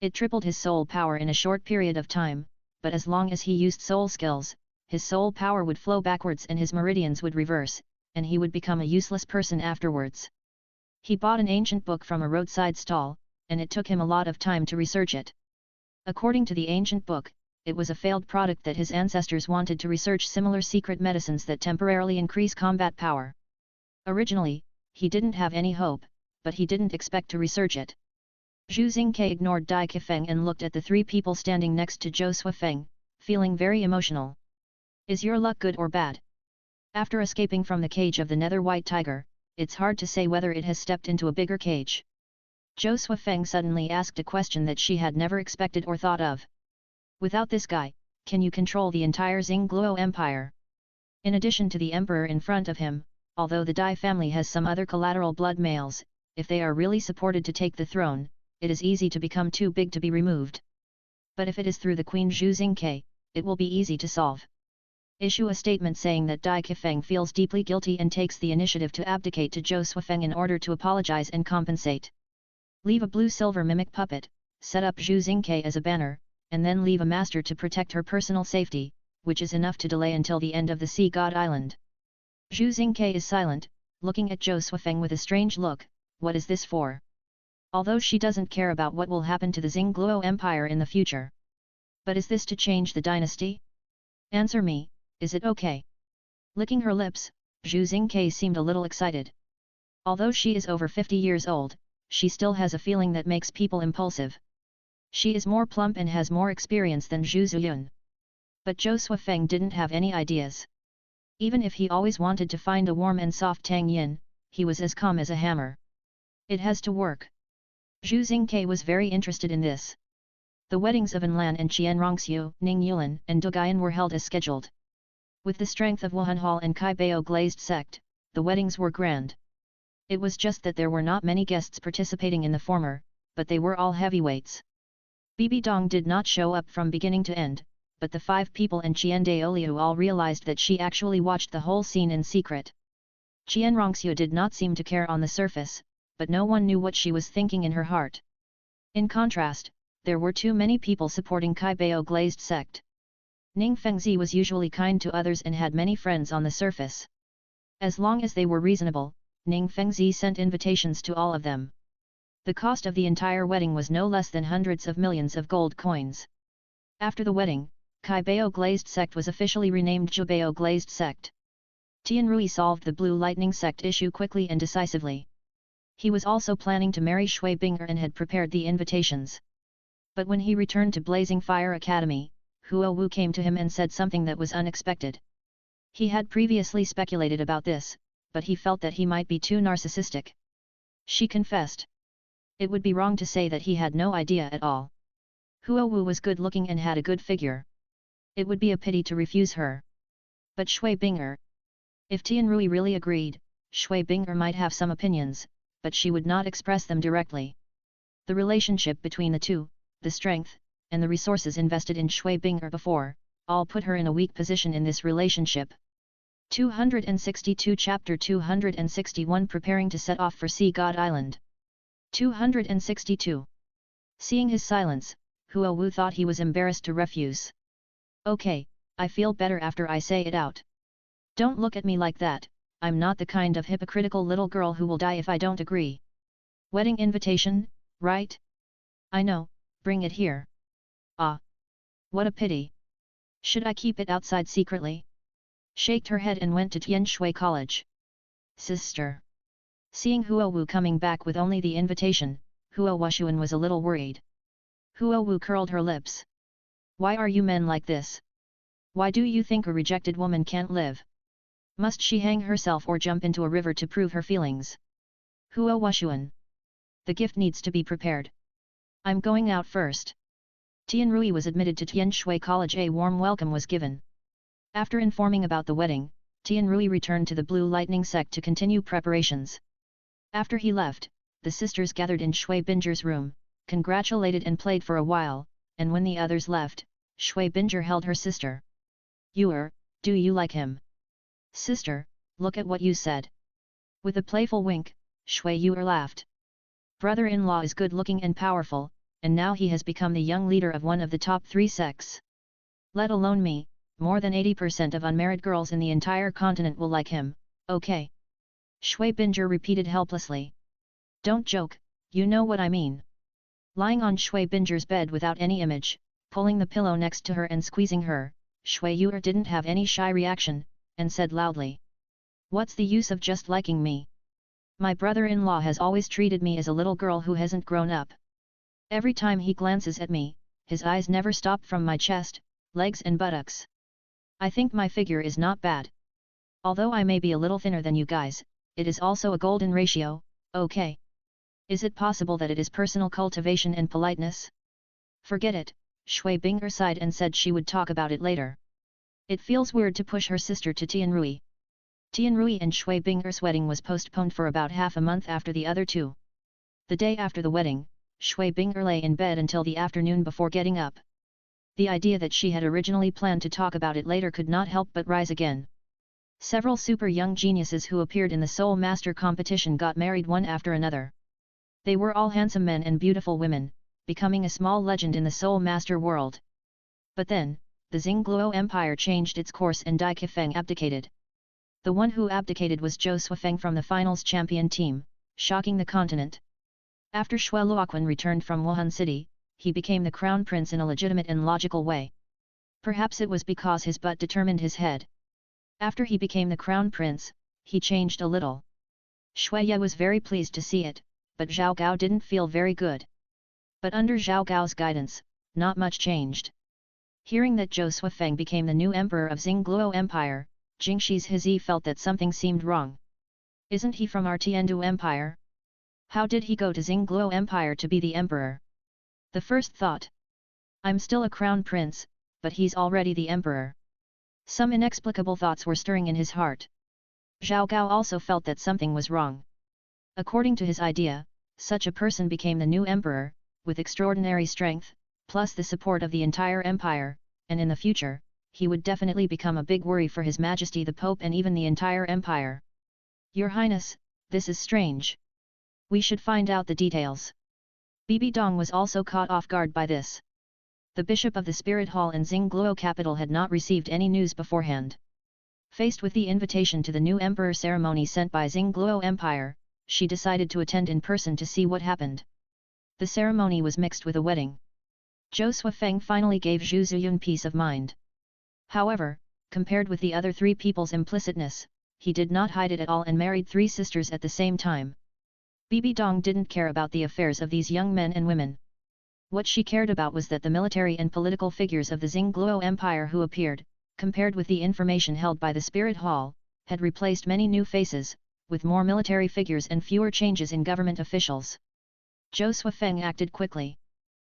It tripled his soul power in a short period of time, but as long as he used soul skills, his soul power would flow backwards and his meridians would reverse, and he would become a useless person afterwards. He bought an ancient book from a roadside stall, and it took him a lot of time to research it. According to the ancient book, it was a failed product that his ancestors wanted to research similar secret medicines that temporarily increase combat power. Originally, he didn't have any hope, but he didn't expect to research it. Zhu Xingke ignored Dai Qifeng and looked at the 3 people standing next to Zhou Suifeng, feeling very emotional. Is your luck good or bad? After escaping from the cage of the nether white tiger, it's hard to say whether it has stepped into a bigger cage. Zhou Suifeng suddenly asked a question that she had never expected or thought of. Without this guy, can you control the entire Xingluo Empire? In addition to the emperor in front of him, although the Dai family has some other collateral blood males, if they are really supported to take the throne, it is easy to become too big to be removed. But if it is through the Queen Zhu Xingke, it will be easy to solve. Issue a statement saying that Dai Qifeng feels deeply guilty and takes the initiative to abdicate to Zhou Suifeng in order to apologize and compensate. Leave a blue-silver mimic puppet, set up Zhu Xingke as a banner, and then leave a master to protect her personal safety, which is enough to delay until the end of the Sea God Island. Zhu Xingke is silent, looking at Zhou Suifeng with a strange look. What is this for? Although she doesn't care about what will happen to the Xingluo Empire in the future. But is this to change the dynasty? Answer me, is it okay? Licking her lips, Zhu Xingke seemed a little excited. Although she is over 50 years old, she still has a feeling that makes people impulsive. She is more plump and has more experience than Zhu Ziyun. But Zhou Suifeng didn't have any ideas. Even if he always wanted to find a warm and soft Tang Yin, he was as calm as a hammer. It has to work. Zhu Xingke was very interested in this. The weddings of Anlan and Qian Rongxiu, Ning Yulan and Du Guiyan were held as scheduled. With the strength of Wuhan Hall and Kai Bao glazed sect, the weddings were grand. It was just that there were not many guests participating in the former, but they were all heavyweights. Bibi Dong did not show up from beginning to end, but the 5 people and Qian Daoliu all realized that she actually watched the whole scene in secret. Qian Rongxiu did not seem to care on the surface, but no one knew what she was thinking in her heart. In contrast, there were too many people supporting Kai Bao glazed sect. Ning Fengzi was usually kind to others and had many friends on the surface. As long as they were reasonable, Ning Fengzi sent invitations to all of them. The cost of the entire wedding was no less than hundreds of millions of gold coins. After the wedding, Kai Bao glazed sect was officially renamed Zhu Bao glazed sect. Tianrui solved the Blue Lightning sect issue quickly and decisively. He was also planning to marry Shui Binger and had prepared the invitations. But when he returned to Blazing Fire Academy, Huo Wu came to him and said something that was unexpected. He had previously speculated about this, but he felt that he might be too narcissistic. She confessed. It would be wrong to say that he had no idea at all. Huo Wu was good-looking and had a good figure. It would be a pity to refuse her. But Shui Binger. If Tianrui really agreed, Shui Binger might have some opinions, but she would not express them directly. The relationship between the two, the strength, and the resources invested in Shui Binger before, all put her in a weak position in this relationship. 262 Chapter 261 Preparing to set off for Sea God Island. 262. Seeing his silence, Huo Wu thought he was embarrassed to refuse. Okay, I feel better after I say it out. Don't look at me like that, I'm not the kind of hypocritical little girl who will die if I don't agree. Wedding invitation, right? I know, bring it here. Ah. What a pity. Should I keep it outside secretly? Shaked her head and went to Tianshui College. Sister. Seeing Huo Wu coming back with only the invitation, Huo Wushuan was a little worried. Huo Wu curled her lips. Why are you men like this? Why do you think a rejected woman can't live? Must she hang herself or jump into a river to prove her feelings? Huo Wushuan. The gift needs to be prepared. I'm going out first. Tianrui was admitted to Tianshui College. A warm welcome was given. After informing about the wedding, Tianrui returned to the Blue Lightning sect to continue preparations. After he left, the sisters gathered in Shui Binger's room, congratulated and played for a while, and when the others left, Shui Binger held her sister. Do you like him? Sister, look at what you said. With a playful wink, Shui Yuer laughed. Brother-in-law is good-looking and powerful, and now he has become the young leader of one of the top 3 sects. Let alone me, more than 80% of unmarried girls in the entire continent will like him, okay? Shui Binger repeated helplessly. Don't joke, you know what I mean. Lying on Shui Binger's bed without any image, pulling the pillow next to her and squeezing her, Shui Yuer didn't have any shy reaction, and said loudly. What's the use of just liking me? My brother-in-law has always treated me as a little girl who hasn't grown up. Every time he glances at me, his eyes never stop from my chest, legs and buttocks. I think my figure is not bad. Although I may be a little thinner than you guys, it is also a golden ratio, okay? Is it possible that it is personal cultivation and politeness? Forget it, Shui Binger sighed and said she would talk about it later. It feels weird to push her sister to Tianrui. Tianrui and Shui Bing'er's wedding was postponed for about half a month after the other two. The day after the wedding, Shui Bing'er lay in bed until the afternoon before getting up. The idea that she had originally planned to talk about it later could not help but rise again. Several super young geniuses who appeared in the Soul Master competition got married one after another. They were all handsome men and beautiful women, becoming a small legend in the Soul Master world. But then, the Xingluo Empire changed its course and Dai Qifeng abdicated. The one who abdicated was Zhou Suifeng from the finals champion team, shocking the continent. After Shui Luoquan returned from Wuhan City, he became the crown prince in a legitimate and logical way. Perhaps it was because his butt determined his head. After he became the crown prince, he changed a little. Shui Ye was very pleased to see it, but Zhao Gao didn't feel very good. But under Zhao Gao's guidance, not much changed. Hearing that Zhou Suifeng became the new emperor of Xingluo Empire, Jingshi's Hizi felt that something seemed wrong. Isn't he from our Tiandu Empire? How did he go to Xingluo Empire to be the emperor? The first thought. I'm still a crown prince, but he's already the emperor. Some inexplicable thoughts were stirring in his heart. Zhao Gao also felt that something was wrong. According to his idea, such a person became the new emperor, with extraordinary strength, plus the support of the entire empire, and in the future, he would definitely become a big worry for His Majesty the Pope and even the entire empire. Your Highness, this is strange. We should find out the details. Bibi Dong was also caught off guard by this. The Bishop of the Spirit Hall in Xingluo capital had not received any news beforehand. Faced with the invitation to the new emperor ceremony sent by Xingluo Empire, she decided to attend in person to see what happened. The ceremony was mixed with a wedding. Zhou Suifeng finally gave Zhu Ziyun peace of mind. However, compared with the other three people's implicitness, he did not hide it at all and married three sisters at the same time. Bibi Dong didn't care about the affairs of these young men and women. What she cared about was that the military and political figures of the Xingluo Empire who appeared, compared with the information held by the Spirit Hall, had replaced many new faces, with more military figures and fewer changes in government officials. Zhou Suifeng acted quickly.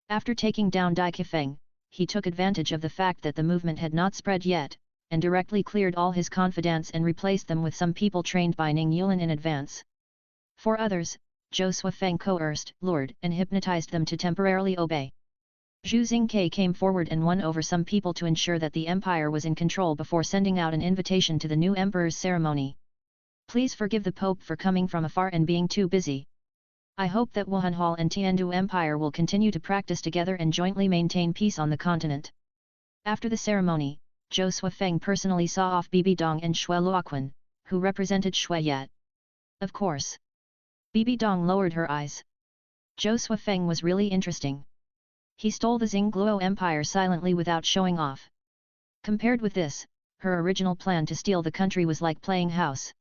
After taking down Dai Qifeng, he took advantage of the fact that the movement had not spread yet, and directly cleared all his confidants and replaced them with some people trained by Ning Yulin in advance. For others, Zhou Suifeng coerced, lured and hypnotized them to temporarily obey. Zhu Xingke came forward and won over some people to ensure that the empire was in control before sending out an invitation to the new emperor's ceremony. Please forgive the Pope for coming from afar and being too busy. I hope that Wuhan Hall and Tiandu Empire will continue to practice together and jointly maintain peace on the continent. After the ceremony, Zhou Suifeng personally saw off Bibi Dong and Shui Luoquan, who represented Shui Yat. Of course. Bibi Dong lowered her eyes. Zhou Suifeng was really interesting. He stole the Xingluo Empire silently without showing off. Compared with this, her original plan to steal the country was like playing house.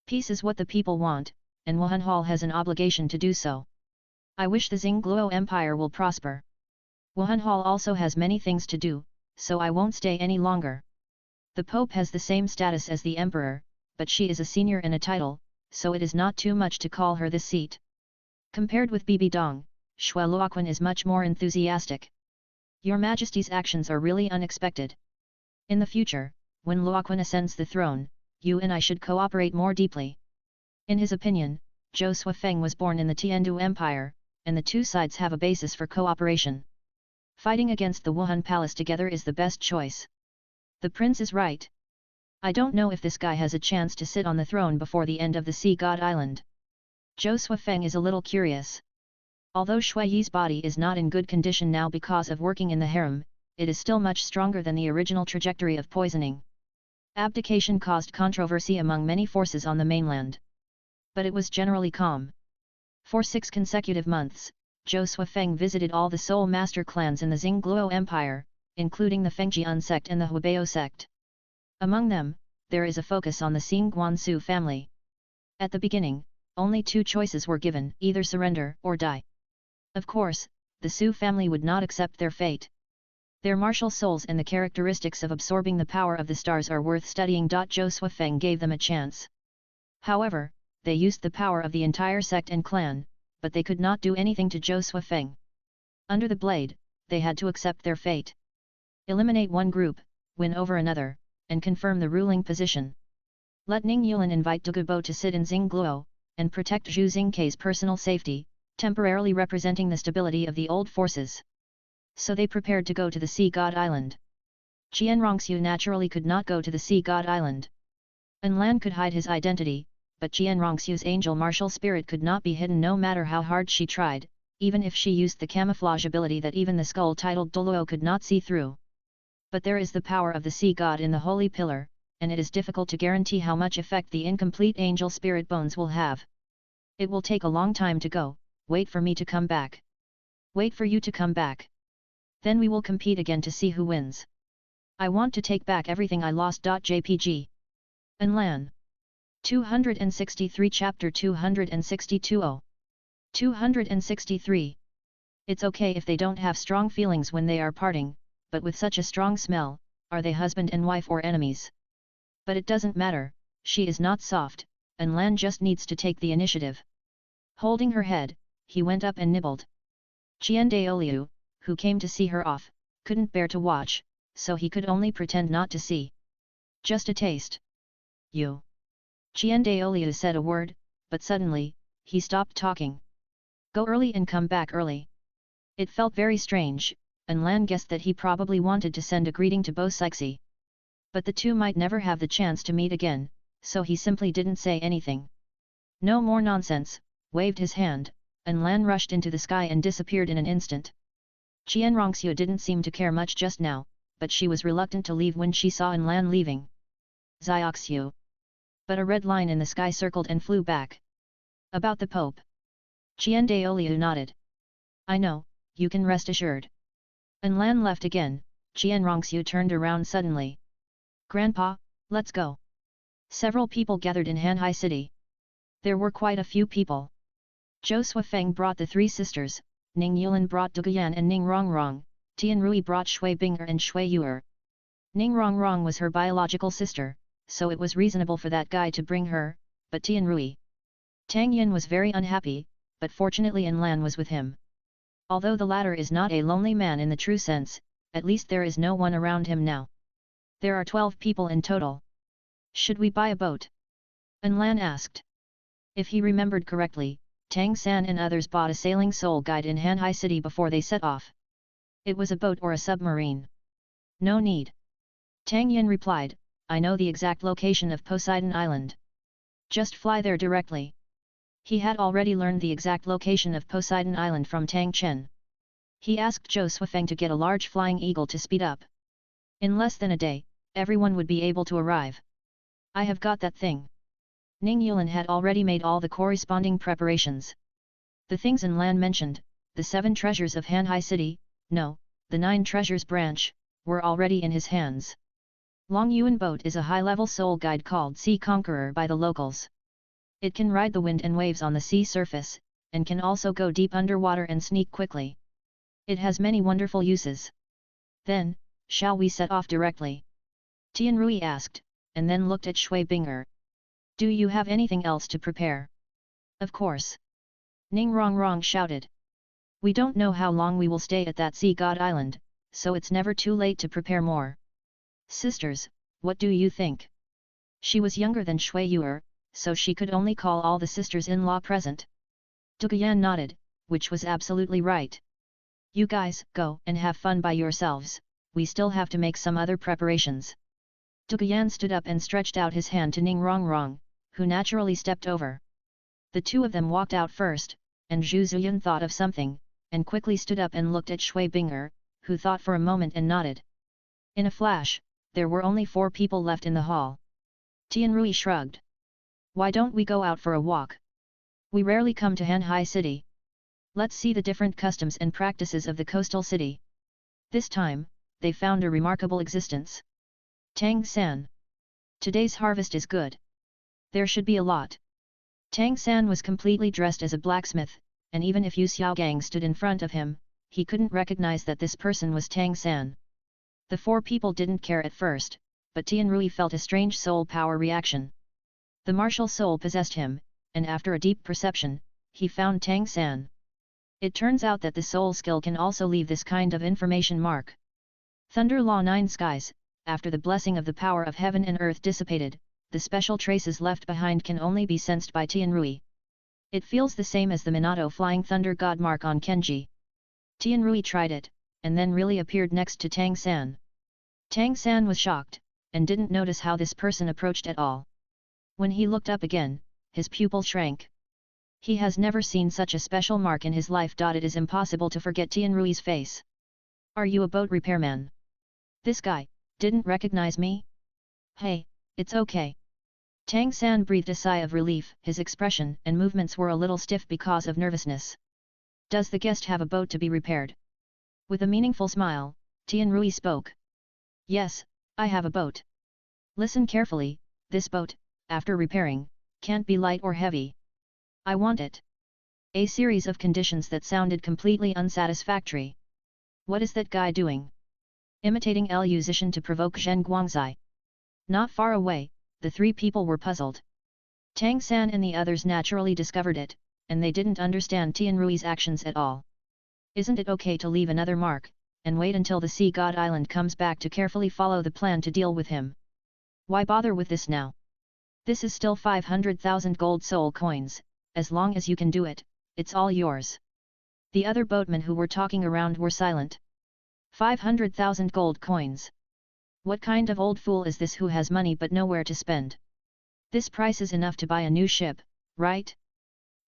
Peace is what the people want, and Wuhan Hall has an obligation to do so. I wish the Xingluo Empire will prosper. Wuhan Hall also has many things to do, so I won't stay any longer. The Pope has the same status as the Emperor, but she is a senior and a title, so it is not too much to call her this seat. Compared with Bibi Dong, Shui Luoquan is much more enthusiastic. Your Majesty's actions are really unexpected. In the future, when Luoquan ascends the throne, you and I should cooperate more deeply. In his opinion, Zhou Suifeng was born in the Tiandu Empire, and the two sides have a basis for cooperation. Fighting against the Wuhan Palace together is the best choice. The prince is right. I don't know if this guy has a chance to sit on the throne before the end of the Sea God Island. Zhou Suifeng is a little curious. Although Shui Yi's body is not in good condition now because of working in the harem, it is still much stronger than the original trajectory of poisoning. Abdication caused controversy among many forces on the mainland. But it was generally calm. For 6 consecutive months, Zhou Suifeng visited all the Soul Master clans in the Xingluo Empire, including the Fengjian sect and the Hubei sect. Among them, there is a focus on the Xingguansu family. At the beginning, only 2 choices were given, either surrender or die. Of course, the Su family would not accept their fate. Their martial souls and the characteristics of absorbing the power of the stars are worth studying. Zhou Suifeng gave them a chance. However, they used the power of the entire sect and clan, but they could not do anything to Zhou Suifeng. Under the blade, they had to accept their fate. Eliminate one group, win over another, and confirm the ruling position. Let Ning Yuan invite Douluo to sit in Xingluo, and protect Zhu Xingkei's personal safety, temporarily representing the stability of the old forces. So they prepared to go to the Sea God Island. Qian Rongxiu naturally could not go to the Sea God Island. An Lan could hide his identity, but Qian Rongxiu's angel martial spirit could not be hidden no matter how hard she tried, even if she used the camouflage ability that even the skull-titled Douluo could not see through. But there is the power of the Sea God in the Holy Pillar, and it is difficult to guarantee how much effect the incomplete angel spirit bones will have. It will take a long time to go, wait for me to come back. Wait for you to come back. Then we will compete again to see who wins. I want to take back everything I lost. JPG. An Lan. 263 Chapter 262 263. It's okay if they don't have strong feelings when they are parting, but with such a strong smell, are they husband and wife or enemies? But it doesn't matter, she is not soft, and Lan just needs to take the initiative. Holding her head, he went up and nibbled. Qian Douluo, who came to see her off, couldn't bear to watch, so he could only pretend not to see. Just a taste. You. Qian Douluo said a word, but suddenly, he stopped talking. Go early and come back early. It felt very strange, and Lan guessed that he probably wanted to send a greeting to Bo Sixi. But the two might never have the chance to meet again, so he simply didn't say anything. No more nonsense, waved his hand, and Lan rushed into the sky and disappeared in an instant. Qian Rongxiu didn't seem to care much just now, but she was reluctant to leave when she saw An Lan leaving. Zioxiu. But a red line in the sky circled and flew back. About the Pope. Qian Douluo nodded. I know, you can rest assured. An Lan left again. Qian Rongxiu turned around suddenly. Grandpa, let's go. Several people gathered in Hanhai City. There were quite a few people. Zhou Suifeng brought the three sisters, Ning Yulan brought Duguyan and Ning Rongrong, Tian Rui brought Shui Binger and Shui Yuer. Ning Rongrong was her biological sister, so it was reasonable for that guy to bring her, but Tian Rui. Tang Yin was very unhappy, but fortunately An Lan was with him. Although the latter is not a lonely man in the true sense, at least there is no one around him now. There are 12 people in total. Should we buy a boat? An Lan asked. If he remembered correctly, Tang San and others bought a sailing soul guide in Hanhai City before they set off. It was a boat or a submarine. No need. Tang Yin replied, I know the exact location of Poseidon Island. Just fly there directly. He had already learned the exact location of Poseidon Island from Tang Chen. He asked Zhou Suifeng to get a large flying eagle to speed up. In less than a day, everyone would be able to arrive. I have got that thing. Ning Yulan had already made all the corresponding preparations. The things An Lan mentioned, the 7 treasures of Hanhai City, no, the 9 treasures branch, were already in his hands. Long Yuan boat is a high-level soul guide called Sea Conqueror by the locals. It can ride the wind and waves on the sea surface, and can also go deep underwater and sneak quickly. It has many wonderful uses. Then, shall we set off directly? Tian Rui asked, and then looked at Shui Binger. Do you have anything else to prepare? Of course. Ning Rongrong shouted. We don't know how long we will stay at that Sea God Island, so it's never too late to prepare more. Sisters, what do you think? She was younger than Shui Yuer, so she could only call all the sisters-in-law present. Duguyan nodded, which was absolutely right. You guys, go and have fun by yourselves, we still have to make some other preparations. Duguyan stood up and stretched out his hand to Ning Rongrong, who naturally stepped over. The two of them walked out first, and Zhu Zuyan thought of something, and quickly stood up and looked at Shui Binger, who thought for a moment and nodded. In a flash, there were only 4 people left in the hall. Tian Rui shrugged. Why don't we go out for a walk? We rarely come to Hanhai City. Let's see the different customs and practices of the coastal city. This time, they found a remarkable existence. Tang San. Today's harvest is good. There should be a lot. Tang San was completely dressed as a blacksmith, and even if Yu Xiaogang stood in front of him, he couldn't recognize that this person was Tang San. The 4 people didn't care at first, but Tian Rui felt a strange soul power reaction. The martial soul possessed him, and after a deep perception, he found Tang San. It turns out that the soul skill can also leave this kind of information mark. Thunder Law 9 Skies. After the blessing of the power of heaven and earth dissipated, the special traces left behind can only be sensed by Tianrui. It feels the same as the Minato Flying Thunder God mark on Kenji. Tianrui tried it, and then really appeared next to Tang San. Tang San was shocked, and didn't notice how this person approached at all. When he looked up again, his pupil shrank. He has never seen such a special mark in his life. It is impossible to forget Tianrui's face. Are you a boat repairman? This guy didn't recognize me? Hey, it's okay. Tang San breathed a sigh of relief. His expression and movements were a little stiff because of nervousness. Does the guest have a boat to be repaired? With a meaningful smile, Tianrui spoke. Yes, I have a boat. Listen carefully, this boat, after repairing, can't be light or heavy. I want it. A series of conditions that sounded completely unsatisfactory. What is that guy doing? Imitating El musician to provoke Zhen Guangzai. Not far away, the three people were puzzled. Tang San and the others naturally discovered it, and they didn't understand Tianrui's actions at all. Isn't it okay to leave another mark, and wait until the Sea God Island comes back to carefully follow the plan to deal with him? Why bother with this now? This is still 500,000 gold soul coins, as long as you can do it, it's all yours. The other boatmen who were talking around were silent. 500,000 gold coins. What kind of old fool is this who has money but nowhere to spend? This price is enough to buy a new ship, right?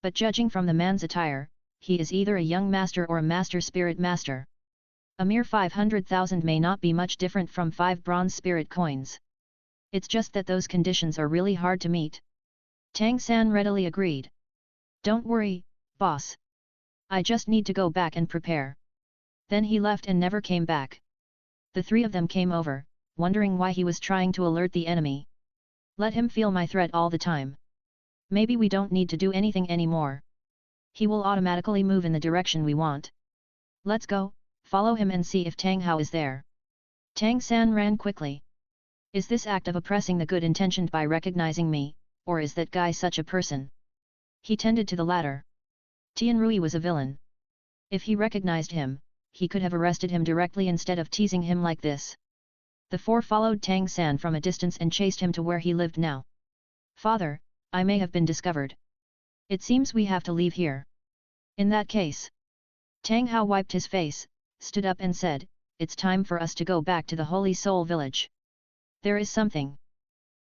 But judging from the man's attire, he is either a young master or a master spirit master. A mere 500,000 may not be much different from 5 bronze spirit coins. It's just that those conditions are really hard to meet. Tang San readily agreed. Don't worry, boss. I just need to go back and prepare. Then he left and never came back. The three of them came over, wondering why he was trying to alert the enemy. Let him feel my threat all the time. Maybe we don't need to do anything anymore. He will automatically move in the direction we want. Let's go, follow him and see if Tang Hao is there. Tang San ran quickly. Is this act of oppressing the good-intentioned by recognizing me, or is that guy such a person? He tended to the latter. Tianrui was a villain. If he recognized him, he could have arrested him directly instead of teasing him like this. The four followed Tang San from a distance and chased him to where he lived now. Father, I may have been discovered. It seems we have to leave here. In that case. Tang Hao wiped his face, stood up and said, it's time for us to go back to the Holy Soul Village. There is something.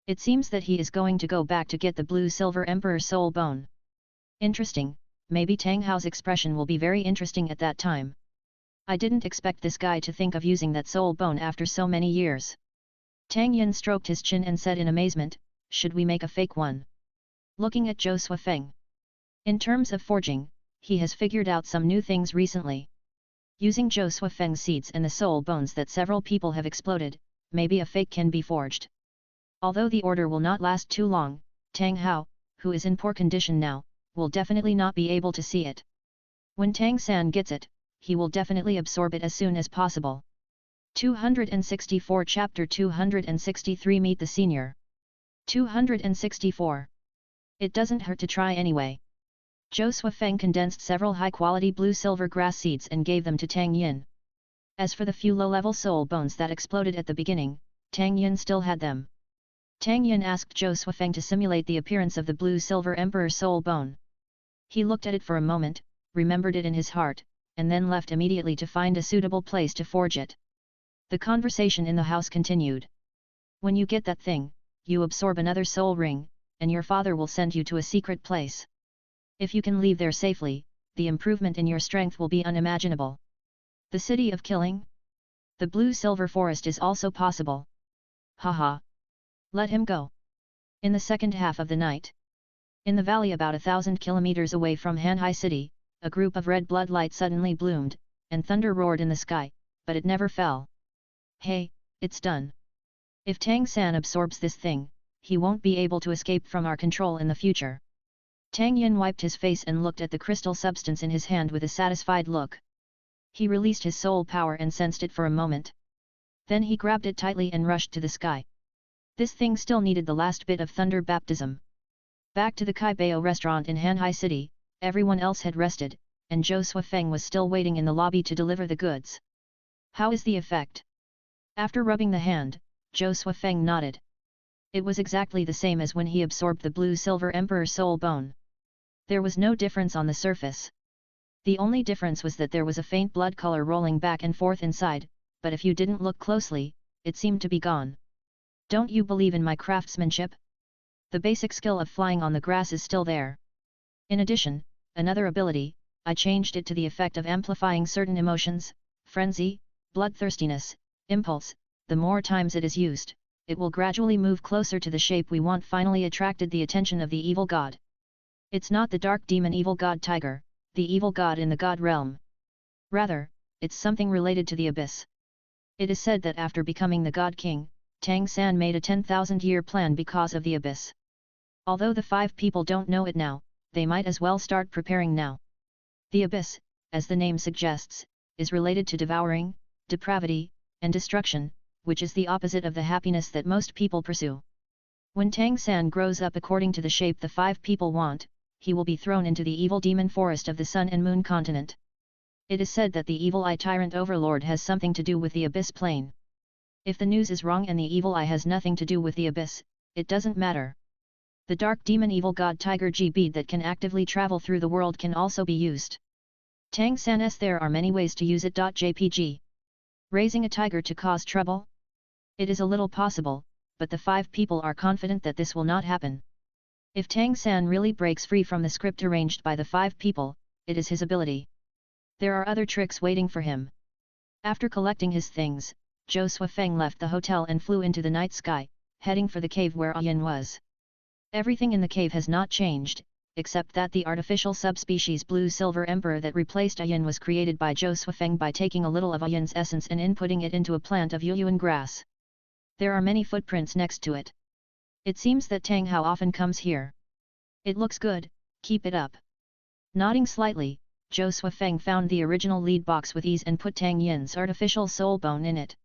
It seems that he is going to go back to get the Blue Silver Emperor Soul Bone. Interesting, maybe Tang Hao's expression will be very interesting at that time. I didn't expect this guy to think of using that soul bone after so many years. Tang Yin stroked his chin and said in amazement, should we make a fake one? Looking at Zhou Suifeng. In terms of forging, he has figured out some new things recently. Using Zhou Suifeng's seeds and the soul bones that several people have exploded, maybe a fake can be forged. Although the order will not last too long, Tang Hao, who is in poor condition now, will definitely not be able to see it. When Tang San gets it, he will definitely absorb it as soon as possible. 264 Chapter 263 Meet the Senior. 264. It doesn't hurt to try anyway. Zhou Suifeng condensed several high-quality blue-silver grass seeds and gave them to Tang Yin. As for the few low-level soul bones that exploded at the beginning, Tang Yin still had them. Tang Yin asked Zhou Suifeng to simulate the appearance of the blue-silver Emperor Soul Bone. He looked at it for a moment, remembered it in his heart, and then left immediately to find a suitable place to forge it. The conversation in the house continued. When you get that thing, you absorb another soul ring, and your father will send you to a secret place. If you can leave there safely, the improvement in your strength will be unimaginable. The city of killing? The blue-silver forest is also possible. Haha. Let him go. In the second half of the night. In the valley about 1,000 kilometers away from Hanhai City, a group of red blood light suddenly bloomed, and thunder roared in the sky, but it never fell. Hey, it's done. If Tang San absorbs this thing, he won't be able to escape from our control in the future. Tang Yin wiped his face and looked at the crystal substance in his hand with a satisfied look. He released his soul power and sensed it for a moment. Then he grabbed it tightly and rushed to the sky. This thing still needed the last bit of thunder baptism. Back to the Kai Bao restaurant in Hanhai City, everyone else had rested, and Zhou Suifeng was still waiting in the lobby to deliver the goods. How is the effect? After rubbing the hand, Zhou Suifeng nodded. It was exactly the same as when he absorbed the blue-silver Emperor's soul bone. There was no difference on the surface. The only difference was that there was a faint blood color rolling back and forth inside, but if you didn't look closely, it seemed to be gone. Don't you believe in my craftsmanship? The basic skill of flying on the grass is still there. In addition, another ability, I changed it to the effect of amplifying certain emotions, frenzy, bloodthirstiness, impulse. The more times it is used, it will gradually move closer to the shape we want. Finally attracted the attention of the evil god. It's not the dark demon evil god tiger, the evil god in the god realm. Rather, it's something related to the abyss. It is said that after becoming the god king, Tang San made a 10,000-year plan because of the abyss. Although the 5 people don't know it now, they might as well start preparing now. The abyss, as the name suggests, is related to devouring, depravity, and destruction, which is the opposite of the happiness that most people pursue. When Tang San grows up according to the shape the 5 people want, he will be thrown into the evil demon forest of the Sun and Moon continent. It is said that the evil eye tyrant overlord has something to do with the abyss plane. If the news is wrong and the evil eye has nothing to do with the abyss, it doesn't matter. The dark demon evil god tiger G bead that can actively travel through the world can also be used. Tang San's there are many ways to use it. JPG. Raising a tiger to cause trouble? It is a little possible, but the 5 people are confident that this will not happen. If Tang San really breaks free from the script arranged by the 5 people, it is his ability. There are other tricks waiting for him. After collecting his things, Zhou Suifeng left the hotel and flew into the night sky, heading for the cave where Ayan was. Everything in the cave has not changed, except that the artificial subspecies blue-silver emperor that replaced Ayan was created by Zhou Suifeng by taking a little of Ayan's essence and inputting it into a plant of Yuyuan grass. There are many footprints next to it. It seems that Tang Hao often comes here. It looks good, keep it up. Nodding slightly, Zhou Suifeng found the original lead box with ease and put Tang Yin's artificial soul bone in it.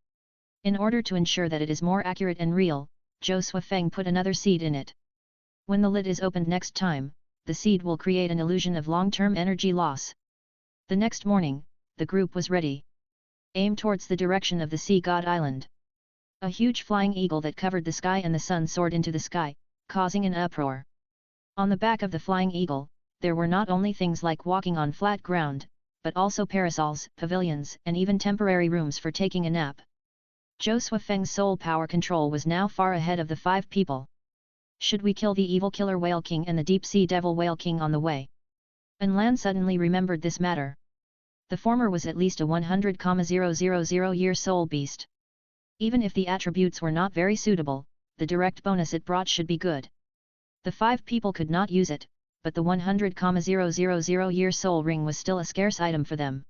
In order to ensure that it is more accurate and real, Zhou Suifeng put another seed in it. When the lid is opened next time, the seed will create an illusion of long-term energy loss. The next morning, the group was ready. Aim towards the direction of the Sea God Island. A huge flying eagle that covered the sky and the sun soared into the sky, causing an uproar. On the back of the flying eagle, there were not only things like walking on flat ground, but also parasols, pavilions, and even temporary rooms for taking a nap. Zhou Suifeng's soul power control was now far ahead of the 5 people. Should we kill the evil killer whale king and the deep sea devil whale king on the way? Lan suddenly remembered this matter. The former was at least a 100,000-year soul beast. Even if the attributes were not very suitable, the direct bonus it brought should be good. The 5 people could not use it, but the 100,000-year soul ring was still a scarce item for them.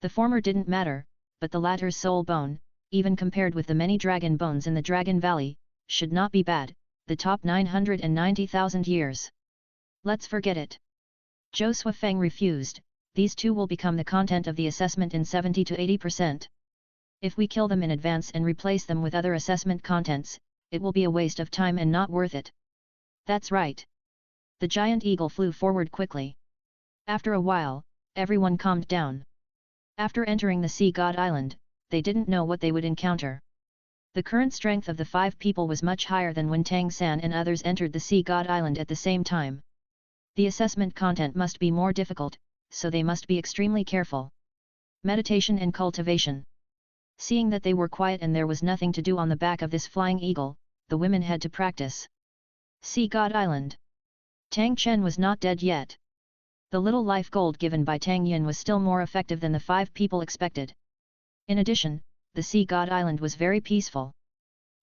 The former didn't matter, but the latter's soul bone, even compared with the many dragon bones in the Dragon Valley, should not be bad, the top 990,000 years. Let's forget it. Zhou Suifeng refused. These 2 will become the content of the assessment in 70 to 80%. If we kill them in advance and replace them with other assessment contents, it will be a waste of time and not worth it. That's right. The giant eagle flew forward quickly. After a while, everyone calmed down. After entering the Sea God Island, they didn't know what they would encounter. The current strength of the 5 people was much higher than when Tang San and others entered the Sea God Island at the same time. The assessment content must be more difficult, so they must be extremely careful. Meditation and cultivation. Seeing that they were quiet and there was nothing to do on the back of this flying eagle, the women had to practice. Sea God Island. Tang Chen was not dead yet. The little life gold given by Tang Yin was still more effective than the 5 people expected. In addition, the Sea God Island was very peaceful.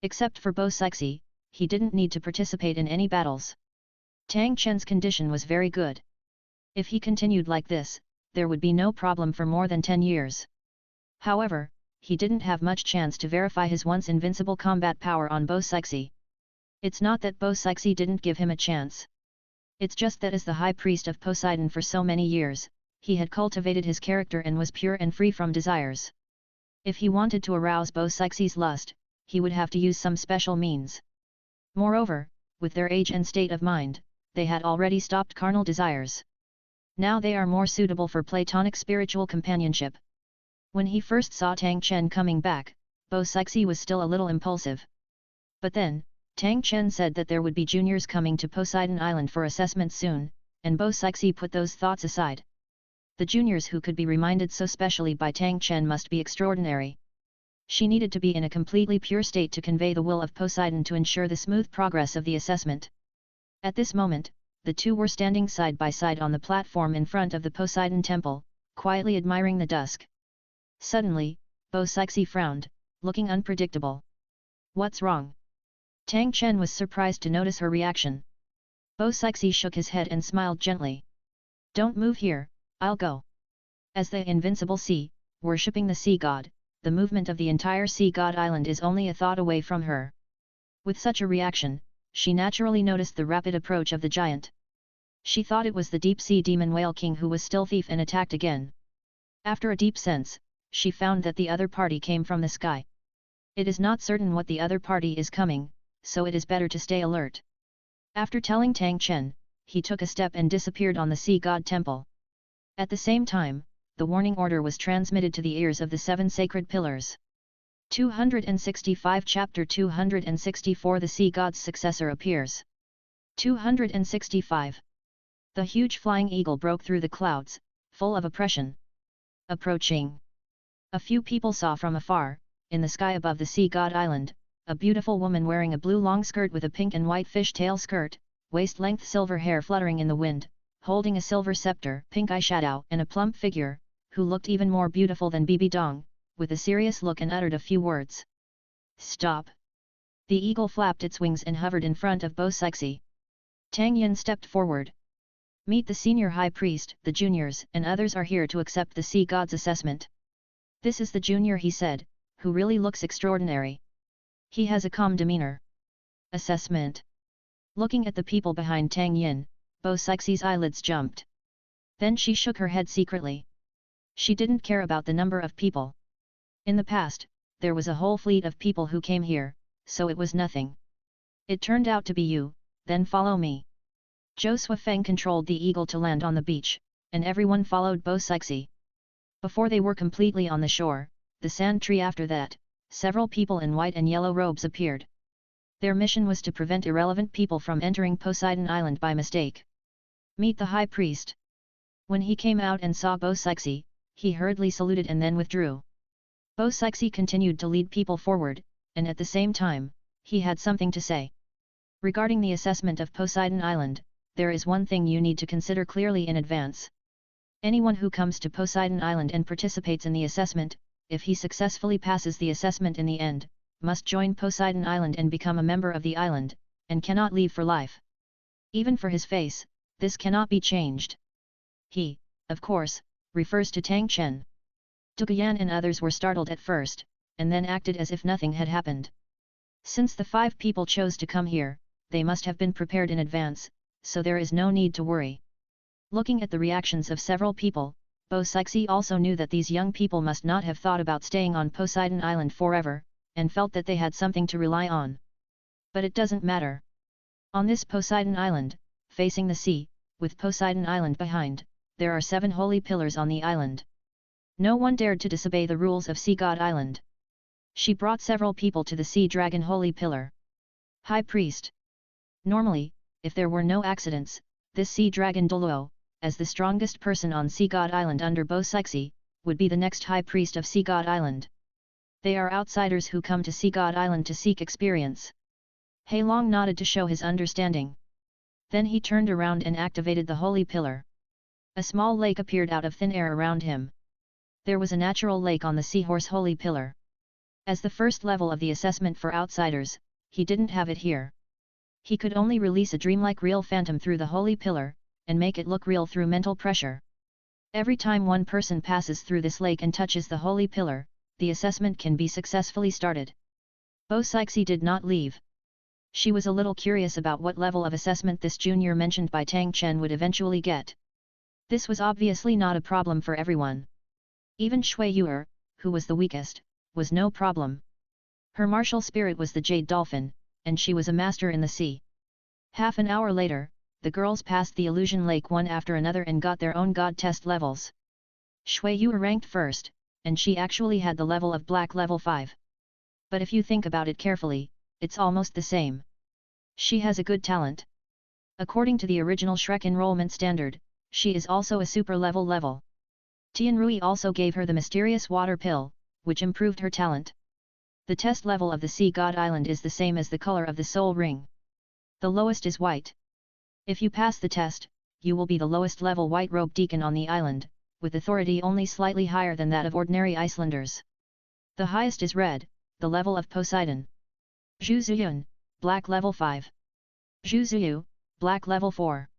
Except for Bo Sixi, he didn't need to participate in any battles. Tang Chen's condition was very good. If he continued like this, there would be no problem for more than 10 years. However, he didn't have much chance to verify his once invincible combat power on Bo Sixi. It's not that Bo Sixi didn't give him a chance. It's just that as the high priest of Poseidon for so many years, he had cultivated his character and was pure and free from desires. If he wanted to arouse Bo Sixi's lust, he would have to use some special means. Moreover, with their age and state of mind, they had already stopped carnal desires. Now they are more suitable for platonic spiritual companionship. When he first saw Tang Chen coming back, Bo Sixi was still a little impulsive. But then, Tang Chen said that there would be juniors coming to Poseidon Island for assessment soon, and Bo Sixi put those thoughts aside. The juniors who could be reminded so specially by Tang Chen must be extraordinary. She needed to be in a completely pure state to convey the will of Poseidon to ensure the smooth progress of the assessment. At this moment, the two were standing side by side on the platform in front of the Poseidon temple, quietly admiring the dusk. Suddenly, Bo Sixi frowned, looking unpredictable. "What's wrong?" Tang Chen was surprised to notice her reaction. Bo Sixi shook his head and smiled gently. "Don't move here, I'll go." As the invincible sea, worshipping the sea god, the movement of the entire sea god island is only a thought away from her. With such a reaction, she naturally noticed the rapid approach of the giant. She thought it was the deep-sea demon whale king who was still thief and attacked again. After a deep sense, she found that the other party came from the sky. It is not certain what the other party is coming, so it is better to stay alert. After telling Tang Chen, he took a step and disappeared on the sea god temple. At the same time, the warning order was transmitted to the ears of the 7 sacred pillars. 265 Chapter 264 The Sea God's Successor Appears. 265. The huge flying eagle broke through the clouds, full of oppression. Approaching. A few people saw from afar, in the sky above the sea god island, a beautiful woman wearing a blue long skirt with a pink and white fishtail skirt, waist-length silver hair fluttering in the wind, holding a silver scepter, pink eyeshadow and a plump figure, who looked even more beautiful than Bibi Dong, with a serious look and uttered a few words. "Stop!" The eagle flapped its wings and hovered in front of Bo Sixi. Tang Yin stepped forward. "Meet the senior high priest, the juniors and others are here to accept the sea god's assessment." "This is the junior," he said, "who really looks extraordinary. He has a calm demeanor." Assessment. Looking at the people behind Tang Yin, Bo Sixi's eyelids jumped. Then she shook her head secretly. She didn't care about the number of people. In the past, there was a whole fleet of people who came here, so it was nothing. "It turned out to be you, then follow me." Zhou Suifeng controlled the eagle to land on the beach, and everyone followed Bo Sixi. Before they were completely on the shore, the sand tree after that, several people in white and yellow robes appeared. Their mission was to prevent irrelevant people from entering Poseidon Island by mistake. "Meet the high priest." When he came out and saw Bo Sixi, he hurriedly saluted and then withdrew. Bo Sixi continued to lead people forward, and at the same time, he had something to say. "Regarding the assessment of Poseidon Island, there is one thing you need to consider clearly in advance. Anyone who comes to Poseidon Island and participates in the assessment, if he successfully passes the assessment in the end, must join Poseidon Island and become a member of the island, and cannot leave for life. Even for his face, this cannot be changed." He, of course, refers to Tang Chen. Duguyan and others were startled at first, and then acted as if nothing had happened. Since the 5 people chose to come here, they must have been prepared in advance, so there is no need to worry. Looking at the reactions of several people, Bo Sixi also knew that these young people must not have thought about staying on Poseidon Island forever, and felt that they had something to rely on. But it doesn't matter. On this Poseidon Island, facing the sea, with Poseidon Island behind, there are 7 holy pillars on the island. No one dared to disobey the rules of Sea God Island. She brought several people to the Sea Dragon Holy Pillar. High Priest. Normally, if there were no accidents, this Sea Dragon Douluo, as the strongest person on Sea God Island under Bo Sixi, would be the next High Priest of Sea God Island. They are outsiders who come to Sea God Island to seek experience. He Long nodded to show his understanding. Then he turned around and activated the Holy Pillar. A small lake appeared out of thin air around him. There was a natural lake on the Seahorse Holy Pillar. As the first level of the assessment for outsiders, he didn't have it here. He could only release a dreamlike real phantom through the Holy Pillar, and make it look real through mental pressure. Every time one person passes through this lake and touches the Holy Pillar, the assessment can be successfully started. Bo Sixi did not leave. She was a little curious about what level of assessment this junior mentioned by Tang Chen would eventually get. This was obviously not a problem for everyone. Even Shui Yuer, who was the weakest, was no problem. Her martial spirit was the Jade Dolphin, and she was a master in the sea. Half an hour later, the girls passed the illusion lake one after another and got their own god test levels. Shui Yuer ranked first, and she actually had the level of Black level 5. But if you think about it carefully, it's almost the same. She has a good talent. According to the original Shrek enrollment standard, she is also a super level. Tianrui also gave her the mysterious water pill, which improved her talent. The test level of the Sea God Island is the same as the color of the soul ring. The lowest is white. If you pass the test, you will be the lowest level white robe deacon on the island, with authority only slightly higher than that of ordinary Icelanders. The highest is red, the level of Poseidon. Zhu Zuyun, black level 5. Zhu Zuyu, black level 4.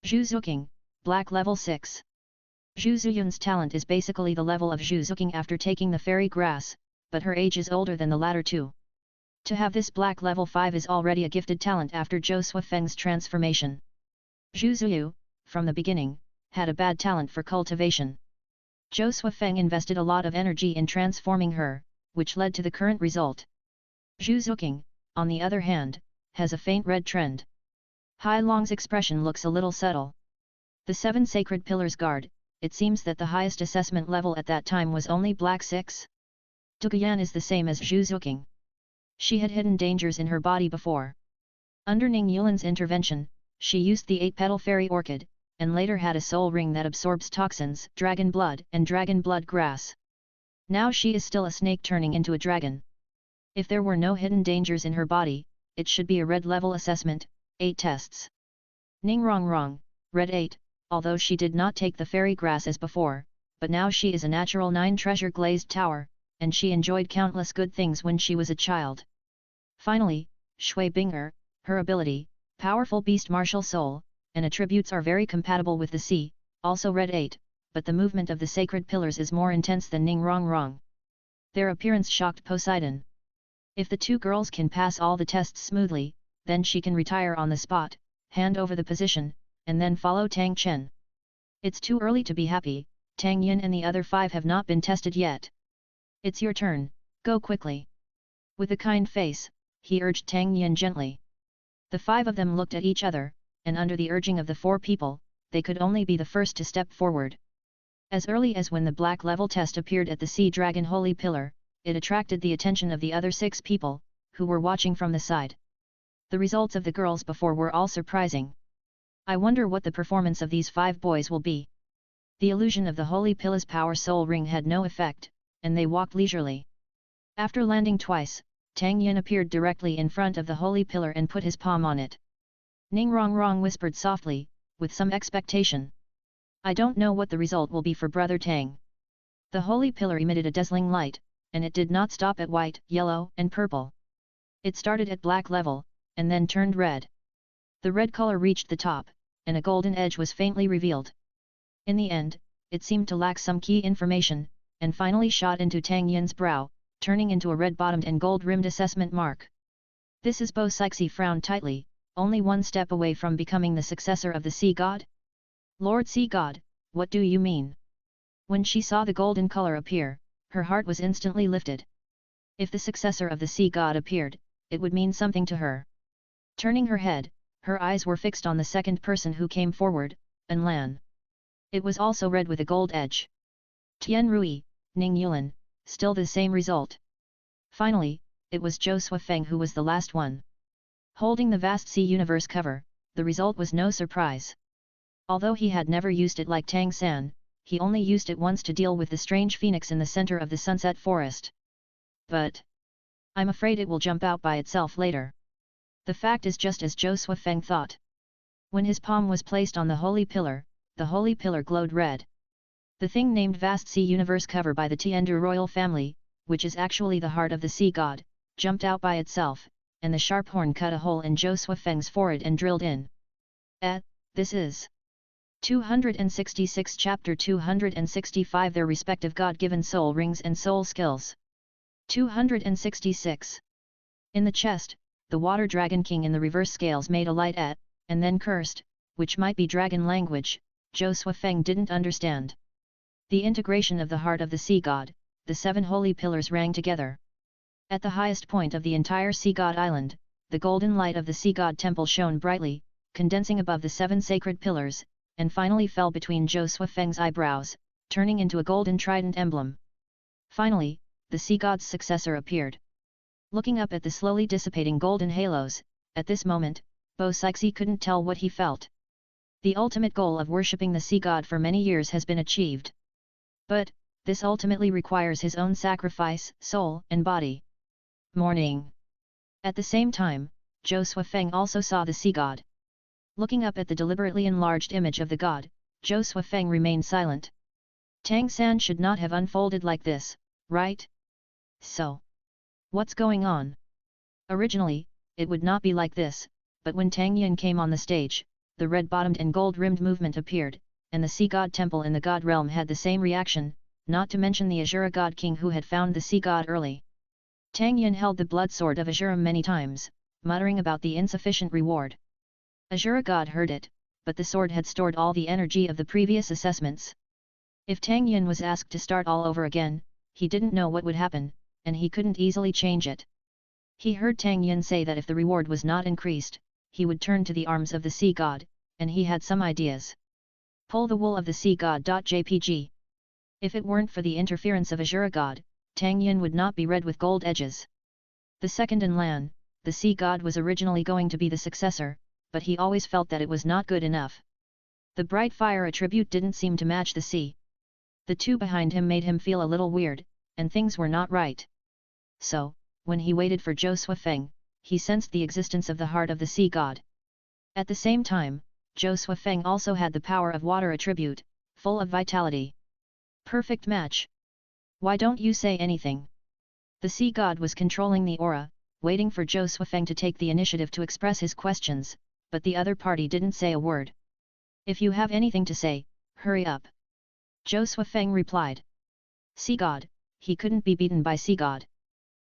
Zhu Zuking, black level 6. Zhu Zuyun's talent is basically the level of Zhu Zuking after taking the fairy grass, but her age is older than the latter two. To have this black level 5 is already a gifted talent after Zhou Suifeng's transformation. Zhu Zuyu, from the beginning, had a bad talent for cultivation. Zhou Suifeng invested a lot of energy in transforming her, which led to the current result. Zhu Zuking, on the other hand, has a faint red trend. Hai Long's expression looks a little subtle. The 7 sacred pillars guard, it seems that the highest assessment level at that time was only black 6. Duguyan is the same as Zhu Zuking. She had hidden dangers in her body before. Under Ning Yulin's intervention, she used the 8-petal fairy orchid, and later had a soul ring that absorbs toxins, dragon blood and dragon blood grass. Now she is still a snake turning into a dragon. If there were no hidden dangers in her body, it should be a red level assessment, 8 tests. Ning Rongrong, red 8, although she did not take the fairy grass as before, but now she is a natural 9 treasure glazed tower, and she enjoyed countless good things when she was a child. Finally, Shui Binger, her ability, powerful beast martial soul, and attributes are very compatible with the sea, also red 8, but the movement of the sacred pillars is more intense than Ning Rongrong. Their appearance shocked Poseidon. If the two girls can pass all the tests smoothly, then she can retire on the spot, hand over the position, and then follow Tang Chen. It's too early to be happy, Tang Yin and the other 5 have not been tested yet. It's your turn, go quickly. With a kind face, he urged Tang Yin gently. The 5 of them looked at each other, and under the urging of the 4 people, they could only be the first to step forward. As early as when the black level test appeared at the Sea Dragon Holy Pillar, it attracted the attention of the other 6 people, who were watching from the side. The results of the girls before were all surprising. I wonder what the performance of these 5 boys will be. The illusion of the Holy Pillar's power soul ring had no effect, and they walked leisurely. After landing twice, Tang Yin appeared directly in front of the Holy Pillar and put his palm on it. Ning Rongrong whispered softly, with some expectation. I don't know what the result will be for Brother Tang. The Holy Pillar emitted a dazzling light, and it did not stop at white, yellow and purple. It started at black level, and then turned red. The red color reached the top, and a golden edge was faintly revealed. In the end, it seemed to lack some key information, and finally shot into Tang Yin's brow, turning into a red-bottomed and gold-rimmed assessment mark. This is Bo Sixi frowned tightly, only one step away from becoming the successor of the Sea God? Lord Sea God, what do you mean? When she saw the golden color appear, her heart was instantly lifted. If the successor of the Sea God appeared, it would mean something to her. Turning her head, her eyes were fixed on the second person who came forward, An Lan. It was also red with a gold edge. Tian Rui, Ning Yulin, still the same result. Finally, it was Zhou Suifeng who was the last one. Holding the vast sea universe cover, the result was no surprise. Although he had never used it like Tang San, he only used it once to deal with the strange phoenix in the center of the sunset forest. But I'm afraid it will jump out by itself later. The fact is just as Zhou Suifeng thought. When his palm was placed on the holy pillar glowed red. The thing named Vast Sea Universe cover by the Tiandu royal family, which is actually the heart of the sea god, jumped out by itself, and the sharp horn cut a hole in Zhou Suifeng's forehead and drilled in. This is 266 Chapter 265 Their respective God-given soul rings and soul skills. 266. In the chest, the water dragon king in the reverse scales made a light and then cursed, which might be dragon language, Zhou Suifeng didn't understand. The integration of the heart of the sea god, the 7 holy pillars rang together. At the highest point of the entire sea god island, the golden light of the sea god temple shone brightly, condensing above the 7 sacred pillars, and finally fell between Zhou Suifeng's eyebrows, turning into a golden trident emblem. Finally, the sea god's successor appeared. Looking up at the slowly dissipating golden halos, At this moment, Bo-Sixi couldn't tell what he felt. The ultimate goal of worshipping the sea god for many years has been achieved. But, this ultimately requires his own sacrifice, soul and body. Morning. At the same time, Zhou Suifeng also saw the sea god. Looking up at the deliberately enlarged image of the god, Zhou Suifeng remained silent. Tang San should not have unfolded like this, right? So, what's going on? Originally, it would not be like this, but when Tang Yin came on the stage, the red-bottomed and gold-rimmed movement appeared, and the sea god temple in the god realm had the same reaction, not to mention the Azura god king who had found the sea god early. Tang Yin held the blood sword of Azuram many times, muttering about the insufficient reward. Azura god heard it, but the sword had stored all the energy of the previous assessments. If Tang Yin was asked to start all over again, he didn't know what would happen, and he couldn't easily change it. He heard Tang Yin say that if the reward was not increased, he would turn to the arms of the sea god, and he had some ideas. Pull the wool of the sea god.jpg. If it weren't for the interference of Azura god, Tang Yin would not be red with gold edges. The second in Lan, the sea god was originally going to be the successor, but he always felt that it was not good enough. The bright fire attribute didn't seem to match the sea. The two behind him made him feel a little weird, and things were not right. So, when he waited for Zhou Suifeng, he sensed the existence of the heart of the sea god. At the same time, Zhou Suifeng also had the power of water attribute, full of vitality. Perfect match. Why don't you say anything? The sea god was controlling the aura, waiting for Zhou Suifeng to take the initiative to express his questions, but the other party didn't say a word. If you have anything to say, hurry up. Zhou Suifeng replied. Sea god, he couldn't be beaten by sea god.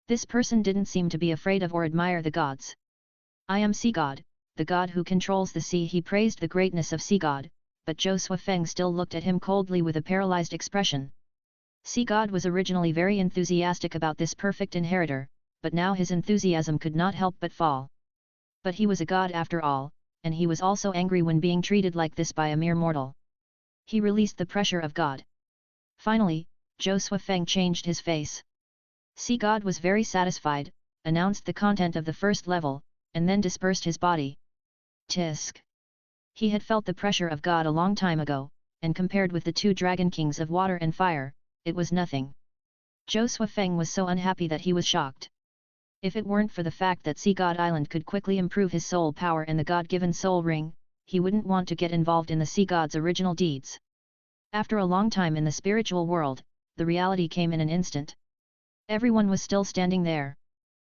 This person didn't seem to be afraid of or admire the gods. I am sea god, the god who controls the sea. He praised the greatness of sea god, but Zhou Suifeng still looked at him coldly with a paralyzed expression. Sea god was originally very enthusiastic about this perfect inheritor, but now his enthusiasm could not help but fall. But he was a god after all, and he was also angry when being treated like this by a mere mortal. He released the pressure of God. Finally, Zhou Suifeng changed his face. Sea god was very satisfied, announced the content of the first level, and then dispersed his body. Tisk. He had felt the pressure of God a long time ago, and compared with the two dragon kings of water and fire, it was nothing. Zhou Suifeng was so unhappy that he was shocked. If it weren't for the fact that Sea God Island could quickly improve his soul power and the God-given soul ring, he wouldn't want to get involved in the Sea God's original deeds. After a long time in the spiritual world, the reality came in an instant. Everyone was still standing there.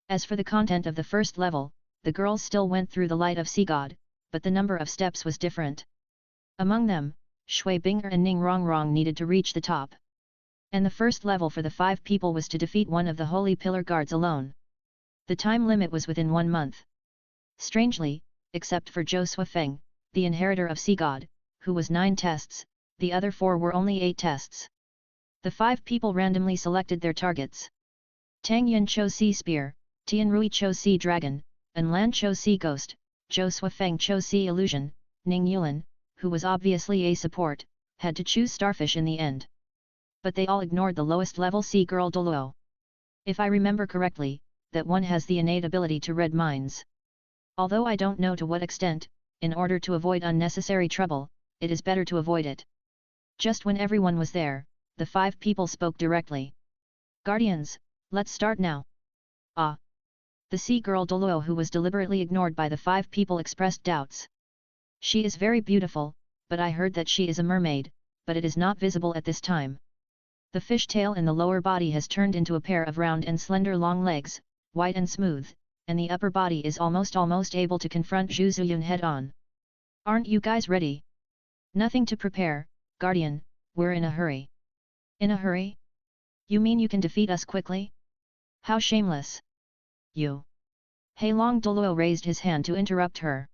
As for the content of the first level, the girls still went through the light of Sea God, but the number of steps was different. Among them, Shui Bing'er and Ning Rongrong needed to reach the top. And the first level for the 5 people was to defeat one of the Holy Pillar guards alone. The time limit was within 1 month. Strangely, except for Zhou Suifeng, the inheritor of Sea God, who was 9 tests, the other 4 were only 8 tests. The 5 people randomly selected their targets. Tang Yin chose Sea Spear, Tian Rui chose Sea Dragon, and Lan chose Sea Ghost. Zhou Suifeng chose Sea Illusion. Ning Yuan, who was obviously a support, had to choose Starfish in the end. But they all ignored the lowest level Sea Girl Douluo. If I remember correctly, that one has the innate ability to read minds. Although I don't know to what extent, in order to avoid unnecessary trouble, it is better to avoid it. Just when everyone was there, the 5 people spoke directly. Guardians, let's start now. Ah! The Sea Girl Douluo, who was deliberately ignored by the 5 people, expressed doubts. She is very beautiful, but I heard that she is a mermaid, but it is not visible at this time. The fish tail in the lower body has turned into a pair of round and slender long legs, white and smooth, and the upper body is almost able to confront Zhu Zuyun head-on. Aren't you guys ready? Nothing to prepare, Guardian, we're in a hurry. In a hurry? You mean you can defeat us quickly? How shameless! You! Heilong Douluo raised his hand to interrupt her.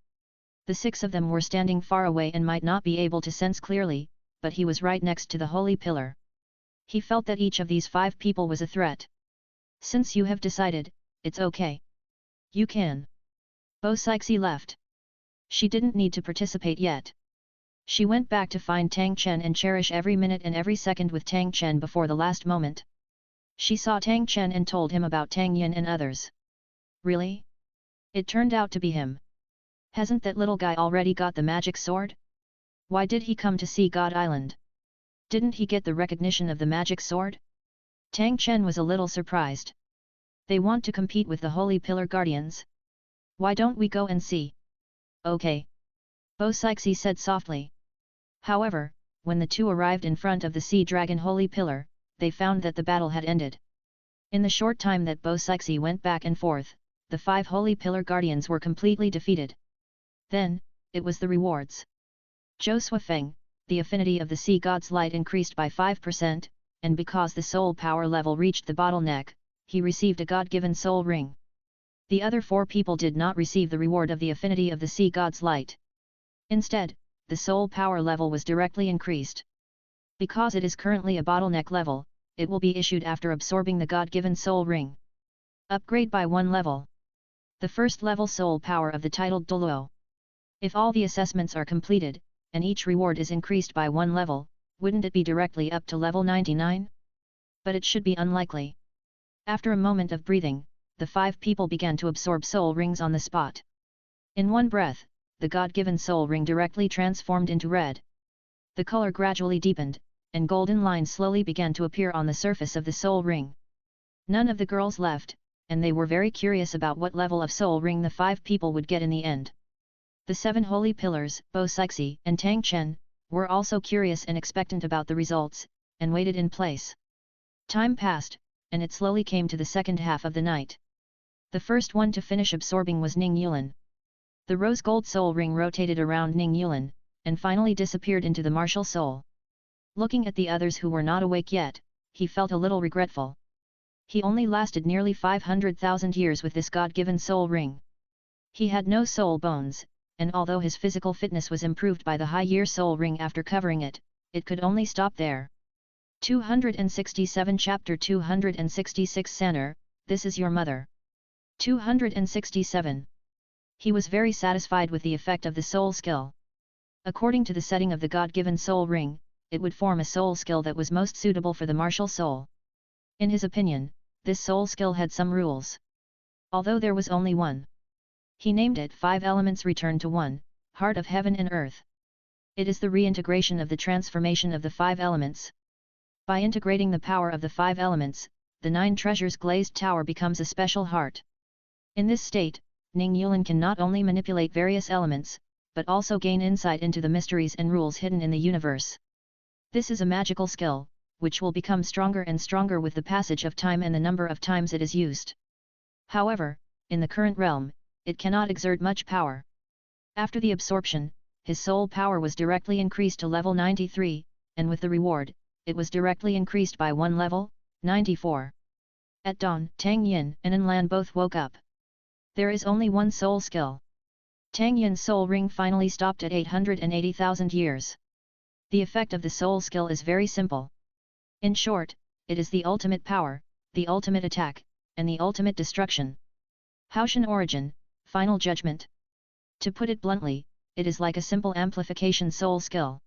The 6 of them were standing far away and might not be able to sense clearly, but he was right next to the Holy Pillar. He felt that each of these 5 people was a threat. Since you have decided, it's okay. You can. Bo-Sixi left. She didn't need to participate yet. She went back to find Tang Chen and cherish every minute and every second with Tang Chen before the last moment. She saw Tang Chen and told him about Tang Yin and others. Really? It turned out to be him. Hasn't that little guy already got the magic sword? Why did he come to see God Island? Didn't he get the recognition of the magic sword? Tang Chen was a little surprised. They want to compete with the Holy Pillar Guardians? Why don't we go and see? Okay. Bo Sixi said softly. However, when the two arrived in front of the Sea Dragon Holy Pillar, they found that the battle had ended. In the short time that Bo Sixi went back and forth, the 5 Holy Pillar Guardians were completely defeated. Then, it was the rewards. Zhou Suifeng, the affinity of the sea god's light increased by 5%, and because the soul power level reached the bottleneck, he received a god-given soul ring. The other 4 people did not receive the reward of the affinity of the sea god's light. Instead, the soul power level was directly increased. Because it is currently a bottleneck level, it will be issued after absorbing the god-given soul ring. Upgrade by 1 level. The first level soul power of the titled Douluo. If all the assessments are completed, and each reward is increased by 1 level, wouldn't it be directly up to level 99? But it should be unlikely. After a moment of breathing, the 5 people began to absorb soul rings on the spot. In one breath, the god-given soul ring directly transformed into red. The color gradually deepened, and golden lines slowly began to appear on the surface of the soul ring. None of the girls left, and they were very curious about what level of soul ring the 5 people would get in the end. The 7 holy pillars, Bo Sixi and Tang Chen, were also curious and expectant about the results, and waited in place. Time passed, and it slowly came to the second half of the night. The first one to finish absorbing was Ning Yulan. The rose gold soul ring rotated around Ning Yulan, and finally disappeared into the martial soul. Looking at the others who were not awake yet, he felt a little regretful. He only lasted nearly 500,000 years with this god-given soul ring. He had no soul bones, and although his physical fitness was improved by the high-year soul ring after covering it, it could only stop there. 267 Chapter 266 Sanner, this is your mother. 267. He was very satisfied with the effect of the soul skill. According to the setting of the god-given soul ring, it would form a soul skill that was most suitable for the martial soul. In his opinion, this soul skill had some rules. Although there was only one. He named it 5 Elements Return to One, Heart of Heaven and Earth. It is the reintegration of the transformation of the 5 elements. By integrating the power of the 5 elements, the 9 treasures glazed tower becomes a special heart. In this state, Ning Yulan can not only manipulate various elements, but also gain insight into the mysteries and rules hidden in the universe. This is a magical skill, which will become stronger and stronger with the passage of time and the number of times it is used. However, in the current realm, it cannot exert much power. After the absorption, his soul power was directly increased to level 93, and with the reward, it was directly increased by 1 level, 94. At dawn, Tang Yin and An Lan both woke up. There is only one soul skill. Tang Yin's soul ring finally stopped at 880,000 years. The effect of the soul skill is very simple. In short, it is the ultimate power, the ultimate attack, and the ultimate destruction. Haoshan origin, final judgment. To put it bluntly, it is like a simple amplification soul skill.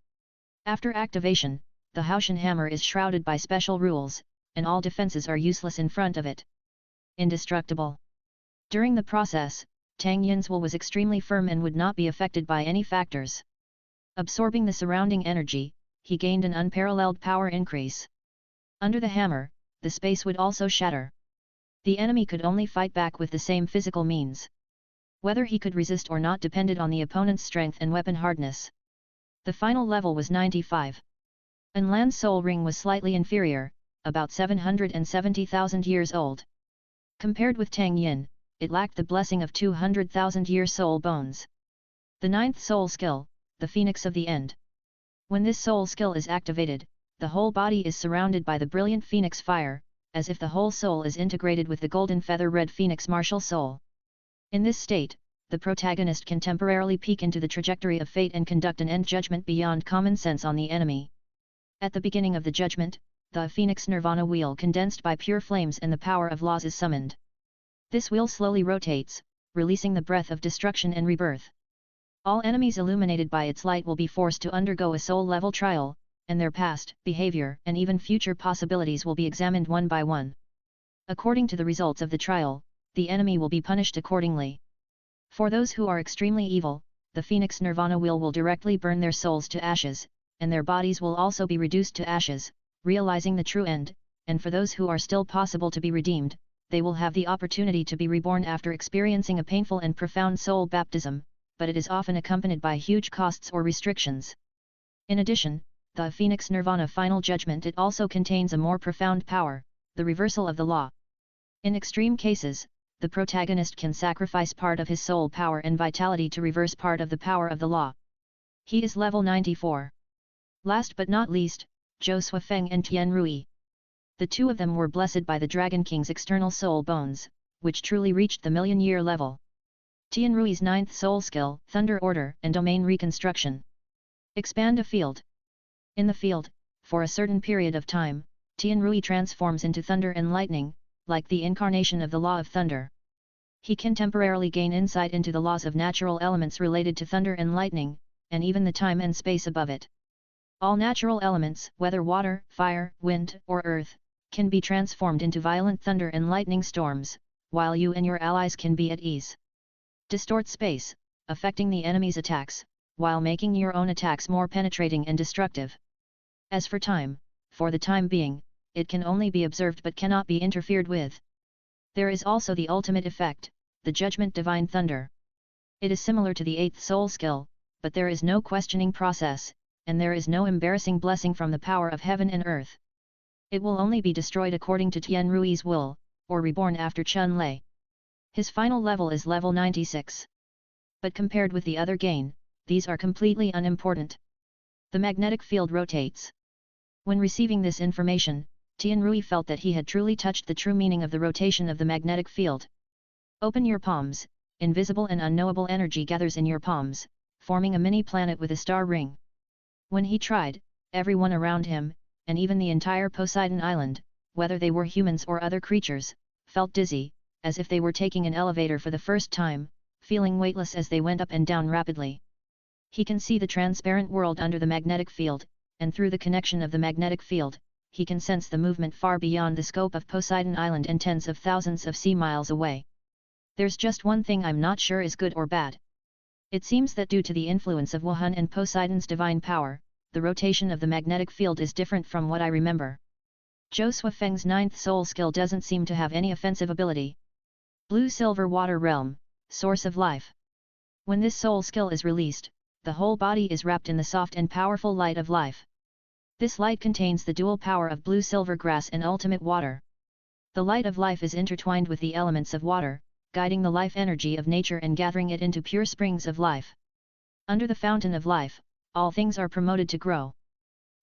After activation, the Haoshan hammer is shrouded by special rules, and all defenses are useless in front of it. Indestructible. During the process, Tang Yin's will was extremely firm and would not be affected by any factors. Absorbing the surrounding energy, he gained an unparalleled power increase. Under the hammer, the space would also shatter. The enemy could only fight back with the same physical means. Whether he could resist or not depended on the opponent's strength and weapon hardness. The final level was 95. An Lan's soul ring was slightly inferior, about 770,000 years old. Compared with Tang Yin, it lacked the blessing of 200,000-year soul bones. The 9th soul skill, the Phoenix of the End. When this soul skill is activated, the whole body is surrounded by the brilliant phoenix fire, as if the whole soul is integrated with the golden feather red phoenix martial soul. In this state, the protagonist can temporarily peek into the trajectory of fate and conduct an end judgment beyond common sense on the enemy. At the beginning of the judgment, the phoenix nirvana wheel condensed by pure flames and the power of laws is summoned. This wheel slowly rotates, releasing the breath of destruction and rebirth. All enemies illuminated by its light will be forced to undergo a soul-level trial, and their past, behavior and even future possibilities will be examined one by one. According to the results of the trial, the enemy will be punished accordingly. For those who are extremely evil, the Phoenix Nirvana wheel will directly burn their souls to ashes, and their bodies will also be reduced to ashes, realizing the true end, and for those who are still possible to be redeemed, they will have the opportunity to be reborn after experiencing a painful and profound soul baptism, but it is often accompanied by huge costs or restrictions. In addition, the Phoenix Nirvana Final Judgment it also contains a more profound power, the reversal of the law. In extreme cases, the protagonist can sacrifice part of his soul power and vitality to reverse part of the power of the law. He is level 94. Last but not least, Zhou Suifeng and Tian Rui. The two of them were blessed by the Dragon King's external soul bones, which truly reached the million-year level. Tian Rui's 9th soul skill, Thunder Order and Domain Reconstruction. Expand a field. In the field, for a certain period of time, Tian Rui transforms into thunder and lightning, like the incarnation of the law of thunder. He can temporarily gain insight into the laws of natural elements related to thunder and lightning, and even the time and space above it. All natural elements, whether water, fire, wind, or earth, can be transformed into violent thunder and lightning storms, while you and your allies can be at ease. Distort space, affecting the enemy's attacks, while making your own attacks more penetrating and destructive. As for time, for the time being, it can only be observed but cannot be interfered with. There is also the ultimate effect, the Judgment Divine Thunder. It is similar to the 8th soul skill, but there is no questioning process, and there is no embarrassing blessing from the power of heaven and earth. It will only be destroyed according to Tian Rui's will, or reborn after Chun Lei. His final level is level 96. But compared with the other gain, these are completely unimportant. The magnetic field rotates. When receiving this information, Tian Rui felt that he had truly touched the true meaning of the rotation of the magnetic field. Open your palms, invisible and unknowable energy gathers in your palms, forming a mini planet with a star ring. When he tried, everyone around him, and even the entire Poseidon Island, whether they were humans or other creatures, felt dizzy, as if they were taking an elevator for the first time, feeling weightless as they went up and down rapidly. He can see the transparent world under the magnetic field, and through the connection of the magnetic field, he can sense the movement far beyond the scope of Poseidon Island and tens of thousands of sea miles away. There's just one thing I'm not sure is good or bad. It seems that due to the influence of Wuhan and Poseidon's divine power, the rotation of the magnetic field is different from what I remember. Zhou Suifeng's 9th soul skill doesn't seem to have any offensive ability. Blue-Silver Water Realm, Source of Life. When this soul skill is released, the whole body is wrapped in the soft and powerful light of life. This light contains the dual power of blue-silver grass and ultimate water. The light of life is intertwined with the elements of water, guiding the life energy of nature and gathering it into pure springs of life. Under the fountain of life, all things are promoted to grow.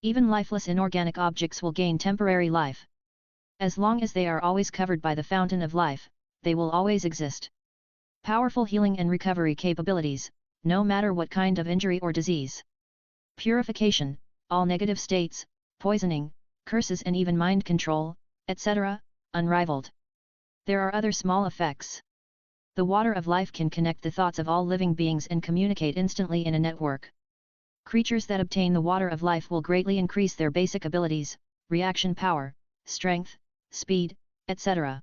Even lifeless inorganic objects will gain temporary life. As long as they are always covered by the fountain of life, they will always exist. Powerful healing and recovery capabilities, no matter what kind of injury or disease. Purification, all negative states, poisoning, curses and even mind control, etc., unrivaled. There are other small effects. The water of life can connect the thoughts of all living beings and communicate instantly in a network. Creatures that obtain the water of life will greatly increase their basic abilities, reaction power, strength, speed, etc.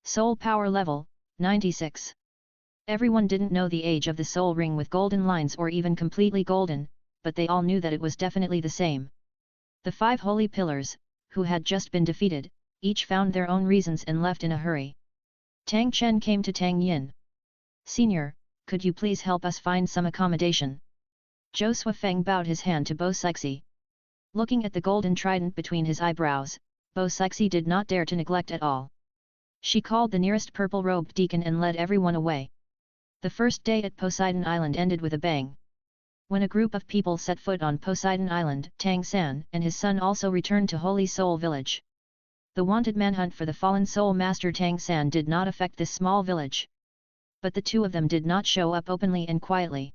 Soul power level, 96. Everyone didn't know the age of the soul ring with golden lines or even completely golden, but they all knew that it was definitely the same. The 5 holy pillars, who had just been defeated, each found their own reasons and left in a hurry. Tang Chen came to Tang Yin. "Senior, could you please help us find some accommodation?" Zhou Suifeng bowed his hand to Bo Sixi. Looking at the golden trident between his eyebrows, Bo Sixi did not dare to neglect at all. She called the nearest purple-robed deacon and led everyone away. The first day at Poseidon Island ended with a bang. When a group of people set foot on Poseidon Island, Tang San and his son also returned to Holy Soul Village. The wanted manhunt for the fallen soul master Tang San did not affect this small village. But the two of them did not show up openly and quietly.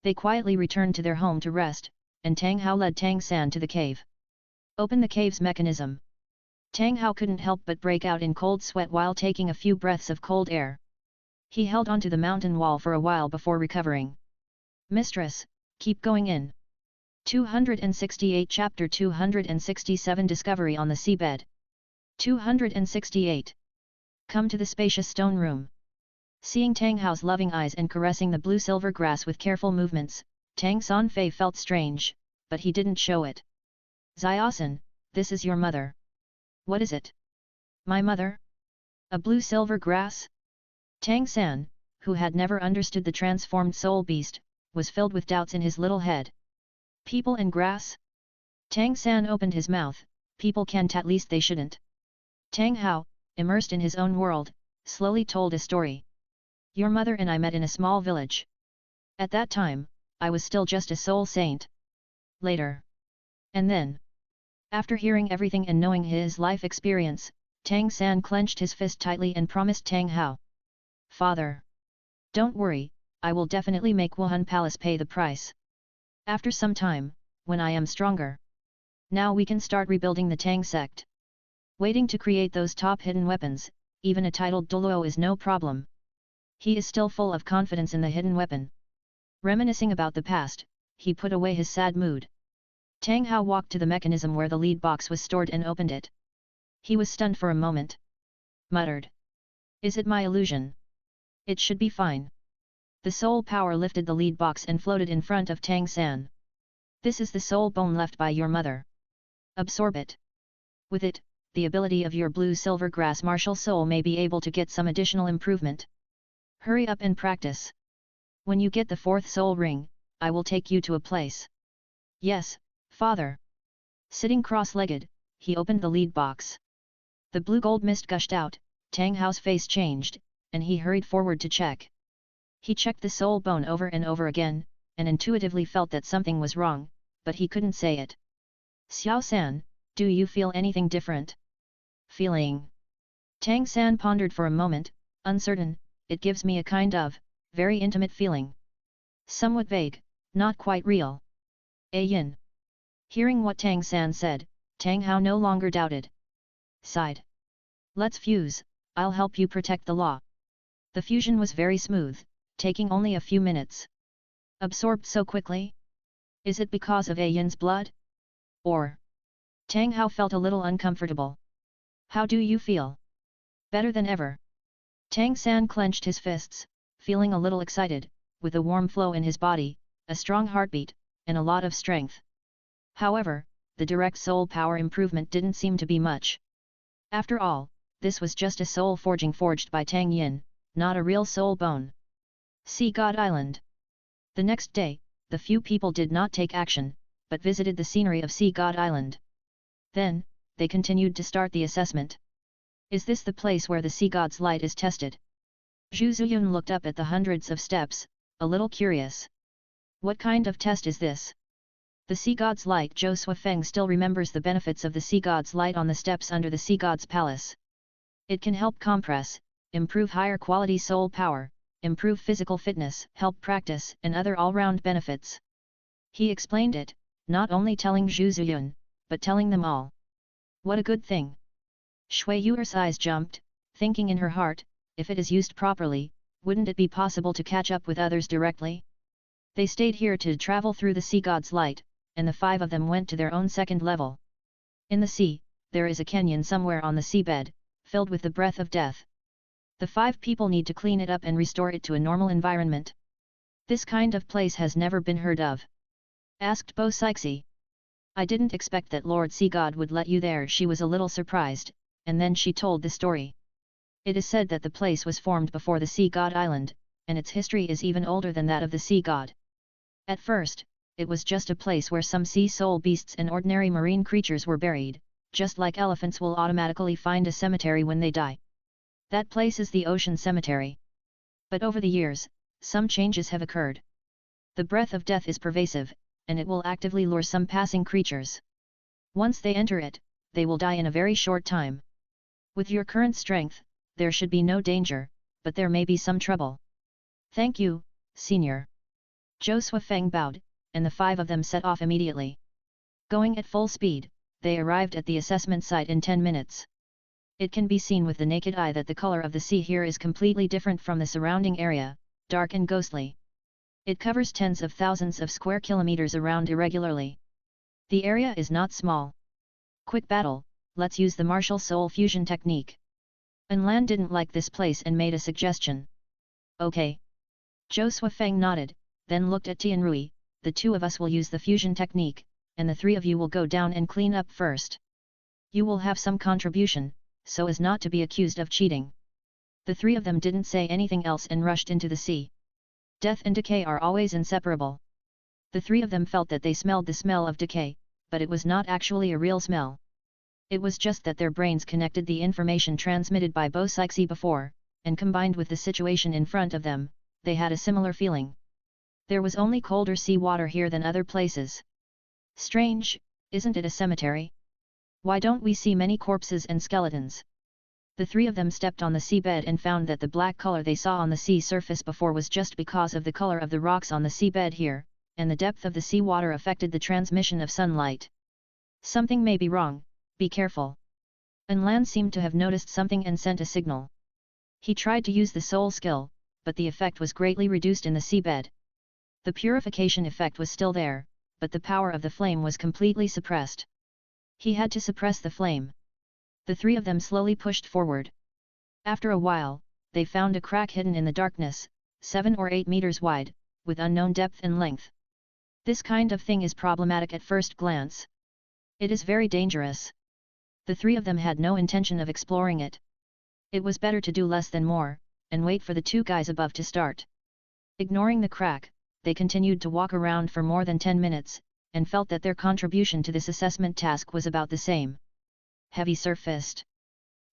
They quietly returned to their home to rest, and Tang Hao led Tang San to the cave. Open the cave's mechanism. Tang Hao couldn't help but break out in cold sweat while taking a few breaths of cold air. He held onto the mountain wall for a while before recovering. "Mistress, keep going in." 268 Chapter 267 Discovery on the Seabed. 268. Come to the spacious stone room. Seeing Tang Hao's loving eyes and caressing the blue-silver grass with careful movements, Tang Sanfei felt strange, but he didn't show it. Xiaosan, this is your mother. What is it? My mother? A blue-silver grass? Tang San, who had never understood the transformed soul beast, was filled with doubts in his little head. People and grass? Tang San opened his mouth, people can't, at least they shouldn't. Tang Hao, immersed in his own world, slowly told a story. Your mother and I met in a small village. At that time, I was still just a soul saint. Later. And then. After hearing everything and knowing his life experience, Tang San clenched his fist tightly and promised Tang Hao. Father. Don't worry, I will definitely make Wuhan Palace pay the price. After some time, when I am stronger. Now we can start rebuilding the Tang sect. Waiting to create those top hidden weapons, even a titled Douluo is no problem. He is still full of confidence in the hidden weapon. Reminiscing about the past, he put away his sad mood. Tang Hao walked to the mechanism where the lead box was stored and opened it. He was stunned for a moment. Muttered. Is it my illusion? It should be fine. The soul power lifted the lead box and floated in front of Tang San. This is the soul bone left by your mother. Absorb it. With it, the ability of your blue-silver grass martial soul may be able to get some additional improvement. Hurry up and practice. When you get the fourth soul ring, I will take you to a place. Yes, Father. Sitting cross-legged, he opened the lead box. The blue gold mist gushed out, Tang Hao's face changed, and he hurried forward to check. He checked the soul bone over and over again, and intuitively felt that something was wrong, but he couldn't say it. Xiao San, do you feel anything different? Feeling. Tang San pondered for a moment, uncertain. It gives me a kind of, very intimate feeling. Somewhat vague, not quite real. Yin. Hearing what Tang San said, Tang Hao no longer doubted. Sighed. Let's fuse, I'll help you protect the law. The fusion was very smooth, taking only a few minutes. Absorbed so quickly? Is it because of Yin's blood? Or? Tang Hao felt a little uncomfortable. How do you feel? Better than ever. Tang San clenched his fists, feeling a little excited, with a warm flow in his body, a strong heartbeat, and a lot of strength. However, the direct soul power improvement didn't seem to be much. After all, this was just a soul forging forged by Tang Yin, not a real soul bone. Sea God Island. The next day, the few people did not take action, but visited the scenery of Sea God Island. Then, they continued to start the assessment. Is this the place where the sea god's light is tested? Zhu Zuyun looked up at the hundreds of steps, a little curious. What kind of test is this? The sea god's light. Zhou Suifeng still remembers the benefits of the sea god's light on the steps under the sea god's palace. It can help compress, improve higher quality soul power, improve physical fitness, help practice, and other all-round benefits. He explained it, not only telling Zhu Zuyun, but telling them all. What a good thing! Shui Yuer's eyes jumped, thinking in her heart, if it is used properly, wouldn't it be possible to catch up with others directly? They stayed here to travel through the sea god's light, and the 5 of them went to their own second level. In the sea, there is a canyon somewhere on the seabed, filled with the breath of death. The 5 people need to clean it up and restore it to a normal environment. This kind of place has never been heard of. Asked Bo Sixi. I didn't expect that Lord Sea God would let you there. She was a little surprised, and then she told the story. It is said that the place was formed before the Sea God Island, and its history is even older than that of the Sea God. At first, it was just a place where some sea soul beasts and ordinary marine creatures were buried, just like elephants will automatically find a cemetery when they die. That place is the ocean cemetery. But over the years, some changes have occurred. The breath of death is pervasive, and it will actively lure some passing creatures. Once they enter it, they will die in a very short time. With your current strength, there should be no danger, but there may be some trouble. Thank you, Senior. Zhou Suifeng bowed, and the 5 of them set off immediately. Going at full speed, they arrived at the assessment site in 10 minutes. It can be seen with the naked eye that the color of the sea here is completely different from the surrounding area, dark and ghostly. It covers tens of thousands of square kilometers around irregularly. The area is not small. Quick battle, let's use the martial soul fusion technique. Anlan didn't like this place and made a suggestion. Okay. Zhou Suifeng nodded, then looked at Tianrui. The two of us will use the fusion technique, and the three of you will go down and clean up first. You will have some contribution, so as not to be accused of cheating. The three of them didn't say anything else and rushed into the sea. Death and decay are always inseparable. The three of them felt that they smelled the smell of decay, but it was not actually a real smell. It was just that their brains connected the information transmitted by Bo Sixi before, and combined with the situation in front of them, they had a similar feeling. There was only colder sea water here than other places. Strange, isn't it a cemetery? Why don't we see many corpses and skeletons? The three of them stepped on the seabed and found that the black color they saw on the sea surface before was just because of the color of the rocks on the seabed here, and the depth of the sea water affected the transmission of sunlight. Something may be wrong, be careful. Lan seemed to have noticed something and sent a signal. He tried to use the soul skill, but the effect was greatly reduced in the seabed. The purification effect was still there, but the power of the flame was completely suppressed. He had to suppress the flame. The three of them slowly pushed forward. After a while, they found a crack hidden in the darkness, 7 or 8 meters wide, with unknown depth and length. This kind of thing is problematic at first glance. It is very dangerous. The three of them had no intention of exploring it. It was better to do less than more, and wait for the two guys above to start. Ignoring the crack, they continued to walk around for more than 10 minutes, and felt that their contribution to this assessment task was about the same. Heavy surfaced.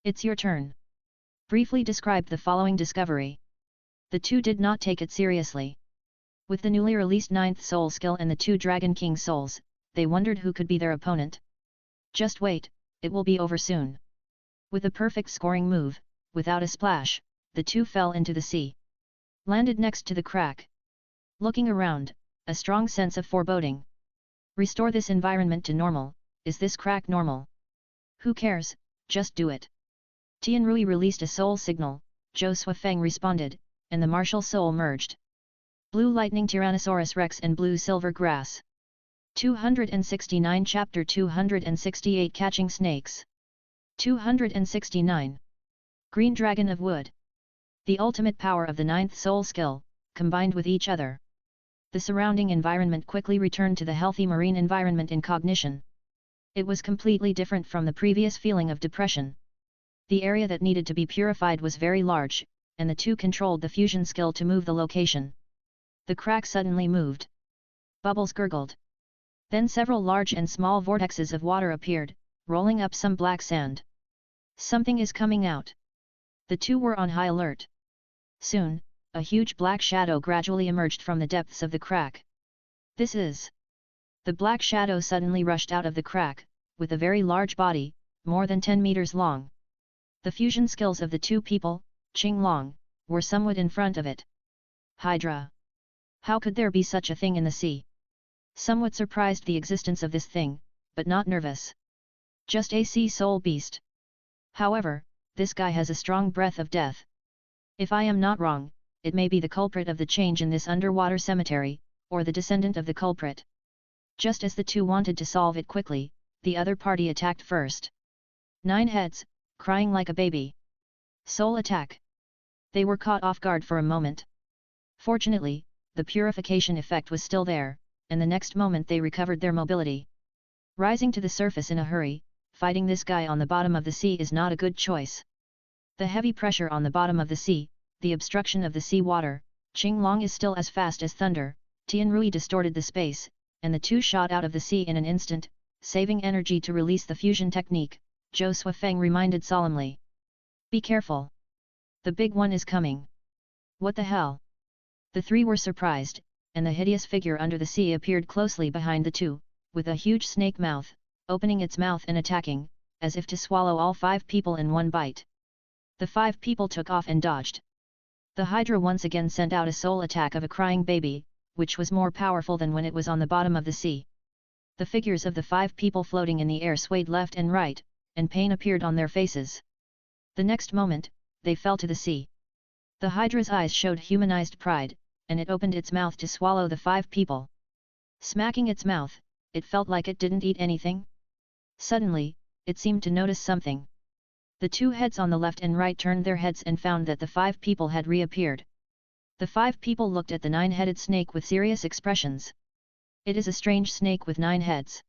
It's your turn. Briefly described the following discovery. The two did not take it seriously. With the newly released 9th soul skill and the 2 Dragon King souls, they wondered who could be their opponent. Just wait, it will be over soon. With a perfect scoring move, without a splash, the two fell into the sea. Landed next to the crack. Looking around, a strong sense of foreboding. Restore this environment to normal. Is this crack normal? Who cares, just do it. Tianrui released a soul signal, Zhou Suifeng responded, and the martial soul merged. Blue Lightning Tyrannosaurus Rex and Blue Silver Grass. 269 Chapter 268 Catching Snakes. 269. Green Dragon of Wood. The ultimate power of the 9th soul skill, combined with each other. The surrounding environment quickly returned to the healthy marine environment in cognition. It was completely different from the previous feeling of depression. The area that needed to be purified was very large, and the two controlled the fusion skill to move the location. The crack suddenly moved. Bubbles gurgled. Then several large and small vortexes of water appeared, rolling up some black sand. Something is coming out. The two were on high alert. Soon, a huge black shadow gradually emerged from the depths of the crack. This is... The black shadow suddenly rushed out of the crack, with a very large body, more than 10 meters long. The fusion skills of the two people, Qing Long, were somewhat in front of it. Hydra. How could there be such a thing in the sea? Somewhat surprised the existence of this thing, but not nervous. Just a sea soul beast. However, this guy has a strong breath of death. If I am not wrong, it may be the culprit of the change in this underwater cemetery, or the descendant of the culprit. Just as the two wanted to solve it quickly, the other party attacked first. 9 heads, crying like a baby. Soul attack. They were caught off guard for a moment. Fortunately, the purification effect was still there, and the next moment they recovered their mobility. Rising to the surface in a hurry, fighting this guy on the bottom of the sea is not a good choice. The heavy pressure on the bottom of the sea, the obstruction of the sea water, Qing Long is still as fast as thunder, Tianrui distorted the space, and the two shot out of the sea in an instant, saving energy to release the fusion technique, Zhou Suifeng reminded solemnly. Be careful. The big one is coming. What the hell? The three were surprised, and the hideous figure under the sea appeared closely behind the two, with a huge snake mouth, opening its mouth and attacking, as if to swallow all 5 people in one bite. The 5 people took off and dodged. The Hydra once again sent out a soul attack of a crying baby, which was more powerful than when it was on the bottom of the sea. The figures of the 5 people floating in the air swayed left and right, and pain appeared on their faces. The next moment, they fell to the sea. The Hydra's eyes showed humanized pride, and it opened its mouth to swallow the 5 people. Smacking its mouth, it felt like it didn't eat anything. Suddenly, it seemed to notice something. The 2 heads on the left and right turned their heads and found that the 5 people had reappeared. The 5 people looked at the 9-headed snake with serious expressions. It is a strange snake with 9 heads.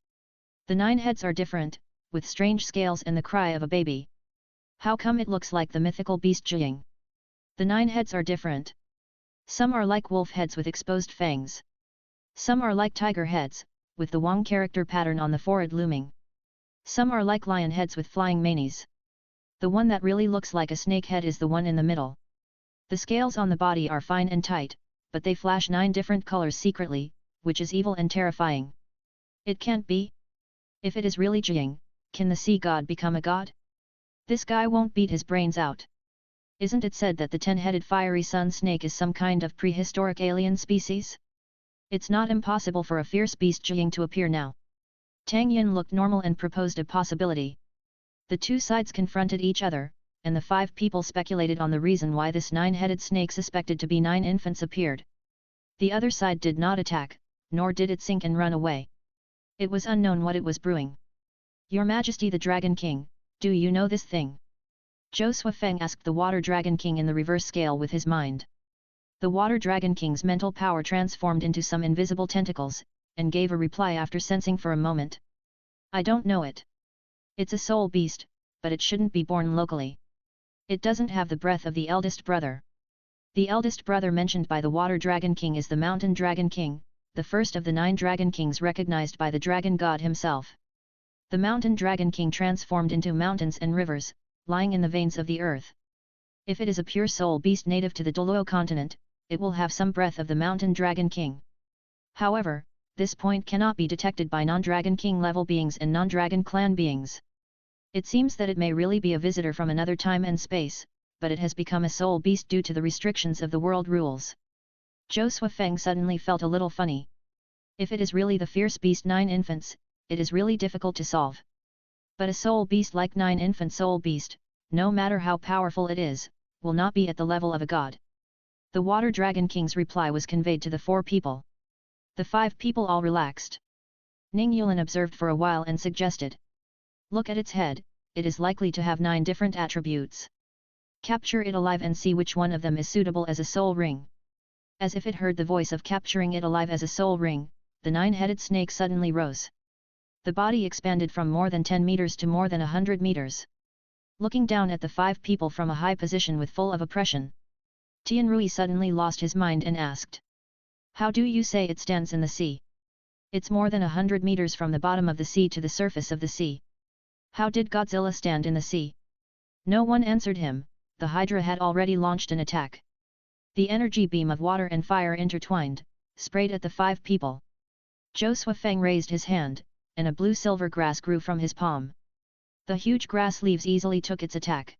The 9 heads are different, with strange scales and the cry of a baby. How come it looks like the mythical beast Jing? The 9 heads are different. Some are like wolf heads with exposed fangs. Some are like tiger heads, with the Wang character pattern on the forehead looming. Some are like lion heads with flying manes. The one that really looks like a snake head is the one in the middle. The scales on the body are fine and tight, but they flash 9 different colors secretly, which is evil and terrifying. It can't be. If it is really Jing, can the sea god become a god? This guy won't beat his brains out. Isn't it said that the 10-headed fiery sun snake is some kind of prehistoric alien species? It's not impossible for a fierce beast Jing to appear now. Tang Yin looked normal and proposed a possibility. The 2 sides confronted each other, and the 5 people speculated on the reason why this 9-headed snake suspected to be 9 infants appeared. The other side did not attack, nor did it sink and run away. It was unknown what it was brewing. Your Majesty the Dragon King, do you know this thing? Zhou Suifeng asked the Water Dragon King in the reverse scale with his mind. The Water Dragon King's mental power transformed into some invisible tentacles, and gave a reply after sensing for a moment. I don't know it. It's a soul beast, but it shouldn't be born locally. It doesn't have the breath of the eldest brother. The eldest brother mentioned by the Water Dragon King is the Mountain Dragon King, the first of the 9 Dragon Kings recognized by the Dragon God himself. The Mountain Dragon King transformed into mountains and rivers, lying in the veins of the earth. If it is a pure soul beast native to the Douluo continent, it will have some breath of the Mountain Dragon King. However, this point cannot be detected by non-Dragon King level beings and non-Dragon Clan beings. It seems that it may really be a visitor from another time and space, but it has become a soul beast due to the restrictions of the world rules. Zhou Suifeng suddenly felt a little funny. If it is really the fierce beast 9 infants, it is really difficult to solve. But a soul beast like 9 infant soul beast, no matter how powerful it is, will not be at the level of a god. The Water Dragon King's reply was conveyed to the 4 people. The 5 people all relaxed. Ning Yulin observed for a while and suggested. Look at its head, it is likely to have 9 different attributes. Capture it alive and see which one of them is suitable as a soul ring. As if it heard the voice of capturing it alive as a soul ring, the 9-headed snake suddenly rose. The body expanded from more than 10 meters to more than 100 meters. Looking down at the 5 people from a high position with full of oppression, Tianrui suddenly lost his mind and asked. How do you say it stands in the sea? It's more than 100 meters from the bottom of the sea to the surface of the sea. How did Godzilla stand in the sea? No one answered him, the Hydra had already launched an attack. The energy beam of water and fire intertwined, sprayed at the 5 people. Zhou Suifeng raised his hand, and a blue-silver grass grew from his palm. The huge grass leaves easily took its attack.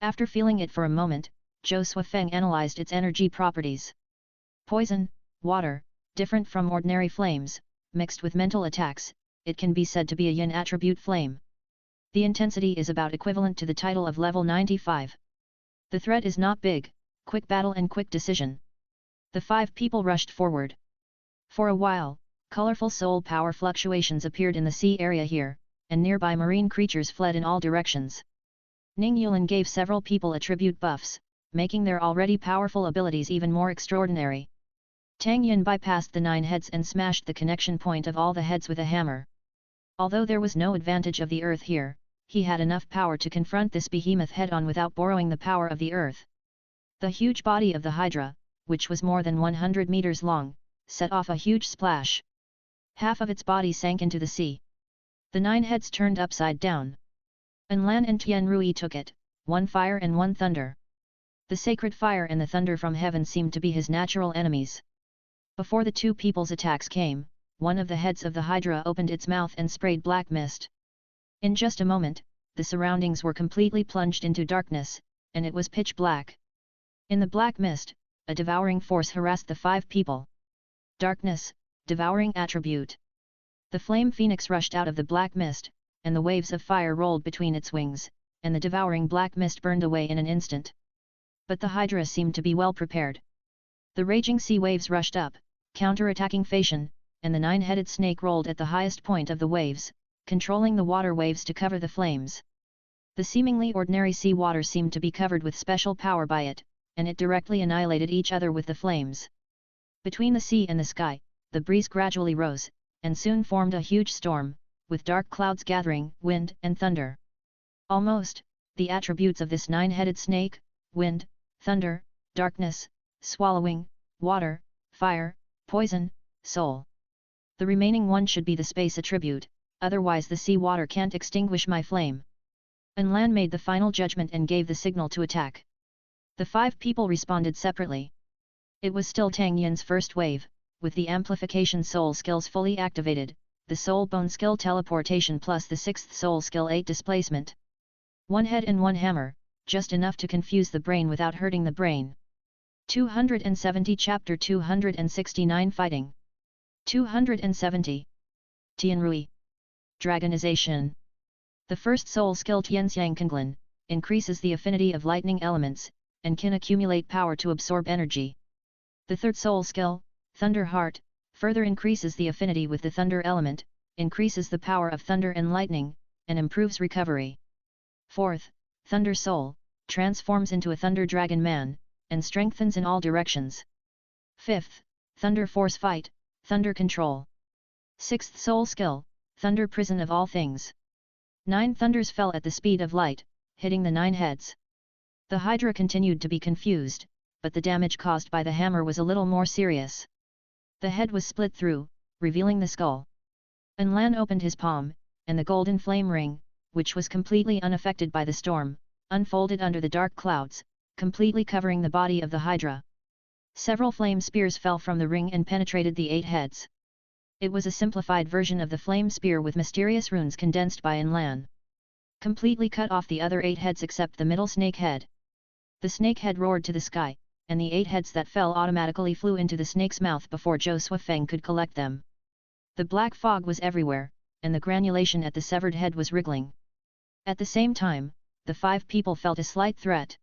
After feeling it for a moment, Zhou Suifeng analyzed its energy properties. Poison, water, different from ordinary flames, mixed with mental attacks, it can be said to be a yin attribute flame. The intensity is about equivalent to the title of level 95. The threat is not big, quick battle and quick decision. The 5 people rushed forward. For a while, colorful soul power fluctuations appeared in the sea area here, and nearby marine creatures fled in all directions. Ning Yulin gave several people attribute buffs, making their already powerful abilities even more extraordinary. Tang Yin bypassed the 9 heads and smashed the connection point of all the heads with a hammer. Although there was no advantage of the earth here, he had enough power to confront this behemoth head-on without borrowing the power of the earth. The huge body of the Hydra, which was more than 100 meters long, set off a huge splash. Half of its body sank into the sea. The 9 heads turned upside down. Anlan and Tianrui took it, 1 fire and 1 thunder. The sacred fire and the thunder from heaven seemed to be his natural enemies. Before the 2 people's attacks came, one of the heads of the Hydra opened its mouth and sprayed black mist. In just a moment, the surroundings were completely plunged into darkness, and it was pitch black. In the black mist, a devouring force harassed the 5 people. Darkness, devouring attribute. The flame phoenix rushed out of the black mist, and the waves of fire rolled between its wings, and the devouring black mist burned away in an instant. But the Hydra seemed to be well prepared. The raging sea waves rushed up, counter-attacking Fashion, and the 9-headed snake rolled at the highest point of the waves, controlling the water waves to cover the flames. The seemingly ordinary sea water seemed to be covered with special power by it, and it directly annihilated each other with the flames. Between the sea and the sky, the breeze gradually rose, and soon formed a huge storm, with dark clouds gathering, wind and thunder. Almost, the attributes of this nine-headed snake, wind, thunder, darkness, swallowing, water, fire, poison, soul. The remaining one should be the space attribute, otherwise the sea water can't extinguish my flame. Lan made the final judgment and gave the signal to attack. The 5 people responded separately. It was still Tang Yin's first wave, with the amplification soul skills fully activated, the soul bone skill teleportation plus the 6th soul skill 8 displacement. 1 head and 1 hammer, just enough to confuse the brain without hurting the brain. 270 Chapter 269 Fighting 270 Tianrui Dragonization. The first soul skill Tianxiang Kanglan increases the affinity of lightning elements, and can accumulate power to absorb energy. The third soul skill, Thunder Heart, further increases the affinity with the thunder element, increases the power of thunder and lightning, and improves recovery. Fourth, Thunder Soul, transforms into a Thunder Dragon Man, and strengthens in all directions. Fifth, Thunder Force Fight, Thunder Control. Sixth soul skill, Thunder Prison of all things. 9 thunders fell at the speed of light, hitting the 9 heads. The Hydra continued to be confused, but the damage caused by the hammer was a little more serious. The head was split through, revealing the skull. Lan opened his palm, and the golden flame ring, which was completely unaffected by the storm, unfolded under the dark clouds, completely covering the body of the Hydra. Several flame spears fell from the ring and penetrated the 8 heads. It was a simplified version of the flame spear with mysterious runes condensed by Lan. Completely cut off the other 8 heads except the middle snake head. The snake head roared to the sky, and the 8 heads that fell automatically flew into the snake's mouth before Zhou Suifeng could collect them. The black fog was everywhere, and the granulation at the severed head was wriggling. At the same time, the 5 people felt a slight threat.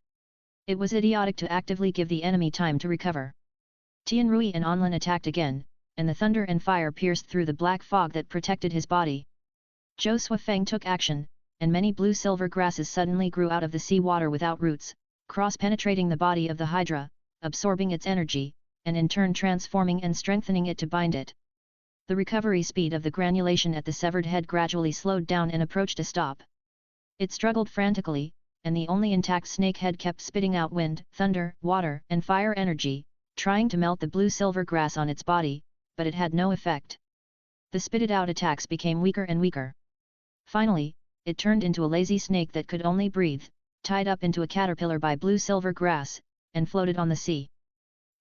It was idiotic to actively give the enemy time to recover. Tianrui and Anlan attacked again, and the thunder and fire pierced through the black fog that protected his body. Zhou Suifeng took action, and many blue-silver grasses suddenly grew out of the sea water without roots, cross-penetrating the body of the Hydra, absorbing its energy, and in turn transforming and strengthening it to bind it. The recovery speed of the granulation at the severed head gradually slowed down and approached a stop. It struggled frantically, and the only intact snake head kept spitting out wind, thunder, water, and fire energy, trying to melt the blue-silver grass on its body, but it had no effect. The spitted-out attacks became weaker and weaker. Finally, it turned into a lazy snake that could only breathe, tied up into a caterpillar by blue-silver grass, and floated on the sea.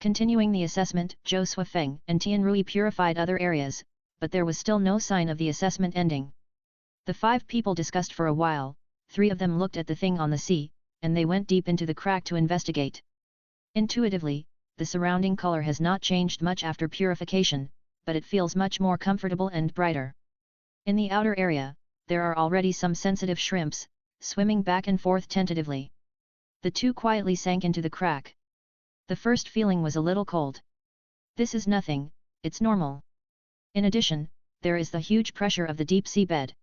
Continuing the assessment, Zhou Suifeng and Tianrui purified other areas, but there was still no sign of the assessment ending. The 5 people discussed for a while, 3 of them looked at the thing on the sea, and they went deep into the crack to investigate. Intuitively, the surrounding color has not changed much after purification, but it feels much more comfortable and brighter. In the outer area, there are already some sensitive shrimps, swimming back and forth tentatively. The 2 quietly sank into the crack. The first feeling was a little cold. This is nothing, it's normal. In addition, there is the huge pressure of the deep sea bed.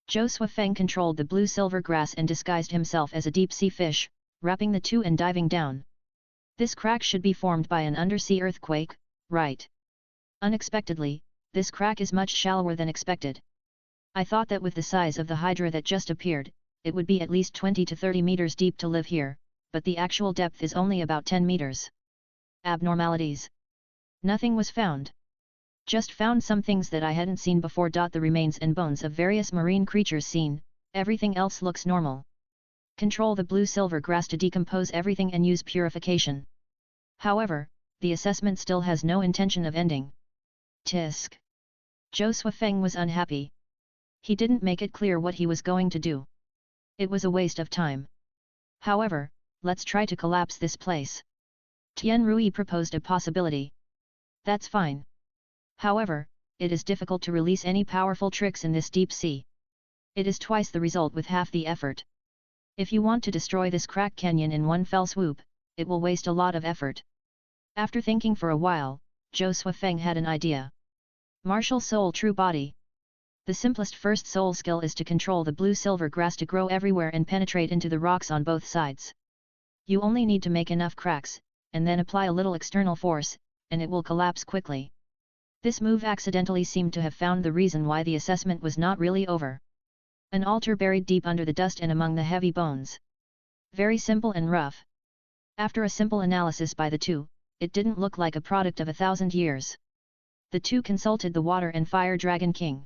Zhou Suifeng controlled the blue-silver grass and disguised himself as a deep-sea fish, wrapping the 2 and diving down. This crack should be formed by an undersea earthquake, right? Unexpectedly, this crack is much shallower than expected. I thought that with the size of the Hydra that just appeared, it would be at least 20 to 30 meters deep to live here, but the actual depth is only about 10 meters. Abnormalities. Nothing was found. Just found some things that I hadn't seen before. The remains and bones of various marine creatures seen, everything else looks normal. Control the blue-silver grass to decompose everything and use purification. However, the assessment still has no intention of ending. Tisk. Zhou Suifeng was unhappy. He didn't make it clear what he was going to do. It was a waste of time. However, let's try to collapse this place. Tianrui proposed a possibility. That's fine. However, it is difficult to release any powerful tricks in this deep sea. It is twice the result with half the effort. If you want to destroy this crack canyon in one fell swoop, it will waste a lot of effort. After thinking for a while, Zhou Suifeng had an idea. Martial Soul True Body. The simplest first soul skill is to control the blue-silver grass to grow everywhere and penetrate into the rocks on both sides. You only need to make enough cracks, and then apply a little external force, and it will collapse quickly. This move accidentally seemed to have found the reason why the assessment was not really over. An altar buried deep under the dust and among the heavy bones. Very simple and rough. After a simple analysis by the two, it didn't look like a product of 1,000 years. The two consulted the Water and Fire Dragon King.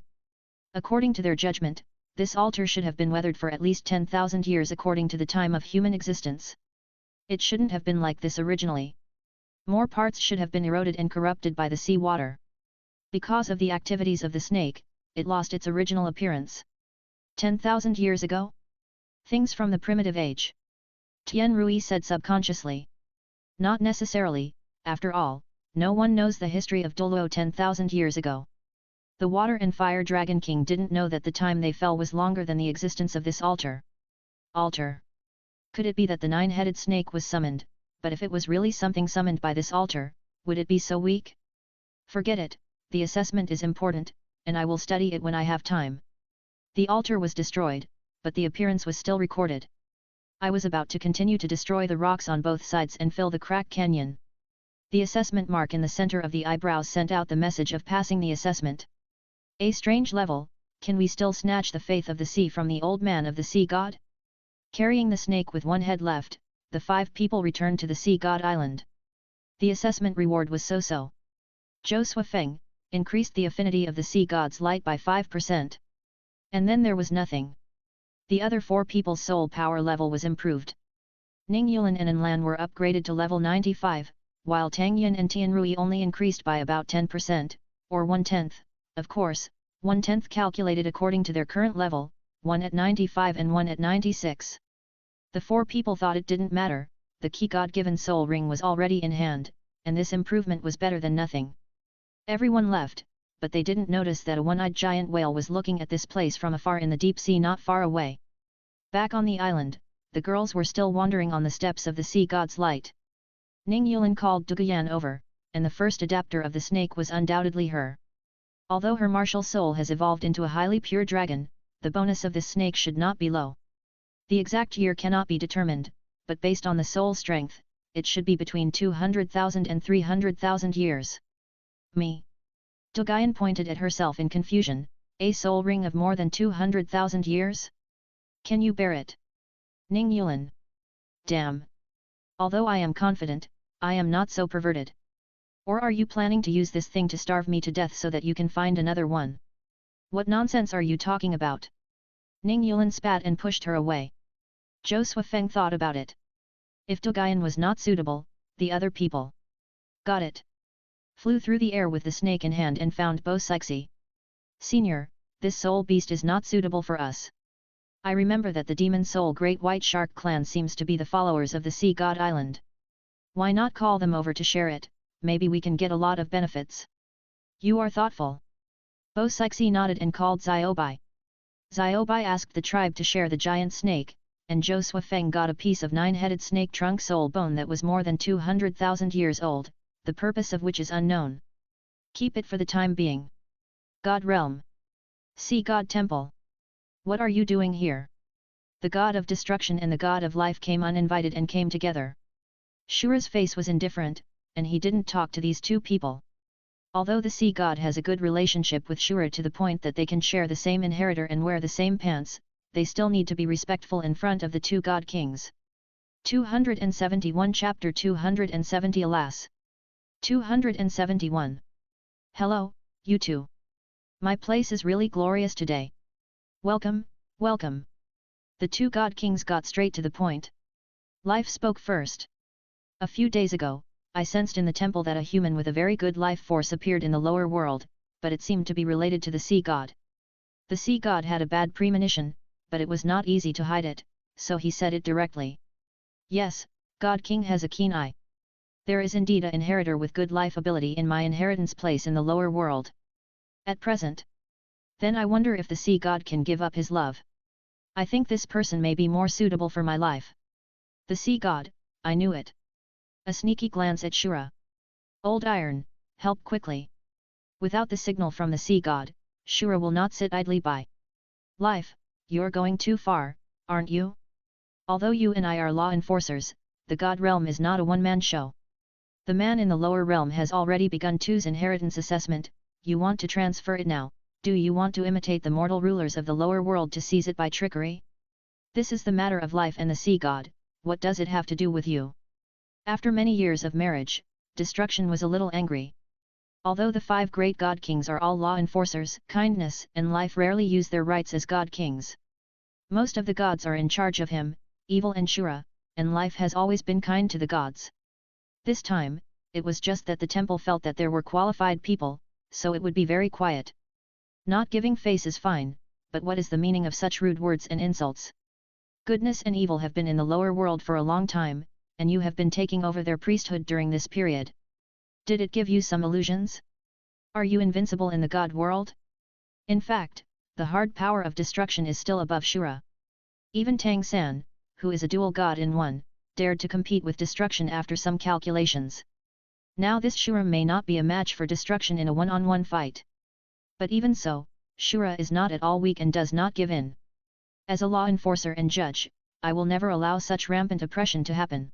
According to their judgment, this altar should have been weathered for at least 10,000 years according to the time of human existence. It shouldn't have been like this originally. More parts should have been eroded and corrupted by the sea water. Because of the activities of the snake, it lost its original appearance. 10,000 years ago? Things from the primitive age. Tian Rui said subconsciously. Not necessarily, after all, no one knows the history of Douluo 10,000 years ago. The Water and Fire Dragon King didn't know that the time they fell was longer than the existence of this altar. Altar. Could it be that the nine-headed snake was summoned, but if it was really something summoned by this altar, would it be so weak? Forget it, the assessment is important, and I will study it when I have time. The altar was destroyed, but the appearance was still recorded. I was about to continue to destroy the rocks on both sides and fill the crack canyon. The assessment mark in the center of the eyebrows sent out the message of passing the assessment. A strange level, can we still snatch the faith of the sea from the old man of the sea god? Carrying the snake with one head left, the 5 people returned to the sea god island. The assessment reward was so-so. Zhou Suifeng increased the affinity of the sea god's light by 5%. And then there was nothing. The other 4 people's soul power level was improved. Ning Yulan and Enlan were upgraded to level 95, while Tang Yun and Tianrui only increased by about 10%, or 1/10, of course, 1/10 calculated according to their current level, one at 95 and one at 96. The 4 people thought it didn't matter, the key God-given soul ring was already in hand, and this improvement was better than nothing. Everyone left, but they didn't notice that a one-eyed giant whale was looking at this place from afar in the deep sea not far away. Back on the island, the girls were still wandering on the steps of the sea god's light. Ning Yulan called Duguyan over, and the first adapter of the snake was undoubtedly her. Although her martial soul has evolved into a highly pure dragon, the bonus of this snake should not be low. The exact year cannot be determined, but based on the soul strength, it should be between 200,000 and 300,000 years. Me. Duguyan pointed at herself in confusion, a soul ring of more than 200,000 years? Can you bear it? Ning Yulan. Damn. Although I am confident, I am not so perverted. Or are you planning to use this thing to starve me to death so that you can find another one? What nonsense are you talking about? Ning Yulan spat and pushed her away. Zhou Suifeng thought about it. If Duguyan was not suitable, the other people. Got it. Flew through the air with the snake in hand and found Bo Sixi. Senior, this soul beast is not suitable for us. I remember that the demon soul Great White Shark clan seems to be the followers of the Sea God Island. Why not call them over to share it, maybe we can get a lot of benefits. You are thoughtful. Bo Sixi nodded and called Ziobai. Ziobai asked the tribe to share the giant snake, and Zhou Suifeng got a piece of 9-headed snake trunk soul bone that was more than 200,000 years old, the purpose of which is unknown. Keep it for the time being. God Realm. Sea God Temple. What are you doing here? The god of destruction and the god of life came uninvited and came together. Shura's face was indifferent, and he didn't talk to these 2 people. Although the sea god has a good relationship with Shura to the point that they can share the same inheritor and wear the same pants, they still need to be respectful in front of the 2 god kings. 271 Chapter 270 Alas! 271. Hello, you two. My place is really glorious today. Welcome, welcome. The 2 god kings got straight to the point. Life spoke first. A few days ago, I sensed in the temple that a human with a very good life force appeared in the lower world, but it seemed to be related to the sea god. The sea god had a bad premonition, but it was not easy to hide it, so he said it directly. Yes, God King has a keen eye. There is indeed an inheritor with good life ability in my inheritance place in the lower world. At present. Then I wonder if the sea god can give up his love. I think this person may be more suitable for my life. The sea god, I knew it. A sneaky glance at Shura. Old Iron, help quickly. Without the signal from the sea god, Shura will not sit idly by. Life, you're going too far, aren't you? Although you and I are law enforcers, the God realm is not a one-man show. The man in the lower realm has already begun to's inheritance assessment. You want to transfer it now. Do you want to imitate the mortal rulers of the lower world to seize it by trickery? This is the matter of life and the sea god. What does it have to do with you? After many years of marriage, Destruction was a little angry. Although the 5 great god kings are all law enforcers, kindness and life rarely use their rights as god kings. Most of the gods are in charge of him, evil and Shura, and life has always been kind to the gods. This time, it was just that the temple felt that there were qualified people, so it would be very quiet. Not giving face is fine, but what is the meaning of such rude words and insults? Goodness and evil have been in the lower world for a long time, and you have been taking over their priesthood during this period. Did it give you some illusions? Are you invincible in the god world? In fact, the hard power of destruction is still above Shura. Even Tang San, who is a dual god in one, dared to compete with destruction after some calculations. Now this Shura may not be a match for destruction in a one-on-one fight. But even so, Shura is not at all weak and does not give in. As a law enforcer and judge, I will never allow such rampant oppression to happen.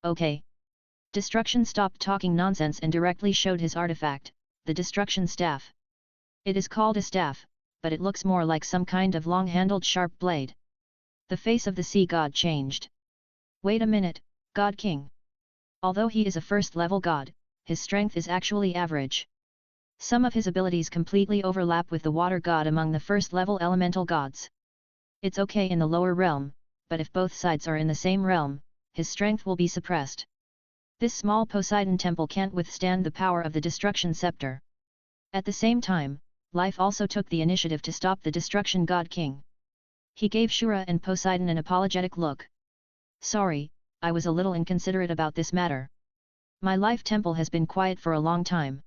Okay. Destruction stopped talking nonsense and directly showed his artifact, the destruction staff. It is called a staff, but it looks more like some kind of long-handled sharp blade. The face of the sea god changed. Wait a minute, God King. Although he is a first-level god, his strength is actually average. Some of his abilities completely overlap with the water god among the first-level elemental gods. It's okay in the lower realm, but if both sides are in the same realm, his strength will be suppressed. This small Poseidon temple can't withstand the power of the destruction scepter. At the same time, life also took the initiative to stop the destruction god king. He gave Shura and Poseidon an apologetic look. Sorry, I was a little inconsiderate about this matter. My life temple has been quiet for a long time.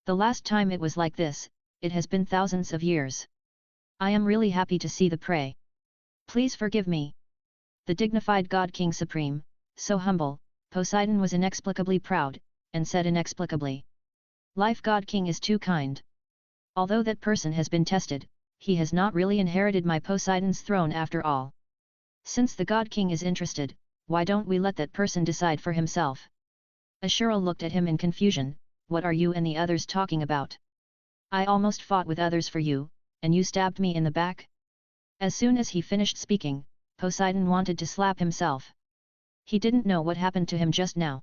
The last time it was like this, it has been thousands of years. I am really happy to see the prey. Please forgive me. The dignified God King Supreme, so humble, Poseidon was inexplicably proud, and said inexplicably. Life God King is too kind. Although that person has been tested, he has not really inherited my Poseidon's throne after all. Since the God King is interested, why don't we let that person decide for himself? Ashura looked at him in confusion. What are you and the others talking about? I almost fought with others for you, and you stabbed me in the back? As soon as he finished speaking, Poseidon wanted to slap himself. He didn't know what happened to him just now.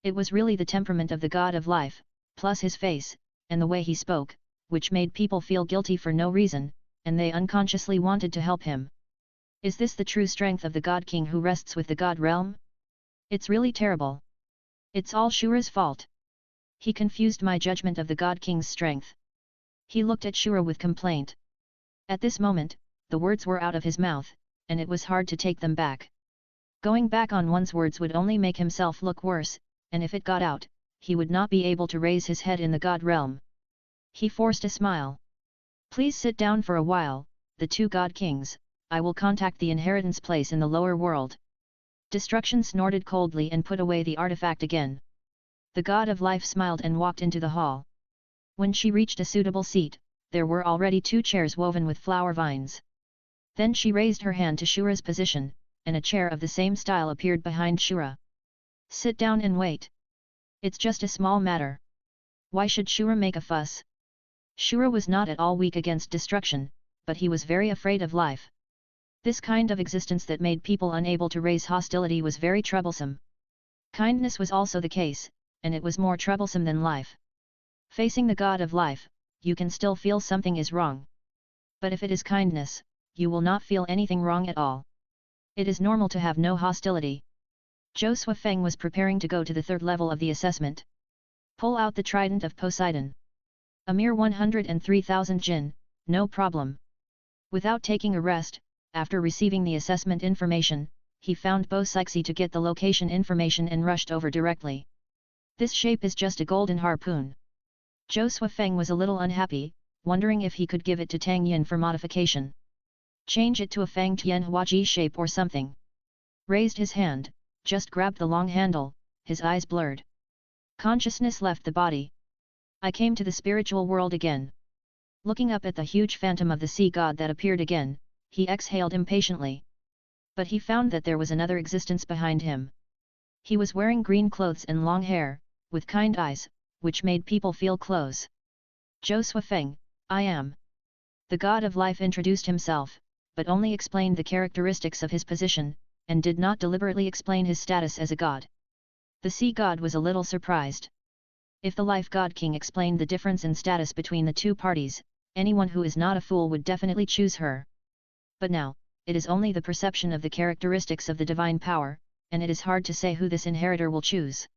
It was really the temperament of the god of life, plus his face, and the way he spoke, which made people feel guilty for no reason, and they unconsciously wanted to help him. Is this the true strength of the God King who rests with the God realm? It's really terrible. It's all Shura's fault. He confused my judgment of the God King's strength. He looked at Shura with complaint. At this moment, the words were out of his mouth, and it was hard to take them back. Going back on one's words would only make himself look worse, and if it got out, he would not be able to raise his head in the God realm. He forced a smile. Please sit down for a while, the 2 God Kings, I will contact the inheritance place in the lower world. Destruction snorted coldly and put away the artifact again. The god of life smiled and walked into the hall. When she reached a suitable seat, there were already 2 chairs woven with flower vines. Then she raised her hand to Shura's position, and a chair of the same style appeared behind Shura. Sit down and wait. It's just a small matter. Why should Shura make a fuss? Shura was not at all weak against destruction, but he was very afraid of life. This kind of existence that made people unable to raise hostility was very troublesome. Kindness was also the case, and it was more troublesome than life. Facing the god of life, you can still feel something is wrong. But if it is kindness, you will not feel anything wrong at all. It is normal to have no hostility. Josua Feng was preparing to go to the 3rd level of the assessment. Pull out the trident of Poseidon. A mere 103,000 jin, no problem. Without taking a rest, after receiving the assessment information, he found Bo Sixi to get the location information and rushed over directly. This shape is just a golden harpoon. Josua Feng was a little unhappy, wondering if he could give it to Tang Yin for modification. Change it to a Fang Tian Huaji shape or something. Raised his hand, just grabbed the long handle, his eyes blurred. Consciousness left the body. I came to the spiritual world again. Looking up at the huge phantom of the sea god that appeared again, he exhaled impatiently. But he found that there was another existence behind him. He was wearing green clothes and long hair, with kind eyes, which made people feel close. Zhou Suifeng, I am. The god of life introduced himself, but only explained the characteristics of his position, and did not deliberately explain his status as a god. The sea god was a little surprised. If the life god king explained the difference in status between the two parties, anyone who is not a fool would definitely choose her. But now, it is only the perception of the characteristics of the divine power, and it is hard to say who this inheritor will choose.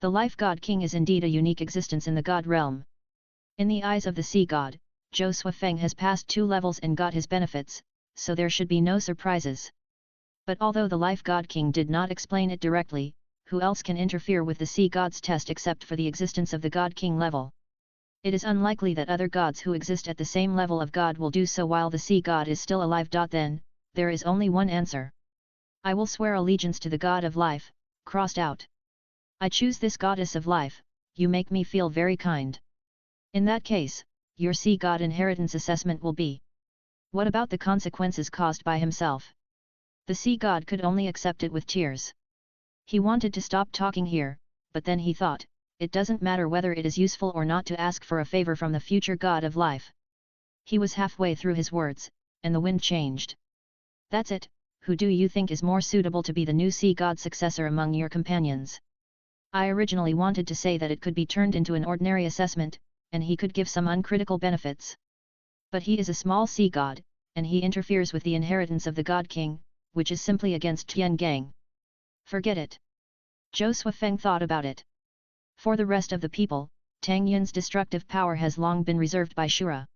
The life god king is indeed a unique existence in the god realm. In the eyes of the sea god, Zhou Suifeng has passed 2 levels and got his benefits, so there should be no surprises. But although the life god king did not explain it directly, who else can interfere with the sea god's test except for the existence of the god king level? It is unlikely that other gods who exist at the same level of god will do so while the sea god is still alive. Then, there is only one answer. I will swear allegiance to the god of life, crossed out. I choose this goddess of life, you make me feel very kind. In that case, your sea god inheritance assessment will be. What about the consequences caused by himself? The sea god could only accept it with tears. He wanted to stop talking here, but then he thought, it doesn't matter whether it is useful or not to ask for a favor from the future god of life. He was halfway through his words, and the wind changed. That's it, who do you think is more suitable to be the new sea god successor among your companions? I originally wanted to say that it could be turned into an ordinary assessment, and he could give some uncritical benefits. But he is a small sea god, and he interferes with the inheritance of the god king, which is simply against Tian Gang. Forget it. Zhou Suifeng thought about it. For the rest of the people, Tang Yun's destructive power has long been reserved by Shura.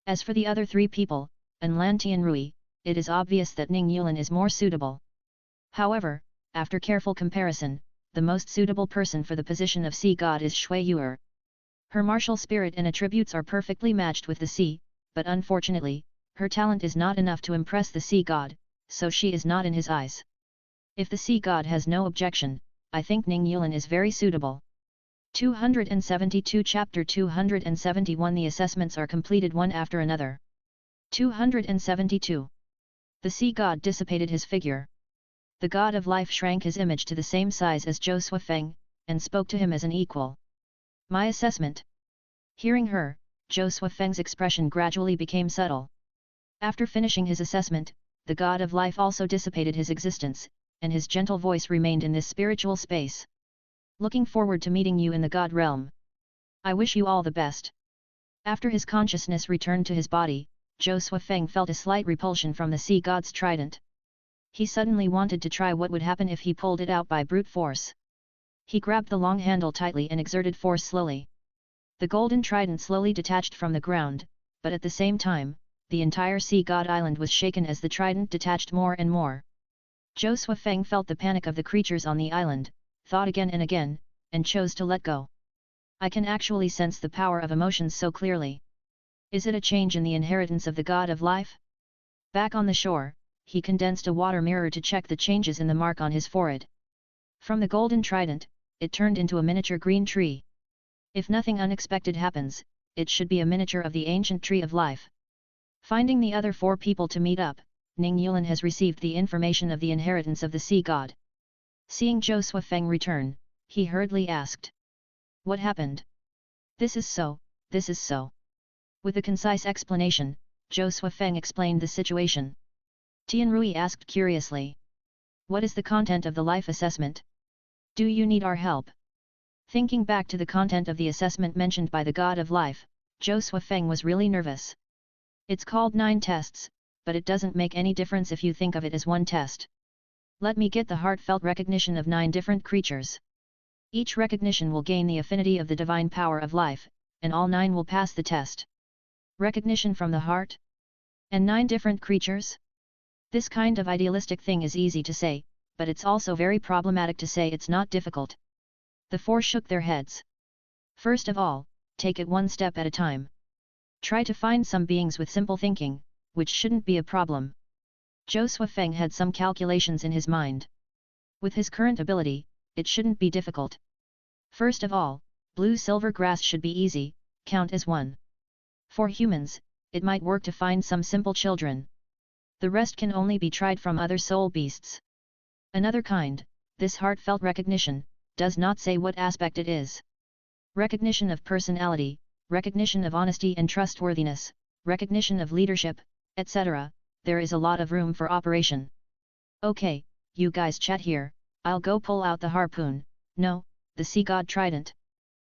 As for the other 3 people, Lan Tianrui, it is obvious that Ning Yulin is more suitable. However, after careful comparison, the most suitable person for the position of sea god is Shui Yuer. Her martial spirit and attributes are perfectly matched with the sea, but unfortunately, her talent is not enough to impress the sea god, so she is not in his eyes. If the sea god has no objection, I think Ning Yulin is very suitable. 272 Chapter 271 The assessments are completed one after another. 272. The sea god dissipated his figure. The god of life shrank his image to the same size as Zhou Suifeng, and spoke to him as an equal. My assessment. Hearing her, Zhou Suifeng's expression gradually became subtle. After finishing his assessment, the god of life also dissipated his existence, and his gentle voice remained in this spiritual space. Looking forward to meeting you in the god realm. I wish you all the best. After his consciousness returned to his body, Zhou Suifeng felt a slight repulsion from the sea god's trident. He suddenly wanted to try what would happen if he pulled it out by brute force. He grabbed the long handle tightly and exerted force slowly. The golden trident slowly detached from the ground, but at the same time, the entire sea god island was shaken as the trident detached more and more. Zhou Suifeng felt the panic of the creatures on the island, thought again and again, and chose to let go. I can actually sense the power of emotions so clearly. Is it a change in the inheritance of the god of life? Back on the shore, he condensed a water mirror to check the changes in the mark on his forehead. From the golden trident, it turned into a miniature green tree. If nothing unexpected happens, it should be a miniature of the ancient tree of life. Finding the other 4 people to meet up, Ning Yulin has received the information of the inheritance of the sea god. Seeing Zhou Suifeng return, he hurriedly asked. What happened? This is so, this is so. With a concise explanation, Zhou Suifeng explained the situation. Tianrui asked curiously. What is the content of the life assessment? Do you need our help? Thinking back to the content of the assessment mentioned by the god of life, Zhou Suifeng was really nervous. It's called 9 tests, but it doesn't make any difference if you think of it as one test. Let me get the heartfelt recognition of 9 different creatures. Each recognition will gain the affinity of the divine power of life, and all 9 will pass the test. Recognition from the heart? And 9 different creatures? This kind of idealistic thing is easy to say, but it's also very problematic to say. It's not difficult. The 4 shook their heads. First of all, take it one step at a time. Try to find some beings with simple thinking, which shouldn't be a problem. Zhou Suifeng had some calculations in his mind. With his current ability, it shouldn't be difficult. First of all, blue-silver grass should be easy, count as 1. For humans, it might work to find some simple children. The rest can only be tried from other soul beasts. Another kind, This heartfelt recognition does not say what aspect it is. Recognition of personality, recognition of honesty and trustworthiness, recognition of leadership, etc. There is a lot of room for operation. Okay, you guys chat here, I'll go pull out the harpoon. No, the sea god trident.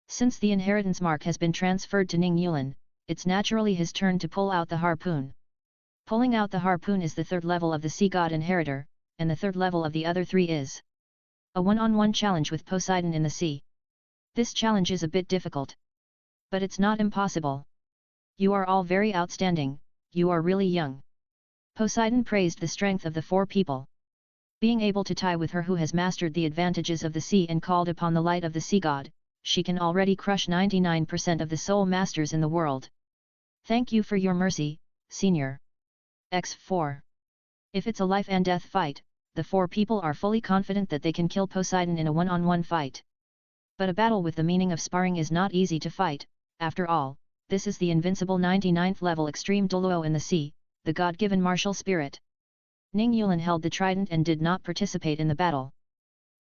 Since the inheritance mark has been transferred to Ning Yulan, it's naturally his turn to pull out the harpoon. Pulling out the harpoon is the third level of the sea god inheritor, and the third level of the other three is a one-on-one challenge with Poseidon in the sea. This challenge is a bit difficult. But it's not impossible. You are all very outstanding, you are really young. Poseidon praised the strength of the four people. Being able to tie with her who has mastered the advantages of the sea and called upon the light of the sea god, she can already crush 99% of the soul masters in the world. Thank you for your mercy, Senior. X4. If it's a life and death fight, the four people are fully confident that they can kill Poseidon in a one-on-one fight. But a battle with the meaning of sparring is not easy to fight. After all, this is the invincible 99th level extreme Douluo in the sea, the god-given martial spirit. Ning Yulan held the trident and did not participate in the battle.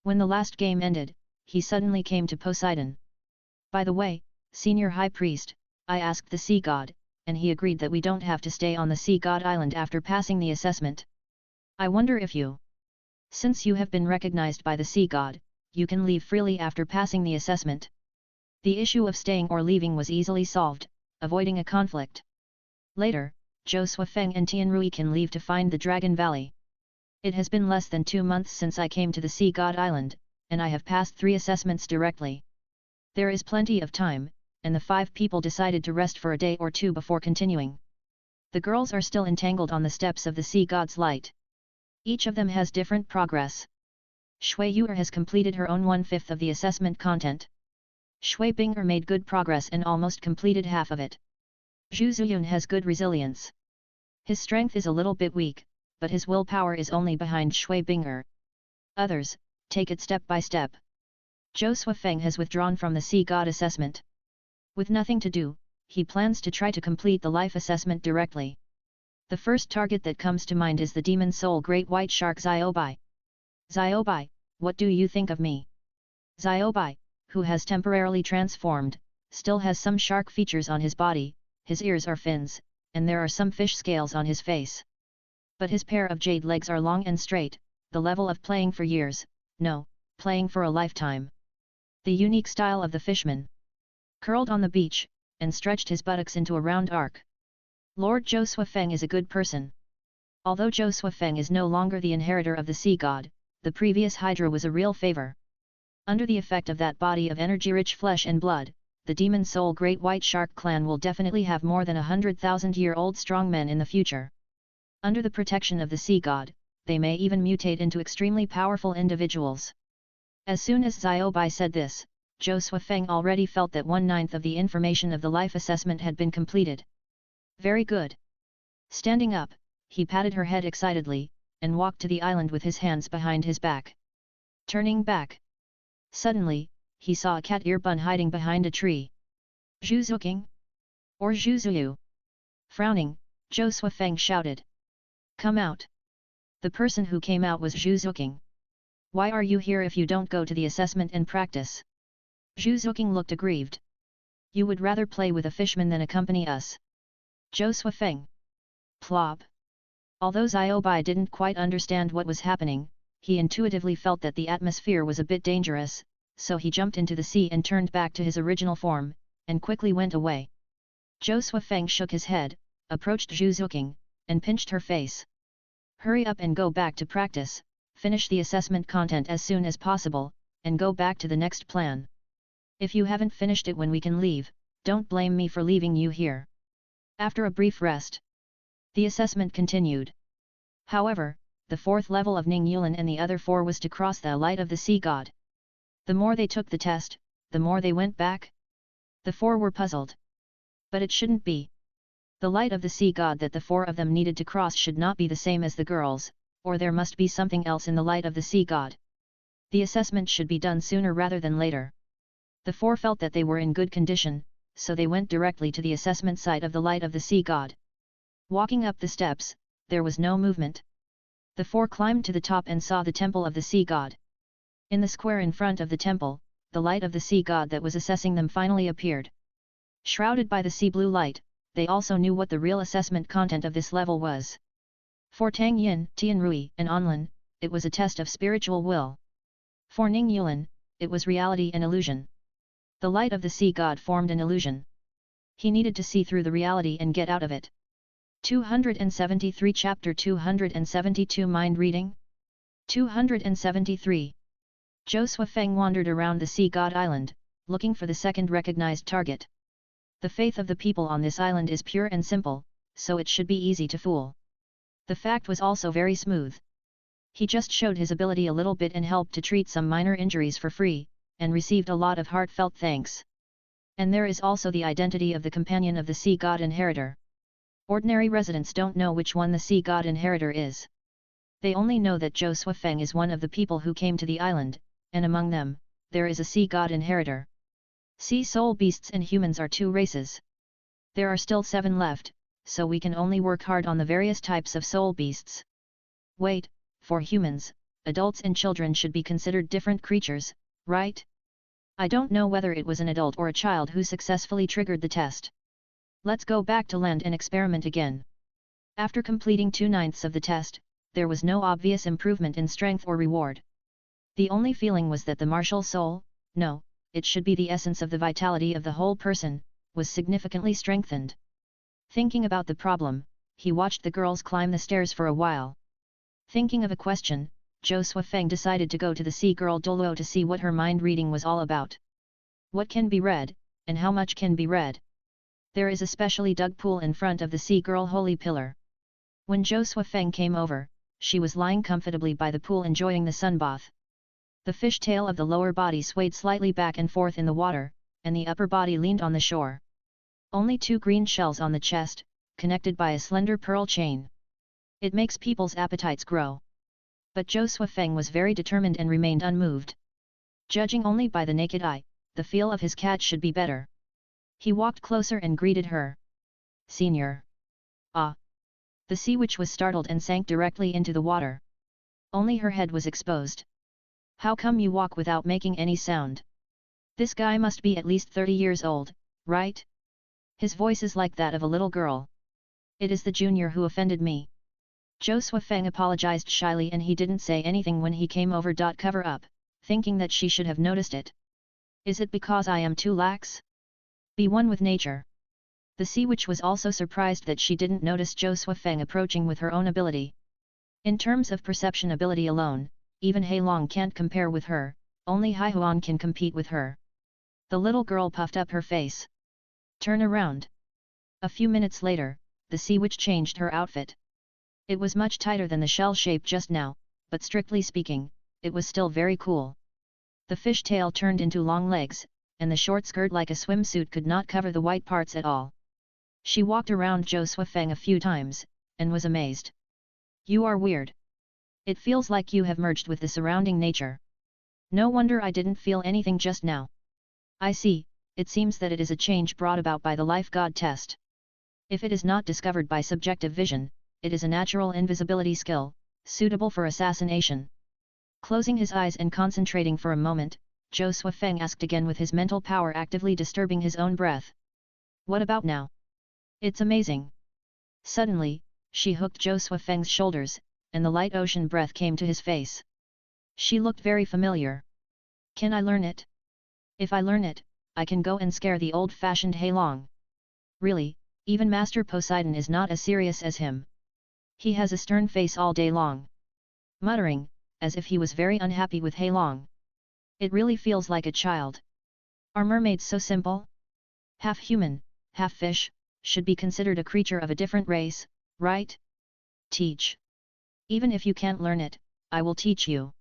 When the last game ended, he suddenly came to Poseidon. By the way, Senior High Priest, I asked the sea god, and he agreed that we don't have to stay on the sea god island after passing the assessment. I wonder if you, since you have been recognized by the sea god, you can leave freely after passing the assessment. The issue of staying or leaving was easily solved, avoiding a conflict. Later, Zhou Suifeng and Tianrui can leave to find the Dragon Valley. It has been less than 2 months since I came to the Sea God Island, and I have passed 3 assessments directly. There is plenty of time, and the 5 people decided to rest for a day or 2 before continuing. The girls are still entangled on the steps of the Sea God's light. Each of them has different progress. Shui Yuer has completed her own 1/5 of the assessment content. Shui Binger made good progress and almost completed half of it. Zhu Zuyun has good resilience. His strength is a little bit weak, but his willpower is only behind Shui Binger. Others, take it step by step. Zhou Suifeng has withdrawn from the Sea God assessment. With nothing to do, he plans to try to complete the life assessment directly. The first target that comes to mind is the demon soul great white shark Xiaobai. Xiaobai, what do you think of me? Xiaobai, who has temporarily transformed, still has some shark features on his body, his ears are fins, and there are some fish scales on his face. But his pair of jade legs are long and straight, the level of playing for years, no, playing for a lifetime. The unique style of the fishman. Curled on the beach, and stretched his buttocks into a round arc. Lord Zhou Suifeng is a good person. Although Zhou Suifeng is no longer the inheritor of the sea god, the previous Hydra was a real favor. Under the effect of that body of energy-rich flesh and blood, the demon soul great white shark clan will definitely have more than 100,000-year-old strongmen in the future. Under the protection of the sea god, they may even mutate into extremely powerful individuals. As soon as Xiaobai said this, Zhou Suifeng already felt that 1/9 of the information of the life assessment had been completed. Very good. Standing up, he patted her head excitedly, and walked to the island with his hands behind his back. Turning back. Suddenly, he saw a cat ear bun hiding behind a tree. Zhu Zuqing? Or Zhu Zuyu? Frowning, Zhou Suifeng shouted. Come out. The person who came out was Zhu Zuqing. Why are you here if you don't go to the assessment and practice? Zhu Zuqing looked aggrieved. You would rather play with a fishman than accompany us. Zhou Suifeng. Plop. Although Xiaobai didn't quite understand what was happening, he intuitively felt that the atmosphere was a bit dangerous, so he jumped into the sea and turned back to his original form, and quickly went away. Zhou Suifeng shook his head, approached Zhu Zuqing, and pinched her face. Hurry up and go back to practice, finish the assessment content as soon as possible, and go back to the next plan. If you haven't finished it when we can leave, don't blame me for leaving you here. After a brief rest, the assessment continued. However, the 4th level of Ning Yulan and the other 4 was to cross the light of the sea god. The more they took the test, the more they went back. The 4 were puzzled. But it shouldn't be. The light of the sea god that the 4 of them needed to cross should not be the same as the girls, or there must be something else in the light of the sea god. The assessment should be done sooner rather than later. The 4 felt that they were in good condition, so they went directly to the assessment site of the light of the sea god. Walking up the steps, there was no movement. The 4 climbed to the top and saw the temple of the sea god. In the square in front of the temple, the light of the sea god that was assessing them finally appeared. Shrouded by the sea blue light, they also knew what the real assessment content of this level was. For Tang Yin, Tianrui, and Anlin, it was a test of spiritual will. For Ning Yuan, it was reality and illusion. The light of the sea god formed an illusion. He needed to see through the reality and get out of it. 273 Chapter 272 Mind Reading 273 Zhou Suifeng wandered around the sea god island, looking for the second recognized target. The faith of the people on this island is pure and simple, so it should be easy to fool. The fact was also very smooth. He just showed his ability a little bit and helped to treat some minor injuries for free, and received a lot of heartfelt thanks. And there is also the identity of the companion of the sea god inheritor. Ordinary residents don't know which one the sea god inheritor is. They only know that Zhou Suifeng is one of the people who came to the island, and among them, there is a sea god inheritor. Sea soul beasts and humans are two races. There are still 7 left, so we can only work hard on the various types of soul beasts. Wait, for humans, adults and children should be considered different creatures, right? I don't know whether it was an adult or a child who successfully triggered the test. Let's go back to land and experiment again. After completing 2/9 of the test, there was no obvious improvement in strength or reward. The only feeling was that the martial soul, no, it should be the essence of the vitality of the whole person, was significantly strengthened. Thinking about the problem, he watched the girls climb the stairs for a while. Thinking of a question, Zhou Suifeng decided to go to the sea girl Douluo to see what her mind reading was all about. What can be read, and how much can be read? There is a specially dug pool in front of the sea girl holy pillar. When Zhou Suifeng came over, she was lying comfortably by the pool enjoying the sunbath. The fish tail of the lower body swayed slightly back and forth in the water, and the upper body leaned on the shore. Only 2 green shells on the chest, connected by a slender pearl chain. It makes people's appetites grow. But Zhou Suifeng was very determined and remained unmoved. Judging only by the naked eye, the feel of his cat should be better. He walked closer and greeted her. Senior. Ah! The sea witch was startled and sank directly into the water. Only her head was exposed. How come you walk without making any sound? This guy must be at least 30 years old, right? His voice is like that of a little girl. It is the junior who offended me. Zhou Suifeng apologized shyly and he didn't say anything when he came over. Cover up, thinking that she should have noticed it. Is it because I am too lax? Be one with nature. The sea witch was also surprised that she didn't notice Zhou Suifeng approaching with her own ability. In terms of perception ability alone, even He Long can't compare with her, only Hai Huan can compete with her. The little girl puffed up her face. Turn around. A few minutes later, the sea witch changed her outfit. It was much tighter than the shell shape just now, but strictly speaking, it was still very cool. The fish tail turned into long legs, and the short skirt like a swimsuit could not cover the white parts at all. She walked around Zhou Suifeng a few times, and was amazed. You are weird. It feels like you have merged with the surrounding nature. No wonder I didn't feel anything just now. I see, it seems that it is a change brought about by the life god test. If it is not discovered by subjective vision, it is a natural invisibility skill, suitable for assassination. Closing his eyes and concentrating for a moment, Zhou Suifeng asked again with his mental power actively disturbing his own breath. What about now? It's amazing. Suddenly, she hooked Zhou Suifeng's shoulders, and the light ocean breath came to his face. She looked very familiar. Can I learn it? If I learn it, I can go and scare the old-fashioned He Long. Really, even Master Poseidon is not as serious as him. He has a stern face all day long. Muttering, as if he was very unhappy with He Long. It really feels like a child. Are mermaids so simple? Half human, half fish, should be considered a creature of a different race, right? Teach. Even if you can't learn it, I will teach you.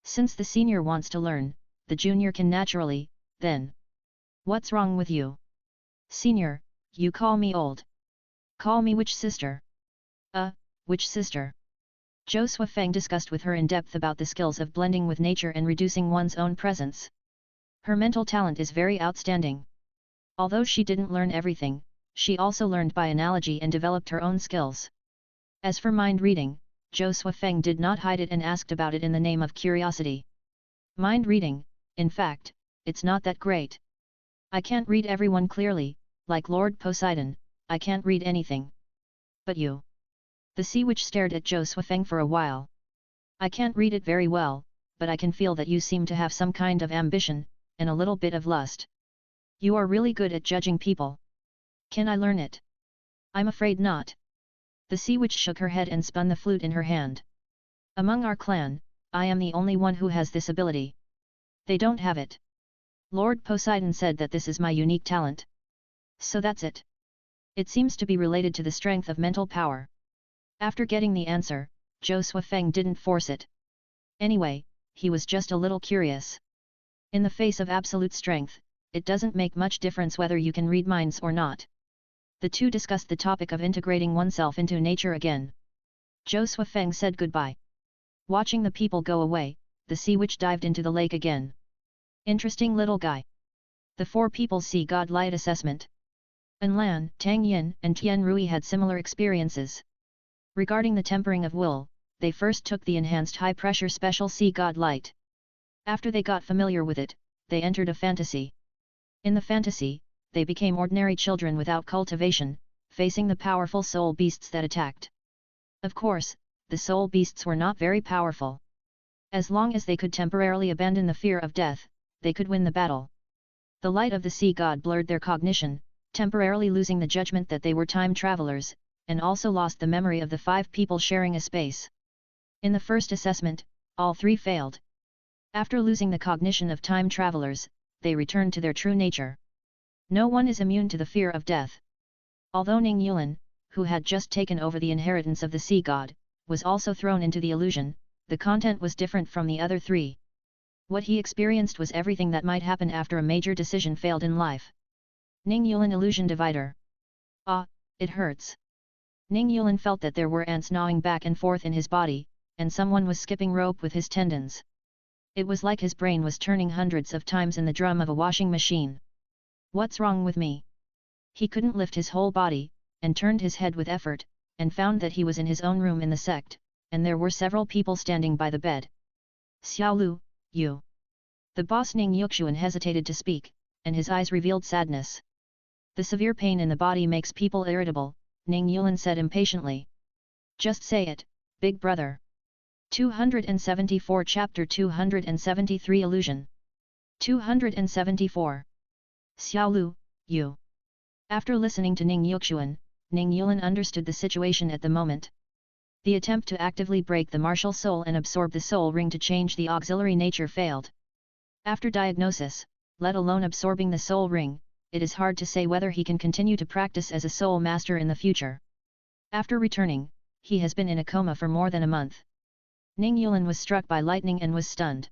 Since the senior wants to learn, the junior can naturally, then. What's wrong with you? Senior, you call me old. Call me witch sister. Witch sister. Zhou Suifeng discussed with her in depth about the skills of blending with nature and reducing one's own presence. Her mental talent is very outstanding. Although she didn't learn everything, she also learned by analogy and developed her own skills. As for mind reading, Zhou Suifeng did not hide it and asked about it in the name of curiosity. Mind reading, in fact, it's not that great. I can't read everyone clearly, like Lord Poseidon, I can't read anything. But you? The sea witch stared at Zhou Suifeng for a while. I can't read it very well, but I can feel that you seem to have some kind of ambition, and a little bit of lust. You are really good at judging people. Can I learn it? I'm afraid not. The sea witch shook her head and spun the flute in her hand. Among our clan, I am the only one who has this ability. They don't have it. Lord Poseidon said that this is my unique talent. So that's it. It seems to be related to the strength of mental power. After getting the answer, Zhou Suifeng didn't force it. Anyway, he was just a little curious. In the face of absolute strength, it doesn't make much difference whether you can read minds or not. The two discussed the topic of integrating oneself into nature again. Zhou Suifeng said goodbye. Watching the people go away, the sea witch dived into the lake again. Interesting little guy. The four people sea god light assessment. An Lan, Tang Yin and Tian Rui had similar experiences. Regarding the tempering of wool, they first took the enhanced high-pressure special sea god light. After they got familiar with it, they entered a fantasy. In the fantasy, they became ordinary children without cultivation, facing the powerful soul beasts that attacked. Of course, the soul beasts were not very powerful. As long as they could temporarily abandon the fear of death, they could win the battle. The light of the sea god blurred their cognition, temporarily losing the judgment that they were time travelers, and also lost the memory of the five people sharing a space. In the first assessment, all three failed. After losing the cognition of time travelers, they returned to their true nature. No one is immune to the fear of death. Although Ning Yulan, who had just taken over the inheritance of the sea god, was also thrown into the illusion, the content was different from the other three. What he experienced was everything that might happen after a major decision failed in life. Ning Yulan illusion divider. Ah, it hurts. Ning Yulan felt that there were ants gnawing back and forth in his body, and someone was skipping rope with his tendons. It was like his brain was turning hundreds of times in the drum of a washing machine. What's wrong with me? He couldn't lift his whole body, and turned his head with effort, and found that he was in his own room in the sect, and there were several people standing by the bed. Xiaolu, you. The boss Ning Yuxuan hesitated to speak, and his eyes revealed sadness. The severe pain in the body makes people irritable, Ning Yulan said impatiently. Just say it, big brother. 274 Chapter 273 Illusion. 274. Xiaolu, you. After listening to Ning Yuxuan, Ning Yulan understood the situation at the moment. The attempt to actively break the martial soul and absorb the soul ring to change the auxiliary nature failed. After diagnosis, let alone absorbing the soul ring, it is hard to say whether he can continue to practice as a soul master in the future. After returning, he has been in a coma for more than a month. Ning Yulan was struck by lightning and was stunned.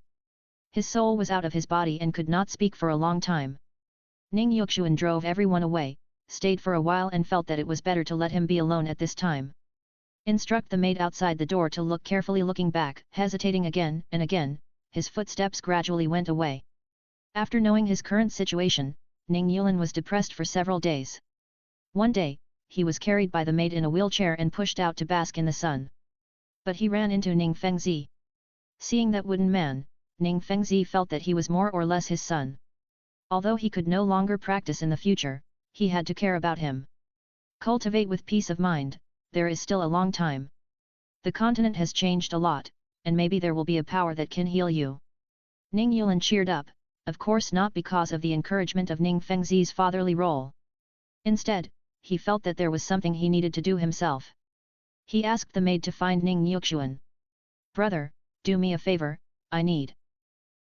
His soul was out of his body and could not speak for a long time. Ning Yuxuan drove everyone away, stayed for a while and felt that it was better to let him be alone at this time. Instruct the maid outside the door to look carefully. Looking back, hesitating again and again, his footsteps gradually went away. After knowing his current situation, Ning Yulan was depressed for several days. One day, he was carried by the maid in a wheelchair and pushed out to bask in the sun. But he ran into Ning Fengzi. Seeing that wooden man, Ning Fengzi felt that he was more or less his son. Although he could no longer practice in the future, he had to care about him. Cultivate with peace of mind, there is still a long time. The continent has changed a lot, and maybe there will be a power that can heal you. Ning Yulan cheered up, of course not because of the encouragement of Ning Fengzi's fatherly role. Instead, he felt that there was something he needed to do himself. He asked the maid to find Ning Yuxuan. Brother, do me a favor, I need.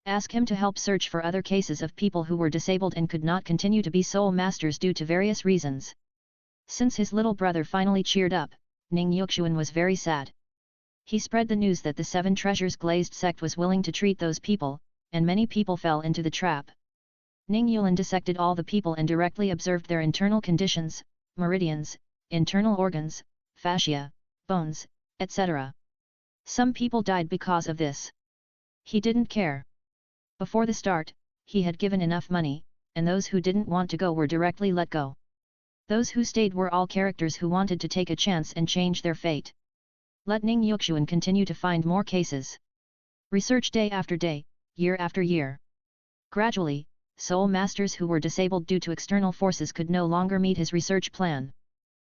Ask him to help search for other cases of people who were disabled and could not continue to be soul masters due to various reasons. Since his little brother finally cheered up, Ning Yuxuan was very sad. He spread the news that the Seven Treasures Glazed sect was willing to treat those people, and many people fell into the trap. Ning Yulan dissected all the people and directly observed their internal conditions, meridians, internal organs, fascia, bones, etc. Some people died because of this. He didn't care. Before the start, he had given enough money, and those who didn't want to go were directly let go. Those who stayed were all characters who wanted to take a chance and change their fate. Let Ning Yuxuan continue to find more cases. Research day after day, year after year. Gradually, soul masters who were disabled due to external forces could no longer meet his research plan.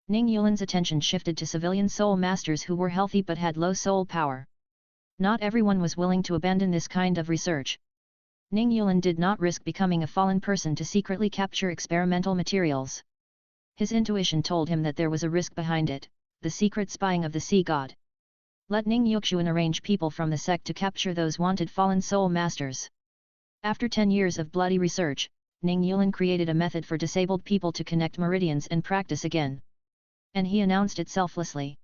Ning Yulin's attention shifted to civilian soul masters who were healthy but had low soul power. Not everyone was willing to abandon this kind of research. Ning Yulin did not risk becoming a fallen person to secretly capture experimental materials. His intuition told him that there was a risk behind it, the secret spying of the sea god. Let Ning Yuxuan arrange people from the sect to capture those wanted fallen soul masters. After 10 years of bloody research, Ning Yulin created a method for disabled people to connect meridians and practice again. And he announced it selflessly.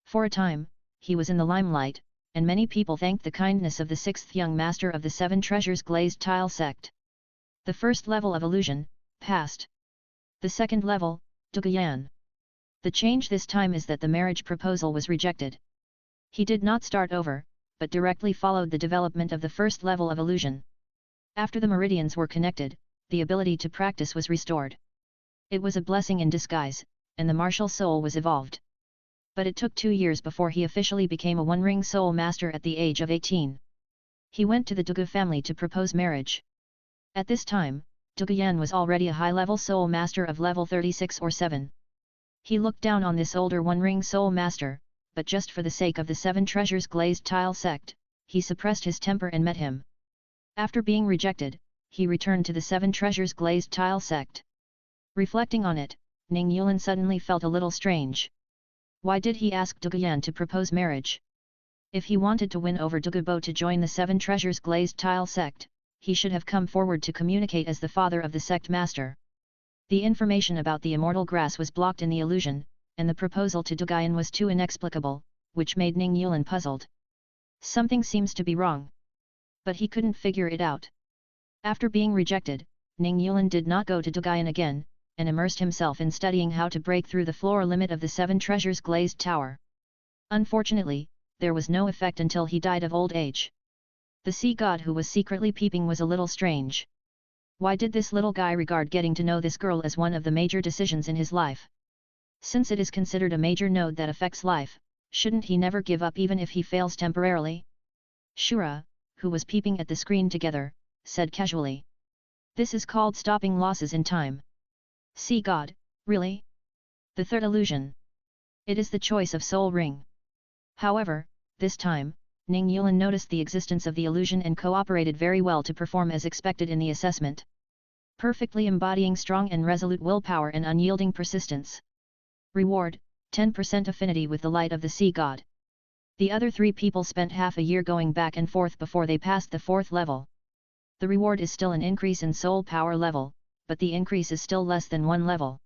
For a time, he was in the limelight, and many people thanked the kindness of the 6th young master of the 7 treasures glazed tile sect. The first level of illusion, passed. The second level, Douluo I. The change this time is that the marriage proposal was rejected. He did not start over, but directly followed the development of the first level of illusion. After the meridians were connected, the ability to practice was restored. It was a blessing in disguise, and the martial soul was evolved. But it took 2 years before he officially became a one-ring soul master at the age of 18. He went to the Douluo family to propose marriage. At this time, Douluo I was already a high-level soul master of level 36 or 7. He looked down on this older one-ring soul master, but just for the sake of the 7 treasures glazed tile sect, he suppressed his temper and met him. After being rejected, he returned to the 7 treasures glazed tile sect. Reflecting on it, Ning Yulin suddenly felt a little strange. Why did he ask Douluo I to propose marriage? If he wanted to win over Douluo to join the 7 treasures glazed tile sect, he should have come forward to communicate as the father of the sect master. The information about the immortal grass was blocked in the illusion, and the proposal to Douluo I was too inexplicable, which made Ning Yulin puzzled. Something seems to be wrong. But he couldn't figure it out. After being rejected, Ning Yulin did not go to Douluo I again, and immersed himself in studying how to break through the floor limit of the 7 treasures glazed tower. Unfortunately, there was no effect until he died of old age. The sea god who was secretly peeping was a little strange. Why did this little guy regard getting to know this girl as one of the major decisions in his life? Since it is considered a major node that affects life, shouldn't he never give up even if he fails temporarily? Shura, who was peeping at the screen together, said casually. This is called stopping losses in time. Sea god, really? The third illusion. It is the choice of soul ring. However, this time, Ning Yulin noticed the existence of the illusion and cooperated very well to perform as expected in the assessment. Perfectly embodying strong and resolute willpower and unyielding persistence. Reward, 10% affinity with the light of the sea god. The other 3 people spent half a year going back and forth before they passed the 4th level. The reward is still an increase in soul power level, but the increase is still less than 1 level.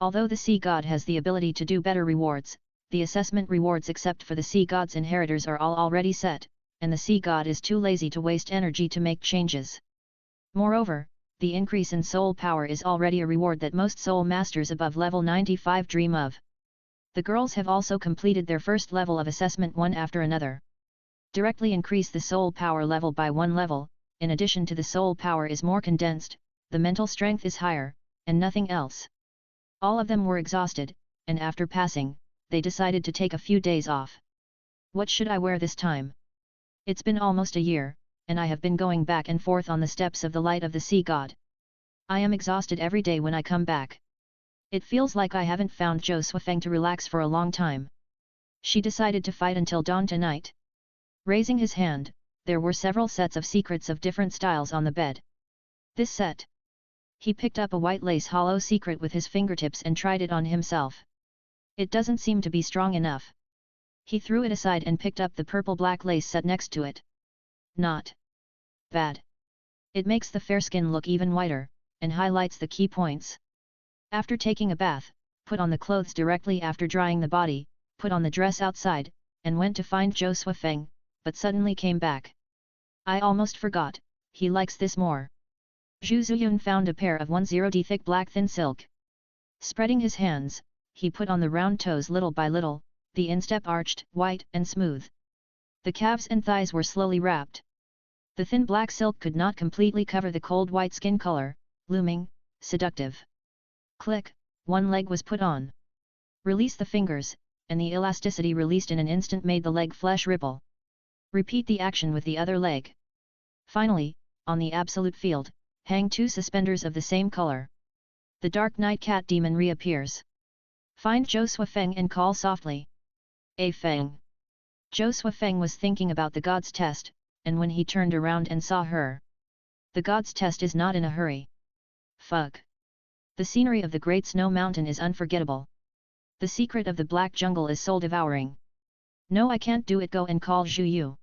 Although the sea god has the ability to do better rewards, the assessment rewards except for the sea god's inheritors are all already set, and the sea god is too lazy to waste energy to make changes. Moreover, the increase in soul power is already a reward that most soul masters above level 95 dream of. The girls have also completed their first level of assessment one after another. Directly increase the soul power level by 1 level, in addition to the soul power is more condensed, the mental strength is higher, and nothing else. All of them were exhausted, and after passing, they decided to take a few days off. What should I wear this time? It's been almost a year, and I have been going back and forth on the steps of the light of the sea god. I am exhausted every day when I come back. It feels like I haven't found Zhou Suifeng to relax for a long time. She decided to fight until dawn tonight. Raising his hand, there were several sets of secrets of different styles on the bed. This set. He picked up a white lace hollow secret with his fingertips and tried it on himself. It doesn't seem to be strong enough. He threw it aside and picked up the purple-black lace set next to it. Not bad. It makes the fair skin look even whiter, and highlights the key points. After taking a bath, put on the clothes directly after drying the body, put on the dress outside, and went to find Zhou Suifeng, but suddenly came back. I almost forgot, he likes this more. Zhu Zuyun found a pair of 10D thick black thin silk. Spreading his hands, he put on the round toes little by little, the instep arched, white and smooth. The calves and thighs were slowly wrapped. The thin black silk could not completely cover the cold white skin color, looming, seductive. Click, one leg was put on. Release the fingers, and the elasticity released in an instant made the leg flesh ripple. Repeat the action with the other leg. Finally, on the absolute field, hang 2 suspenders of the same color. The dark night cat demon reappears. Find Zhou Suifeng and call softly. A Feng. Zhou Suifeng was thinking about the god's test, and when he turned around and saw her. The god's test is not in a hurry. Fuck. The scenery of the Great Snow Mountain is unforgettable. The secret of the Black Jungle is soul-devouring. No, I can't do it. Go and call Zhu Yu.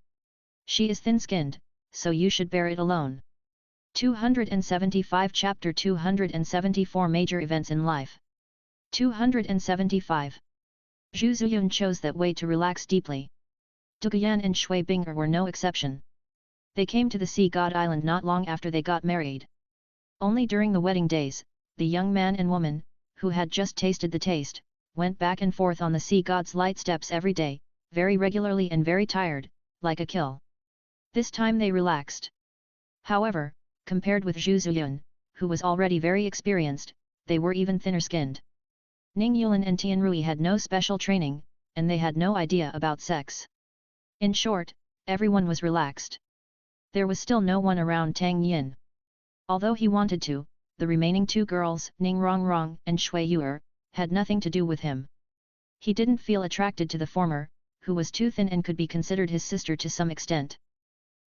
She is thin-skinned, so you should bear it alone. 275 Chapter 274 Major Events in Life. 275. Zhu Ziyun chose that way to relax deeply. Duguyan and Shui Bing'er were no exception. They came to the Sea God Island not long after they got married. Only during the wedding days, the young man and woman, who had just tasted the taste, went back and forth on the Sea God's light steps every day, very regularly and very tired, like a kill. This time they relaxed. However, compared with Zhu Ziyun, who was already very experienced, they were even thinner-skinned. Ning Yulin and Tianrui had no special training, and they had no idea about sex. In short, everyone was relaxed. There was still no one around Tang Yin. Although he wanted to, the remaining 2 girls, Ning Rongrong and Shui Yuer, had nothing to do with him. He didn't feel attracted to the former, who was too thin and could be considered his sister to some extent.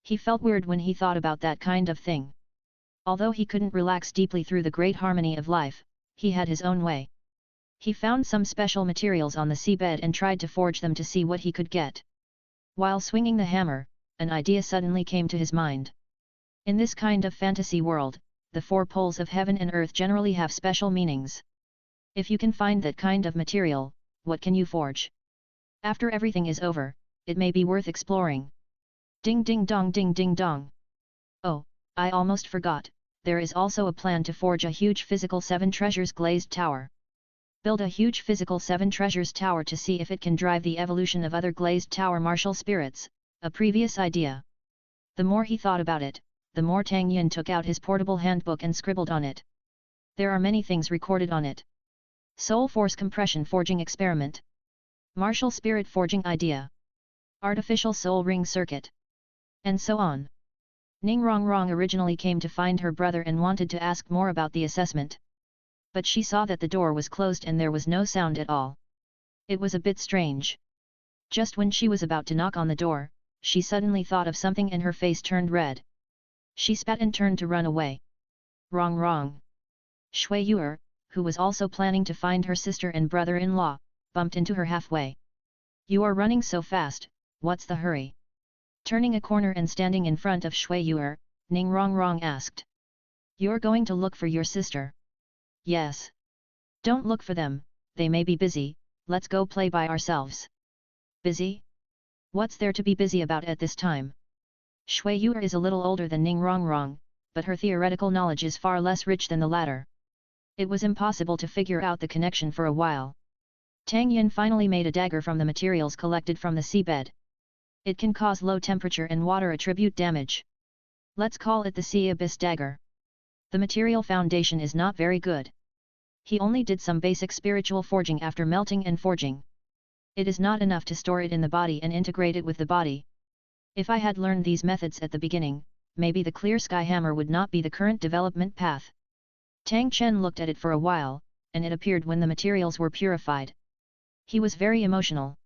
He felt weird when he thought about that kind of thing. Although he couldn't relax deeply through the great harmony of life, he had his own way. He found some special materials on the seabed and tried to forge them to see what he could get. While swinging the hammer, an idea suddenly came to his mind. In this kind of fantasy world, the 4 poles of heaven and earth generally have special meanings. If you can find that kind of material, what can you forge? After everything is over, it may be worth exploring. Ding ding dong ding ding dong. Oh, I almost forgot, there is also a plan to forge a huge physical 7 treasures glazed tower. Build a huge physical 7 treasures tower to see if it can drive the evolution of other glazed tower martial spirits, a previous idea. The more he thought about it, the more Tang Yin took out his portable handbook and scribbled on it. There are many things recorded on it. Soul Force Compression Forging Experiment. Martial Spirit Forging Idea. Artificial Soul Ring Circuit. And so on. Ning Rongrong originally came to find her brother and wanted to ask more about the assessment. But she saw that the door was closed and there was no sound at all. It was a bit strange. Just when she was about to knock on the door, she suddenly thought of something and her face turned red. She spat and turned to run away. Wrong. Shui Yuer, who was also planning to find her sister and brother-in-law, bumped into her halfway. You are running so fast, what's the hurry? Turning a corner and standing in front of Shui Yuer, Ning Rongrong asked. You're going to look for your sister? Yes. Don't look for them, they may be busy, let's go play by ourselves. Busy? What's there to be busy about at this time? Shui Yuer is a little older than Ning Rongrong, but her theoretical knowledge is far less rich than the latter. It was impossible to figure out the connection for a while. Tang Yin finally made a dagger from the materials collected from the seabed. It can cause low temperature and water attribute damage. Let's call it the Sea Abyss Dagger. The material foundation is not very good. He only did some basic spiritual forging after melting and forging. It is not enough to store it in the body and integrate it with the body. If I had learned these methods at the beginning, maybe the clear sky hammer would not be the current development path. Tang Chen looked at it for a while, and it appeared when the materials were purified. He was very emotional.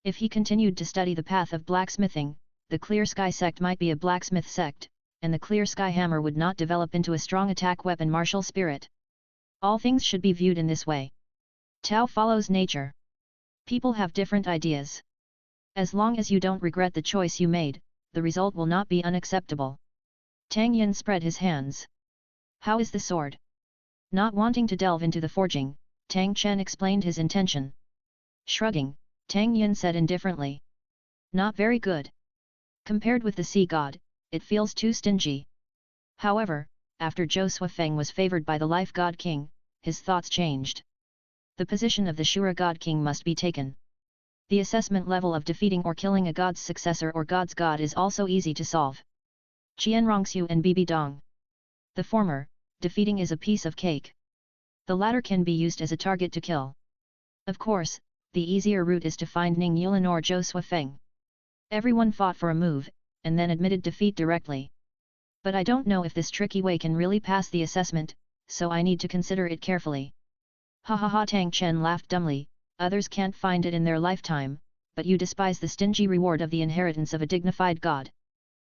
If he continued to study the path of blacksmithing, the clear sky sect might be a blacksmith sect, and the clear sky hammer would not develop into a strong attack weapon martial spirit. All things should be viewed in this way. Tao follows nature. People have different ideas. As long as you don't regret the choice you made, the result will not be unacceptable. Tang Yin spread his hands. How is the sword? Not wanting to delve into the forging, Tang Chen explained his intention. Shrugging, Tang Yin said indifferently. Not very good. Compared with the sea god, it feels too stingy. However, after Zhou Suifeng was favored by the life god king, his thoughts changed. The position of the Shura god king must be taken. The assessment level of defeating or killing a god's successor or god's god is also easy to solve. Qianrongxiu and Bibi Dong. The former, defeating is a piece of cake. The latter can be used as a target to kill. Of course, the easier route is to find Ning Yulin or Zhou Suifeng. Everyone fought for a move, and then admitted defeat directly. But I don't know if this tricky way can really pass the assessment, so I need to consider it carefully. Ha ha ha, Tang Chen laughed dumbly, others can't find it in their lifetime, but you despise the stingy reward of the inheritance of a dignified god.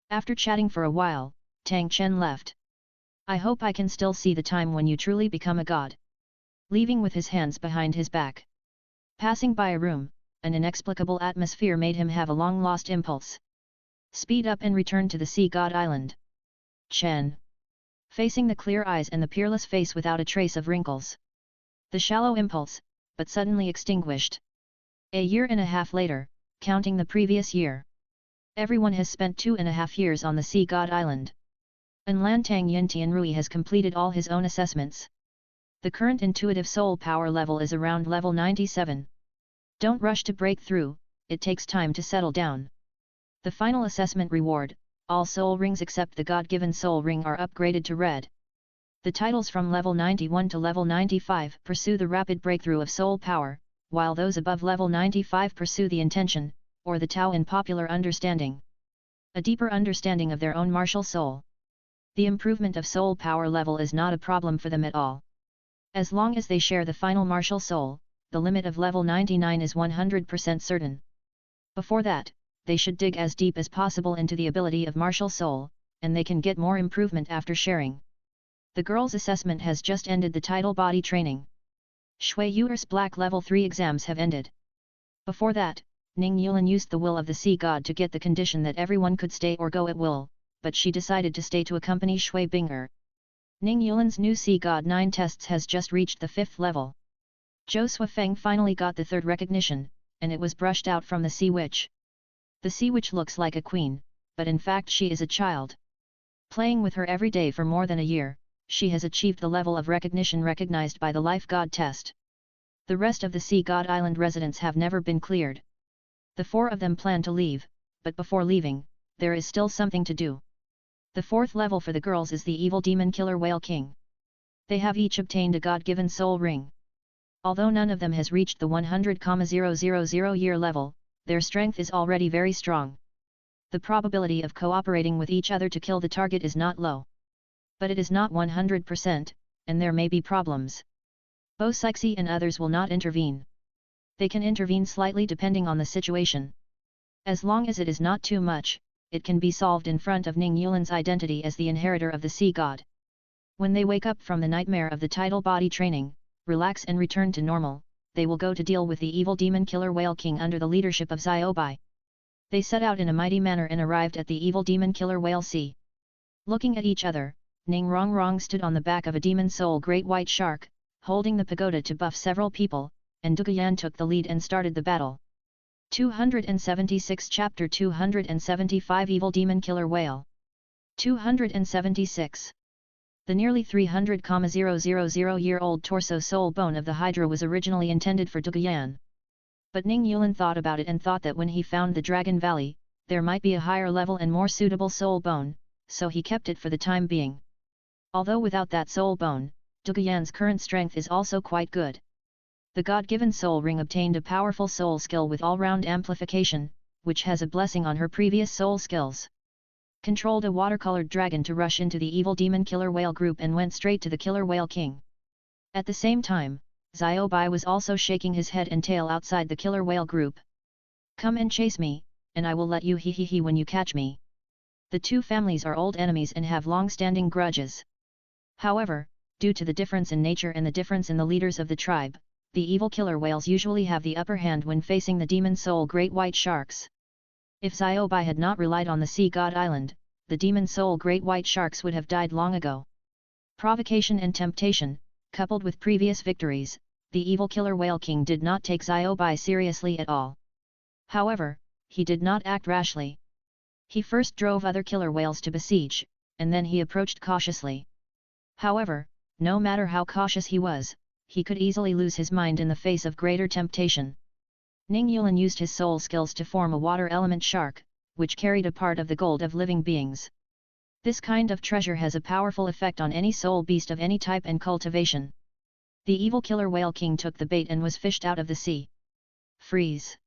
After chatting for a while, Tang Chen left. I hope I can still see the time when you truly become a god. Leaving with his hands behind his back. Passing by a room, an inexplicable atmosphere made him have a long-lost impulse. Speed up and return to the Sea God Island. Chen. Facing the clear eyes and the peerless face without a trace of wrinkles. The shallow impulse, but suddenly extinguished. A year and a half later, counting the previous year. Everyone has spent 2.5 years on the Sea God Island. And Lantang Yintianrui has completed all his own assessments. The current intuitive soul power level is around level 97. Don't rush to break through, it takes time to settle down. The final assessment reward, all soul rings except the God-given soul ring are upgraded to red. The titles from level 91 to level 95 pursue the rapid breakthrough of soul power, while those above level 95 pursue the intention, or the Tao in popular understanding. A deeper understanding of their own martial soul. The improvement of soul power level is not a problem for them at all. As long as they share the final martial soul, the limit of level 99 is 100% certain. Before that, they should dig as deep as possible into the ability of martial soul, and they can get more improvement after sharing. The girls' assessment has just ended the title body training. Shui Yuer's Black Level 3 exams have ended. Before that, Ning Yulin used the will of the sea god to get the condition that everyone could stay or go at will, but she decided to stay to accompany Shui Binger. Ning Yulin's new Sea God 9 tests has just reached the 5th level. Zhou Suifeng finally got the 3rd recognition, and it was brushed out from the Sea Witch. The Sea Witch looks like a queen, but in fact she is a child. Playing with her every day for more than a year, she has achieved the level of recognition recognized by the Life God test. The rest of the Sea God Island residents have never been cleared. The 4 of them plan to leave, but before leaving, there is still something to do. The 4th level for the girls is the evil demon killer Whale King. They have each obtained a god-given soul ring. Although none of them has reached the 100,000 year level, their strength is already very strong. The probability of cooperating with each other to kill the target is not low. But it is not 100%, and there may be problems. Bo Sixi and others will not intervene. They can intervene slightly depending on the situation. As long as it is not too much, it can be solved in front of Ning Yulin's identity as the inheritor of the sea god. When they wake up from the nightmare of the title body training, relax and return to normal, they will go to deal with the evil demon killer Whale King under the leadership of Xiaobai. They set out in a mighty manner and arrived at the evil demon killer Whale Sea. Looking at each other, Ning Rongrong stood on the back of a demon soul great white shark, holding the pagoda to buff several people, and Duguyan took the lead and started the battle. 276 Chapter 275 Evil Demon Killer Whale 276. The nearly 300,000-year-old torso soul bone of the Hydra was originally intended for Duguyan. But Ning Yulin thought about it and thought that when he found the Dragon Valley, there might be a higher level and more suitable soul bone, so he kept it for the time being. Although without that soul bone, Duguyan's current strength is also quite good. The God-given soul ring obtained a powerful soul skill with all-round amplification, which has a blessing on her previous soul skills. Controlled a watercolored dragon to rush into the evil demon killer whale group and went straight to the killer whale king. At the same time, Xiaobai was also shaking his head and tail outside the killer whale group. Come and chase me, and I will let you he when you catch me. The two families are old enemies and have long-standing grudges. However, due to the difference in nature and the difference in the leaders of the tribe, the evil killer whales usually have the upper hand when facing the demon soul great white sharks. If Xiaobai had not relied on the Sea God Island, the demon soul great white sharks would have died long ago. Provocation and temptation, coupled with previous victories, the evil killer whale king did not take Xiaobai seriously at all. However, he did not act rashly. He first drove other killer whales to besiege, and then he approached cautiously. However, no matter how cautious he was, he could easily lose his mind in the face of greater temptation. Ning Yulin used his soul skills to form a water element shark, which carried a part of the gold of living beings. This kind of treasure has a powerful effect on any soul beast of any type and cultivation. The evil killer whale king took the bait and was fished out of the sea. Freeze!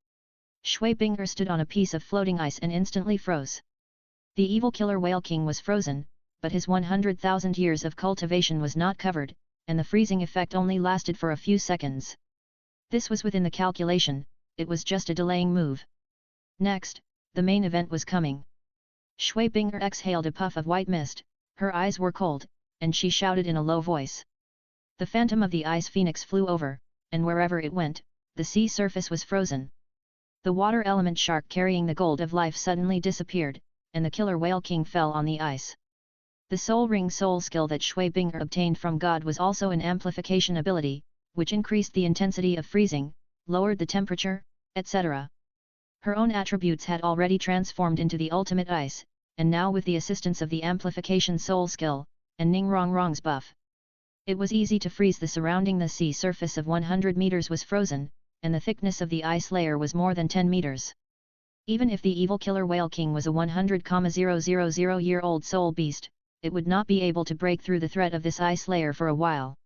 Shui Binger stood on a piece of floating ice and instantly froze. The evil killer whale king was frozen, but his 100,000 years of cultivation was not covered, and the freezing effect only lasted for a few seconds. This was within the calculation, it was just a delaying move. Next, the main event was coming. Shui Bing'er exhaled a puff of white mist, her eyes were cold, and she shouted in a low voice. The phantom of the ice phoenix flew over, and wherever it went, the sea surface was frozen. The water element shark carrying the gold of life suddenly disappeared, and the killer whale king fell on the ice. The soul ring soul skill that Shui Bing'er obtained from God was also an amplification ability, which increased the intensity of freezing, lowered the temperature, etc. Her own attributes had already transformed into the ultimate ice, and now with the assistance of the amplification soul skill, and Ning Rongrong's buff, it was easy to freeze the surrounding. The sea surface of 100 meters was frozen, and the thickness of the ice layer was more than 10 meters. Even if the evil killer whale king was a 100,000-year-old soul beast, it would not be able to break through the threat of this ice layer for a while.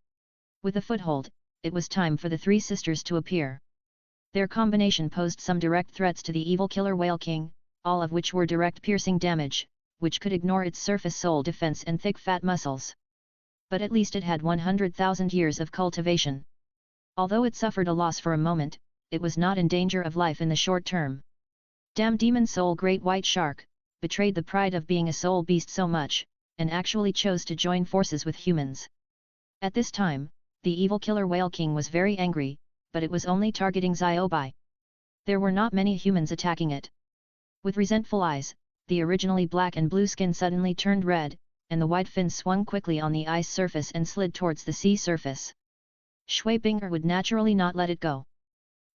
With a foothold, it was time for the three sisters to appear. Their combination posed some direct threats to the evil killer whale king, all of which were direct piercing damage, which could ignore its surface soul defense and thick fat muscles. But at least it had 100,000 years of cultivation. Although it suffered a loss for a moment, it was not in danger of life in the short term. Damn demon soul great white shark, betrayed the pride of being a soul beast so much, and actually chose to join forces with humans. At this time, the evil killer whale king was very angry, but it was only targeting Xiaobai. There were not many humans attacking it. With resentful eyes, the originally black and blue skin suddenly turned red, and the white fins swung quickly on the ice surface and slid towards the sea surface. Shui Bing'er would naturally not let it go.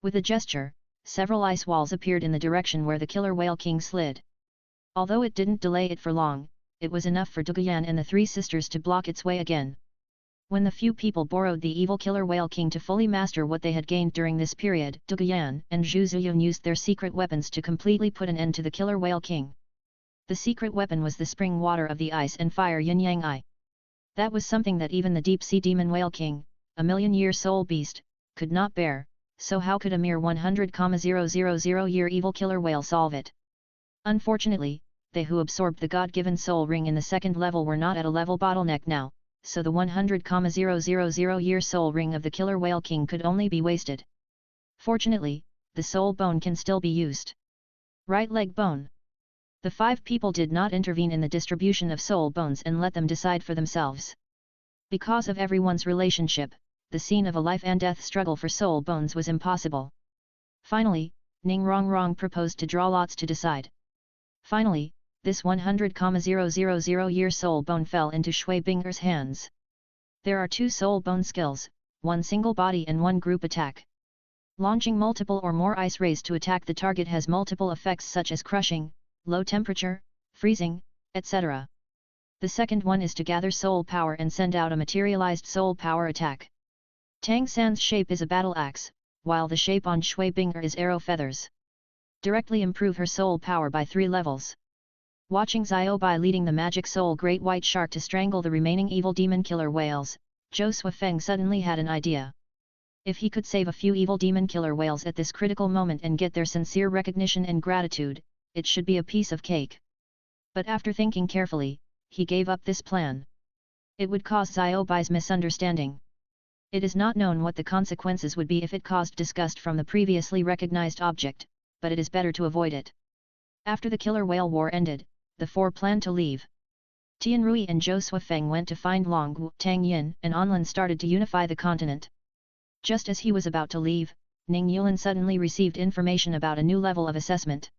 With a gesture, several ice walls appeared in the direction where the killer whale king slid. Although it didn't delay it for long, it was enough for Douluo and the three sisters to block its way again. When the few people borrowed the evil killer whale king to fully master what they had gained during this period, Douluo and Zhu Ziyun used their secret weapons to completely put an end to the killer whale king. The secret weapon was the spring water of the ice and fire yin-yang eye. That was something that even the deep-sea demon whale king, a million-year soul beast, could not bear, so how could a mere 100,000-year evil killer whale solve it? Unfortunately, they who absorbed the God-given soul ring in the second level were not at a level bottleneck now, so the 100,000-year soul ring of the killer whale king could only be wasted. Fortunately, the soul bone can still be used. Right leg bone. The five people did not intervene in the distribution of soul bones and let them decide for themselves. Because of everyone's relationship, the scene of a life and death struggle for soul bones was impossible. Finally, Ning Rongrong proposed to draw lots to decide. Finally, this 100,000-year soul bone fell into Shui Bing'er's hands. There are two soul bone skills, one single body and one group attack. Launching multiple or more ice rays to attack the target has multiple effects such as crushing, low temperature, freezing, etc. The second one is to gather soul power and send out a materialized soul power attack. Tang San's shape is a battle axe, while the shape on Shui Bing'er is arrow feathers. Directly improve her soul power by 3 levels. Watching Xiaobai leading the magic soul great white shark to strangle the remaining evil demon killer whales, Zhou Suifeng suddenly had an idea. If he could save a few evil demon killer whales at this critical moment and get their sincere recognition and gratitude, it should be a piece of cake. But after thinking carefully, he gave up this plan. It would cause Xiaobai's misunderstanding. It is not known what the consequences would be if it caused disgust from the previously recognized object, but it is better to avoid it. After the killer whale war ended, the four planned to leave. Tianrui and Zhou Suifeng went to find Long Wu, Tang Yin and Anlin started to unify the continent. Just as he was about to leave, Ning Yulin suddenly received information about a new level of assessment.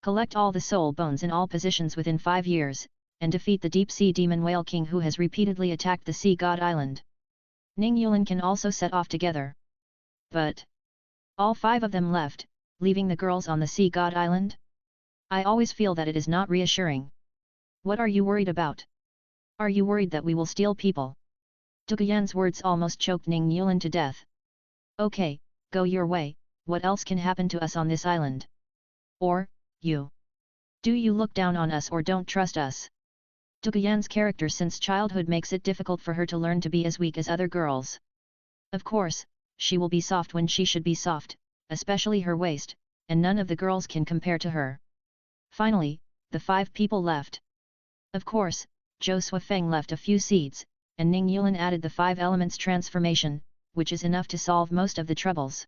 Collect all the soul bones in all positions within 5 years, and defeat the deep-sea demon whale king who has repeatedly attacked the sea god island. Ning Yulin can also set off together. But all 5 of them left, leaving the girls on the sea god island? I always feel that it is not reassuring. What are you worried about? Are you worried that we will steal people? Douluo's words almost choked Ning Yulin to death. Okay, go your way, what else can happen to us on this island? Or, you? Do you look down on us or don't trust us? Douluo's character since childhood makes it difficult for her to learn to be as weak as other girls. Of course, she will be soft when she should be soft, especially her waist, and none of the girls can compare to her. Finally, the 5 people left. Of course, Zhou Suifeng left a few seeds, and Ning Yulin added the 5 elements transformation, which is enough to solve most of the troubles.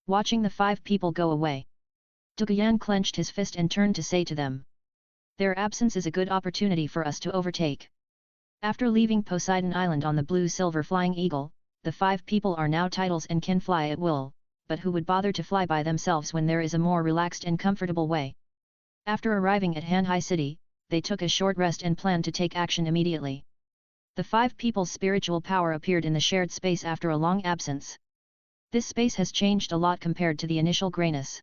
Watching the 5 people go away, Duguyan clenched his fist and turned to say to them, "Their absence is a good opportunity for us to overtake." After leaving Poseidon Island on the blue-silver flying eagle, the 5 people are now titles and can fly at will, but who would bother to fly by themselves when there is a more relaxed and comfortable way? After arriving at Hanhai City, they took a short rest and planned to take action immediately. The 5 people's spiritual power appeared in the shared space after a long absence. This space has changed a lot compared to the initial grayness.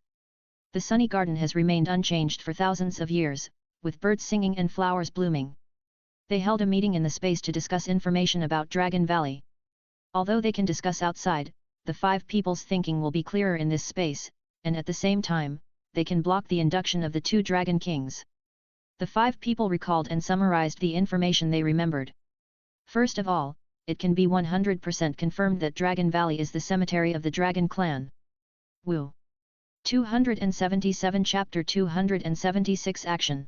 The sunny garden has remained unchanged for thousands of years, with birds singing and flowers blooming. They held a meeting in the space to discuss information about Dragon Valley. Although they can discuss outside, the 5 people's thinking will be clearer in this space, and at the same time, they can block the induction of the 2 Dragon Kings. The 5 people recalled and summarized the information they remembered. First of all, it can be 100% confirmed that Dragon Valley is the cemetery of the Dragon Clan. Wu. 277 Chapter 276 Action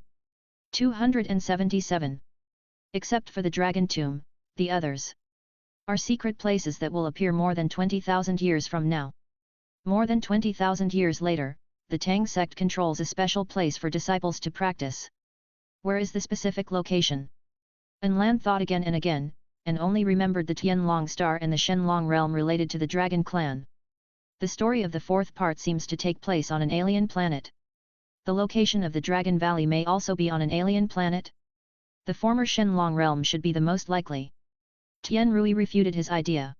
277. Except for the Dragon Tomb, the others are secret places that will appear more than 20,000 years from now. More than 20,000 years later, the Tang sect controls a special place for disciples to practice. Where is the specific location? Anlan thought again and again, and only remembered the Tianlong Star and the Shenlong realm related to the Dragon Clan. The story of the 4th part seems to take place on an alien planet. The location of the Dragon Valley may also be on an alien planet. The former Shenlong realm should be the most likely. Tian Rui refuted his idea.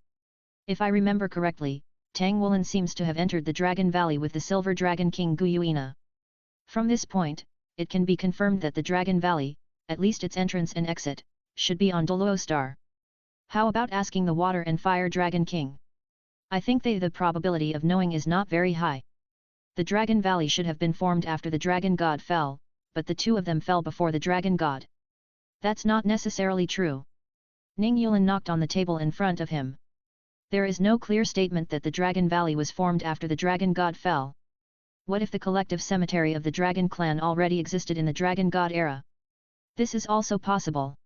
If I remember correctly, Tang Wulin seems to have entered the Dragon Valley with the Silver Dragon King Guyuina. From this point, it can be confirmed that the Dragon Valley, at least its entrance and exit, should be on Douluo Star. How about asking the Water and Fire Dragon King? I think the probability of knowing is not very high. The Dragon Valley should have been formed after the Dragon God fell, but the 2 of them fell before the Dragon God. That's not necessarily true. Ning Yulin knocked on the table in front of him. There is no clear statement that the Dragon Valley was formed after the Dragon God fell. What if the collective cemetery of the Dragon Clan already existed in the Dragon God era? This is also possible.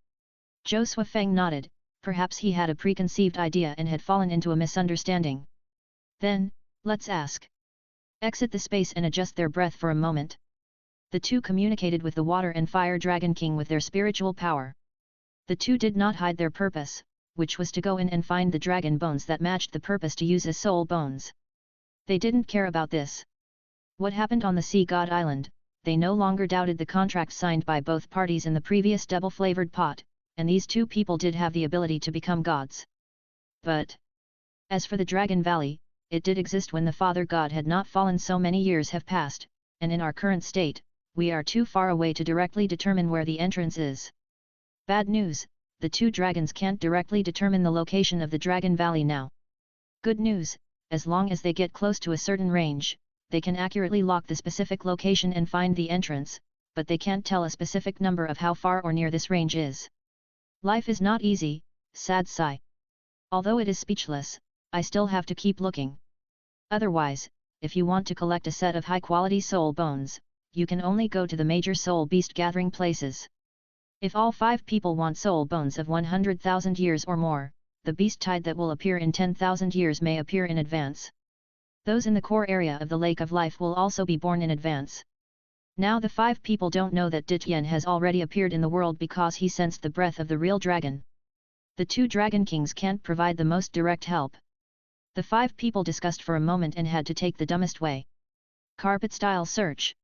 Zhou Suifeng nodded, perhaps he had a preconceived idea and had fallen into a misunderstanding. Then, let's ask. Exit the space and adjust their breath for a moment. The 2 communicated with the Water and Fire Dragon King with their spiritual power. The 2 did not hide their purpose, which was to go in and find the dragon bones that matched the purpose to use as soul bones. They didn't care about this. What happened on the Sea God Island, they no longer doubted the contract signed by both parties in the previous double-flavored pot, and these 2 people did have the ability to become gods. But, as for the Dragon Valley, it did exist when the Father God had not fallen. So many years have passed, and in our current state, we are too far away to directly determine where the entrance is. Bad news, the 2 dragons can't directly determine the location of the Dragon Valley now. Good news, as long as they get close to a certain range, they can accurately lock the specific location and find the entrance, but they can't tell a specific number of how far or near this range is. Life is not easy, sad sigh. Although it is speechless, I still have to keep looking. Otherwise, if you want to collect a set of high-quality soul bones, you can only go to the major soul beast gathering places. If all 5 people want soul bones of 100,000 years or more, the beast tide that will appear in 10,000 years may appear in advance. Those in the core area of the Lake of Life will also be born in advance. Now the 5 people don't know that Dityan has already appeared in the world because he sensed the breath of the real dragon. The 2 Dragon Kings can't provide the most direct help. The 5 people discussed for a moment and had to take the dumbest way. Carpet-style search.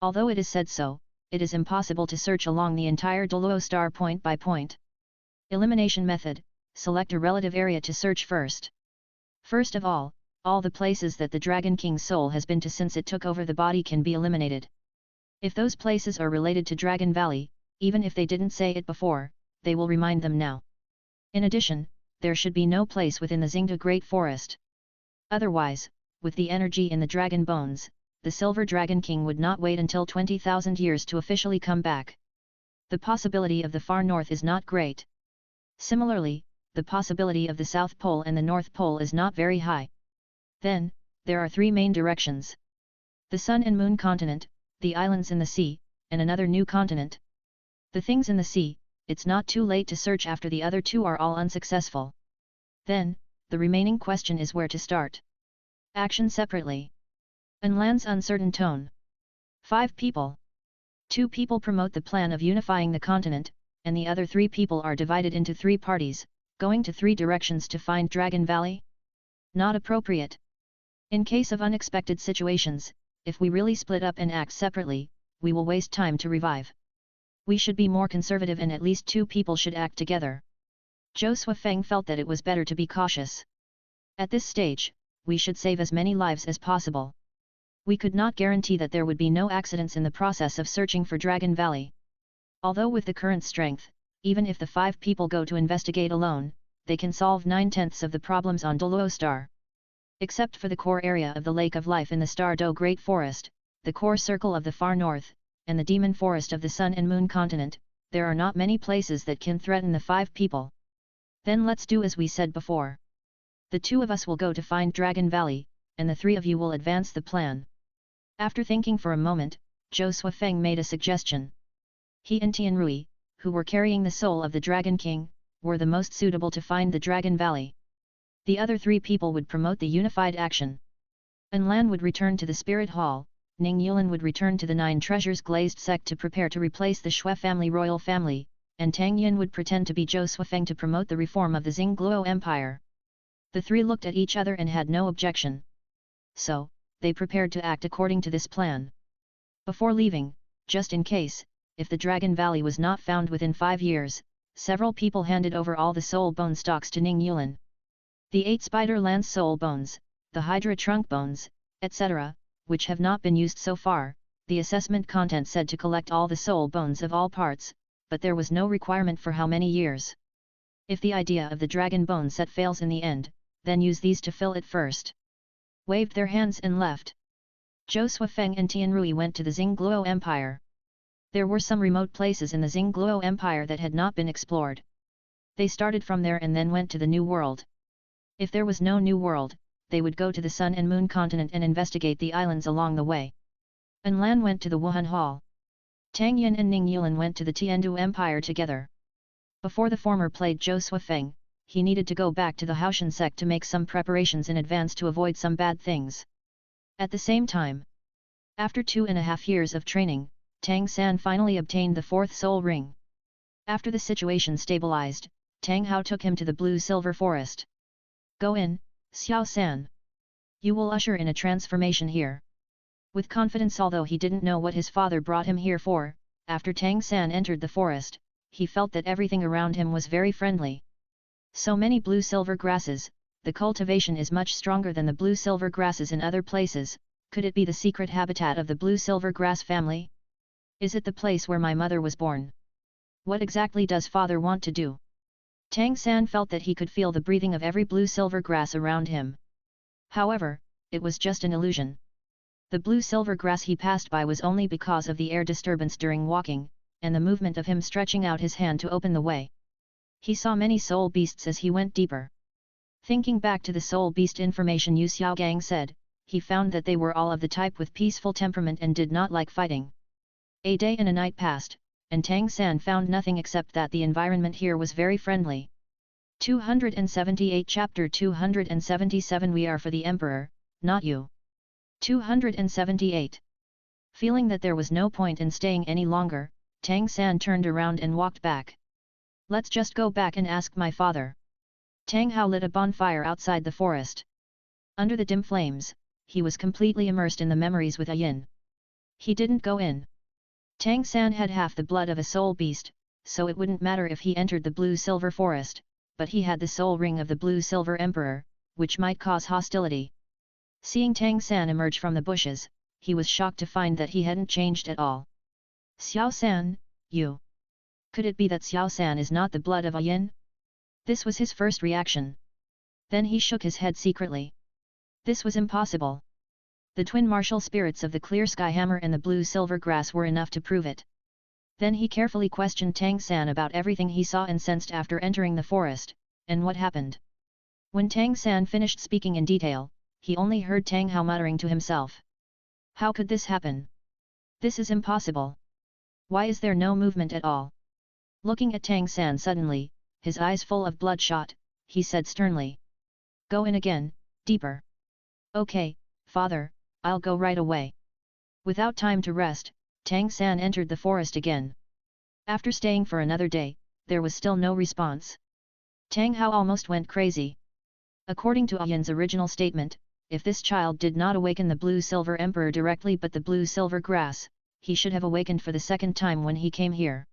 Although it is said so, it is impossible to search along the entire Douluo Star point by point. Elimination method, select a relative area to search first. First of all the places that the Dragon King's soul has been to since it took over the body can be eliminated. If those places are related to Dragon Valley, even if they didn't say it before, they will remind them now. In addition, there should be no place within the Xingda Great Forest. Otherwise, with the energy in the dragon bones, the Silver Dragon King would not wait until 20,000 years to officially come back. The possibility of the far north is not great. Similarly, the possibility of the South Pole and the North Pole is not very high. Then, there are 3 main directions. The Sun and Moon continent, the islands in the sea, and another new continent. The things in the sea, it's not too late to search after the other two are all unsuccessful. Then, the remaining question is where to start. Action separately. Lan's uncertain tone. 5 people. 2 people promote the plan of unifying the continent, and the other 3 people are divided into 3 parties, going to 3 directions to find Dragon Valley? Not appropriate. In case of unexpected situations, if we really split up and act separately, we will waste time to revive. We should be more conservative and at least 2 people should act together. Zhou Suifeng felt that it was better to be cautious. At this stage, we should save as many lives as possible. We could not guarantee that there would be no accidents in the process of searching for Dragon Valley. Although with the current strength, even if the 5 people go to investigate alone, they can solve 9/10 of the problems on Douluo Star. Except for the core area of the Lake of Life in the Star Do Great Forest, the core circle of the far north, and the Demon Forest of the Sun and Moon continent, there are not many places that can threaten the 5 people. Then let's do as we said before. The 2 of us will go to find Dragon Valley, and the 3 of you will advance the plan. After thinking for a moment, Zhou Suifeng made a suggestion. He and Tianrui, who were carrying the soul of the Dragon King, were the most suitable to find the Dragon Valley. The other 3 people would promote the unified action. Lan would return to the Spirit Hall, Ning Yulan would return to the 9 Treasures Glazed sect to prepare to replace the Shui family royal family, and Tang Yin would pretend to be Zhou Suifeng to promote the reform of the Xingluo Empire. The 3 looked at each other and had no objection. So, they prepared to act according to this plan. Before leaving, just in case, if the Dragon Valley was not found within 5 years, several people handed over all the soul bone stocks to Ning Yulan. The 8 spider lance soul bones, the Hydra trunk bones, etc., which have not been used so far, the assessment content said to collect all the soul bones of all parts, but there was no requirement for how many years. If the idea of the dragon bone set fails in the end, then use these to fill it first. Waved their hands and left. Zhou Suifeng and Tianrui went to the Xingluo Empire. There were some remote places in the Xingluo Empire that had not been explored. They started from there and then went to the New World. If there was no New World, they would go to the Sun and Moon continent and investigate the islands along the way. Lan went to the Wuhan Hall. Tang Yin and Ning Yulan went to the Tiandu Empire together. Before the former played Zhou Suifeng, he needed to go back to the Haoshan sect to make some preparations in advance to avoid some bad things. At the same time, after 2.5 years of training, Tang San finally obtained the 4th soul ring. After the situation stabilized, Tang Hao took him to the Blue-Silver Forest. Go in, Xiao San. You will usher in a transformation here. With confidence, although he didn't know what his father brought him here for, after Tang San entered the forest, he felt that everything around him was very friendly. So many blue-silver grasses, the cultivation is much stronger than the blue-silver grasses in other places. Could it be the secret habitat of the blue-silver grass family? Is it the place where my mother was born? What exactly does father want to do? Tang San felt that he could feel the breathing of every blue-silver grass around him. However, it was just an illusion. The blue-silver grass he passed by was only because of the air disturbance during walking, and the movement of him stretching out his hand to open the way. He saw many soul beasts as he went deeper. Thinking back to the soul beast information Yu Xiaogang said, he found that they were all of the type with peaceful temperament and did not like fighting. A day and a night passed, and Tang San found nothing except that the environment here was very friendly. 278 Chapter 277 We are for the Emperor, not you. 278. Feeling that there was no point in staying any longer, Tang San turned around and walked back. Let's just go back and ask my father. Tang Hao lit a bonfire outside the forest. Under the dim flames, he was completely immersed in the memories with Ayin. He didn't go in. Tang San had half the blood of a soul beast, so it wouldn't matter if he entered the blue-silver forest, but he had the soul ring of the blue-silver emperor, which might cause hostility. Seeing Tang San emerge from the bushes, he was shocked to find that he hadn't changed at all. Xiao San, you. Could it be that Xiao San is not the blood of Ayin? This was his first reaction. Then he shook his head secretly. This was impossible. The twin martial spirits of the clear sky hammer and the blue-silver grass were enough to prove it. Then he carefully questioned Tang San about everything he saw and sensed after entering the forest, and what happened. When Tang San finished speaking in detail, he only heard Tang Hao muttering to himself. How could this happen? This is impossible. Why is there no movement at all? Looking at Tang San suddenly, his eyes full of bloodshot, he said sternly. Go in again, deeper. Okay, father, I'll go right away. Without time to rest, Tang San entered the forest again. After staying for another day, there was still no response. Tang Hao almost went crazy. According to Yin's original statement, if this child did not awaken the Blue-Silver Emperor directly but the Blue-Silver Grass, he should have awakened for the second time when he came here.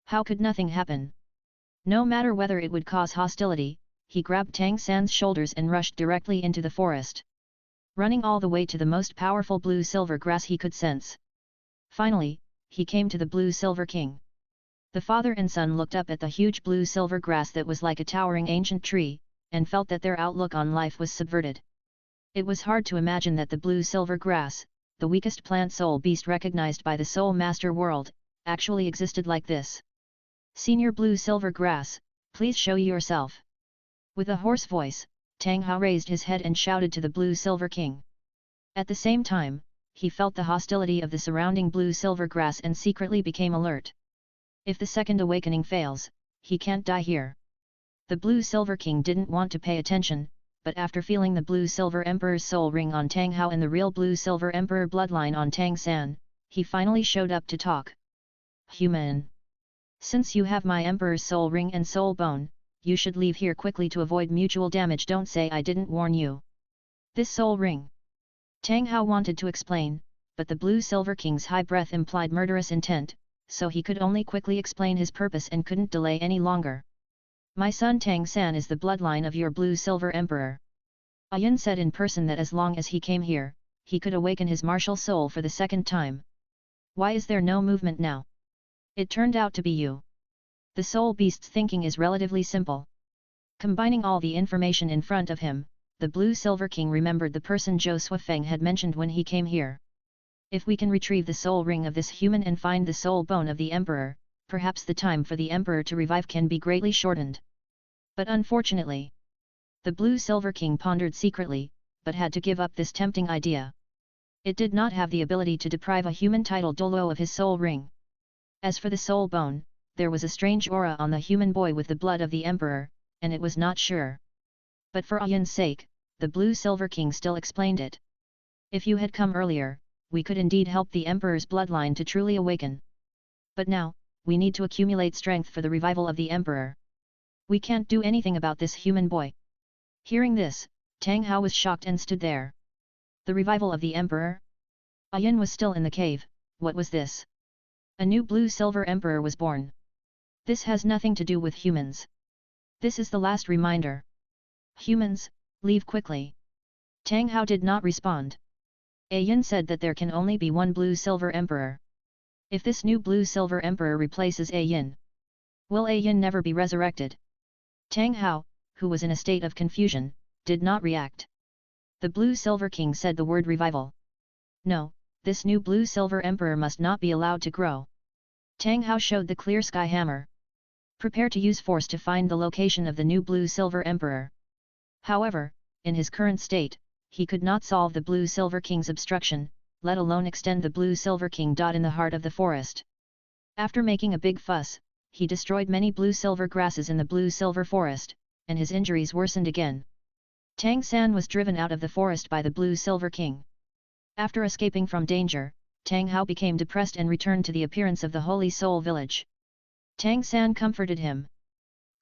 How could nothing happen? No matter whether it would cause hostility, he grabbed Tang San's shoulders and rushed directly into the forest. Running all the way to the most powerful Blue-Silver Grass he could sense. Finally, he came to the Blue-Silver King. The father and son looked up at the huge Blue-Silver Grass that was like a towering ancient tree, and felt that their outlook on life was subverted. It was hard to imagine that the Blue-Silver Grass, the weakest plant soul beast recognized by the Soul Master world, actually existed like this. Senior Blue-Silver Grass, please show yourself. With a hoarse voice, Tang Hao raised his head and shouted to the Blue-Silver King. At the same time, he felt the hostility of the surrounding Blue-Silver Grass and secretly became alert. If the second awakening fails, he can't die here. The Blue-Silver King didn't want to pay attention, but after feeling the Blue-Silver Emperor's soul ring on Tang Hao and the real Blue-Silver Emperor bloodline on Tang San, he finally showed up to talk. Human. Since you have my Emperor's soul ring and soul bone, you should leave here quickly to avoid mutual damage. Don't say I didn't warn you. This soul ring. Tang Hao wanted to explain, but the Blue-Silver King's high breath implied murderous intent, so he could only quickly explain his purpose and couldn't delay any longer. My son Tang San is the bloodline of your Blue-Silver Emperor. Yin said in person that as long as he came here, he could awaken his martial soul for the second time. Why is there no movement now? It turned out to be you. The soul beast's thinking is relatively simple. Combining all the information in front of him, the Blue-Silver King remembered the person Zhou Suifeng had mentioned when he came here. If we can retrieve the soul ring of this human and find the soul bone of the Emperor, perhaps the time for the Emperor to revive can be greatly shortened. But unfortunately, the Blue-Silver King pondered secretly, but had to give up this tempting idea. It did not have the ability to deprive a human titled Douluo of his soul ring. As for the soul bone, there was a strange aura on the human boy with the blood of the Emperor, and it was not sure. But for Yin's sake, the Blue-Silver King still explained it. If you had come earlier, we could indeed help the Emperor's bloodline to truly awaken. But now, we need to accumulate strength for the revival of the Emperor. We can't do anything about this human boy. Hearing this, Tang Hao was shocked and stood there. The revival of the Emperor? Yin was still in the cave. What was this? A new Blue-Silver Emperor was born. This has nothing to do with humans. This is the last reminder. Humans, leave quickly. Tang Hao did not respond. Yin said that there can only be one Blue-Silver Emperor. If this new Blue-Silver Emperor replaces Yin, will Yin never be resurrected? Tang Hao, who was in a state of confusion, did not react. The Blue-Silver King said the word revival. No, this new Blue-Silver Emperor must not be allowed to grow. Tang Hao showed the clear sky hammer. Prepare to use force to find the location of the new Blue-Silver Emperor. However, in his current state, he could not solve the Blue-Silver King's obstruction, let alone extend the Blue-Silver King. In the heart of the forest. After making a big fuss, he destroyed many Blue-Silver grasses in the Blue-Silver forest, and his injuries worsened again. Tang San was driven out of the forest by the Blue-Silver King. After escaping from danger, Tang Hao became depressed and returned to the appearance of the Holy Soul village. Tang San comforted him.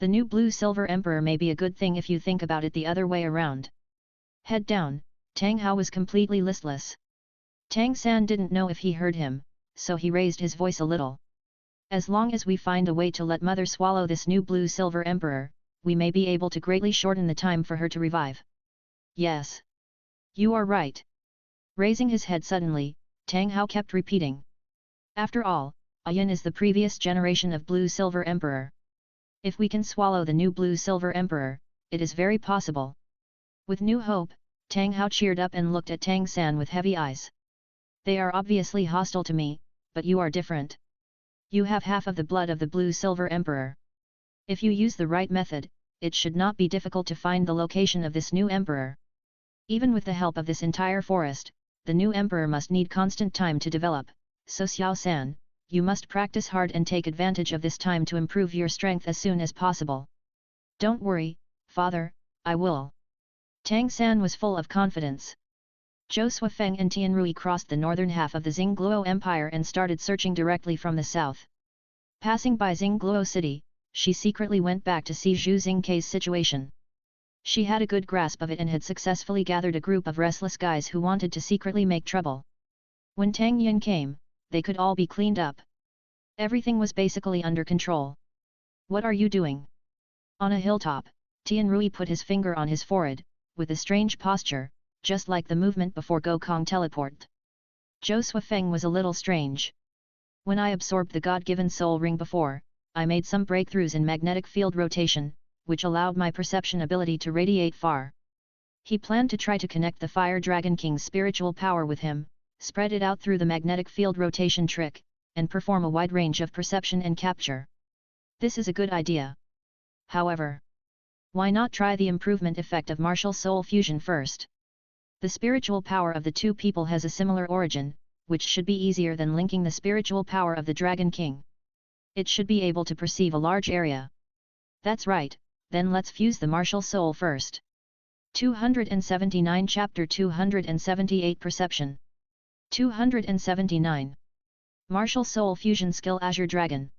The new Blue-Silver Emperor may be a good thing if you think about it the other way around. Head down, Tang Hao was completely listless. Tang San didn't know if he heard him, so he raised his voice a little. As long as we find a way to let Mother swallow this new Blue-Silver Emperor, we may be able to greatly shorten the time for her to revive. Yes. You are right. Raising his head suddenly, Tang Hao kept repeating. After all, Yin is the previous generation of Blue-Silver Emperor. If we can swallow the new Blue-Silver Emperor, it is very possible. With new hope, Tang Hao cheered up and looked at Tang San with heavy eyes. They are obviously hostile to me, but you are different. You have half of the blood of the Blue-Silver Emperor. If you use the right method, it should not be difficult to find the location of this new emperor. Even with the help of this entire forest, the new emperor must need constant time to develop, so Xiao San, you must practice hard and take advantage of this time to improve your strength as soon as possible. Don't worry, father, I will. Tang San was full of confidence. Zhou Suifeng and Tianrui crossed the northern half of the Xingluo Empire and started searching directly from the south. Passing by Xingluo City, she secretly went back to see Zhu Xingkei's situation. She had a good grasp of it and had successfully gathered a group of restless guys who wanted to secretly make trouble. When Tang Yin came, they could all be cleaned up. Everything was basically under control. What are you doing? On a hilltop, Tianrui put his finger on his forehead, with a strange posture, just like the movement before Gokong teleport. Zhou Suifeng was a little strange. When I absorbed the God-given soul ring before, I made some breakthroughs in magnetic field rotation, which allowed my perception ability to radiate far. He planned to try to connect the Fire Dragon King's spiritual power with him, spread it out through the magnetic field rotation trick, and perform a wide range of perception and capture. This is a good idea. However, why not try the improvement effect of martial soul fusion first? The spiritual power of the two people has a similar origin, which should be easier than linking the spiritual power of the Dragon King. It should be able to perceive a large area. That's right, then let's fuse the martial soul first. 279 Chapter 278 Perception 279 Martial Soul Fusion Skill Azure Dragon.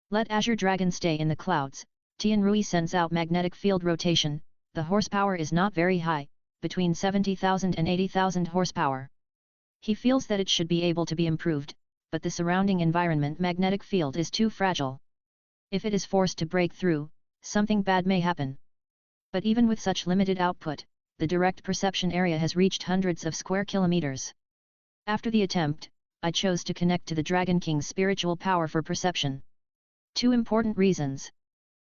Let Azure Dragon stay in the clouds. Tianrui sends out magnetic field rotation. The horsepower is not very high, between 70,000 and 80,000 horsepower. He feels that it should be able to be improved, but the surrounding environment magnetic field is too fragile. If it is forced to break through, something bad may happen. But even with such limited output, the direct perception area has reached hundreds of square kilometers. After the attempt, I chose to connect to the Dragon King's spiritual power for perception. Two important reasons.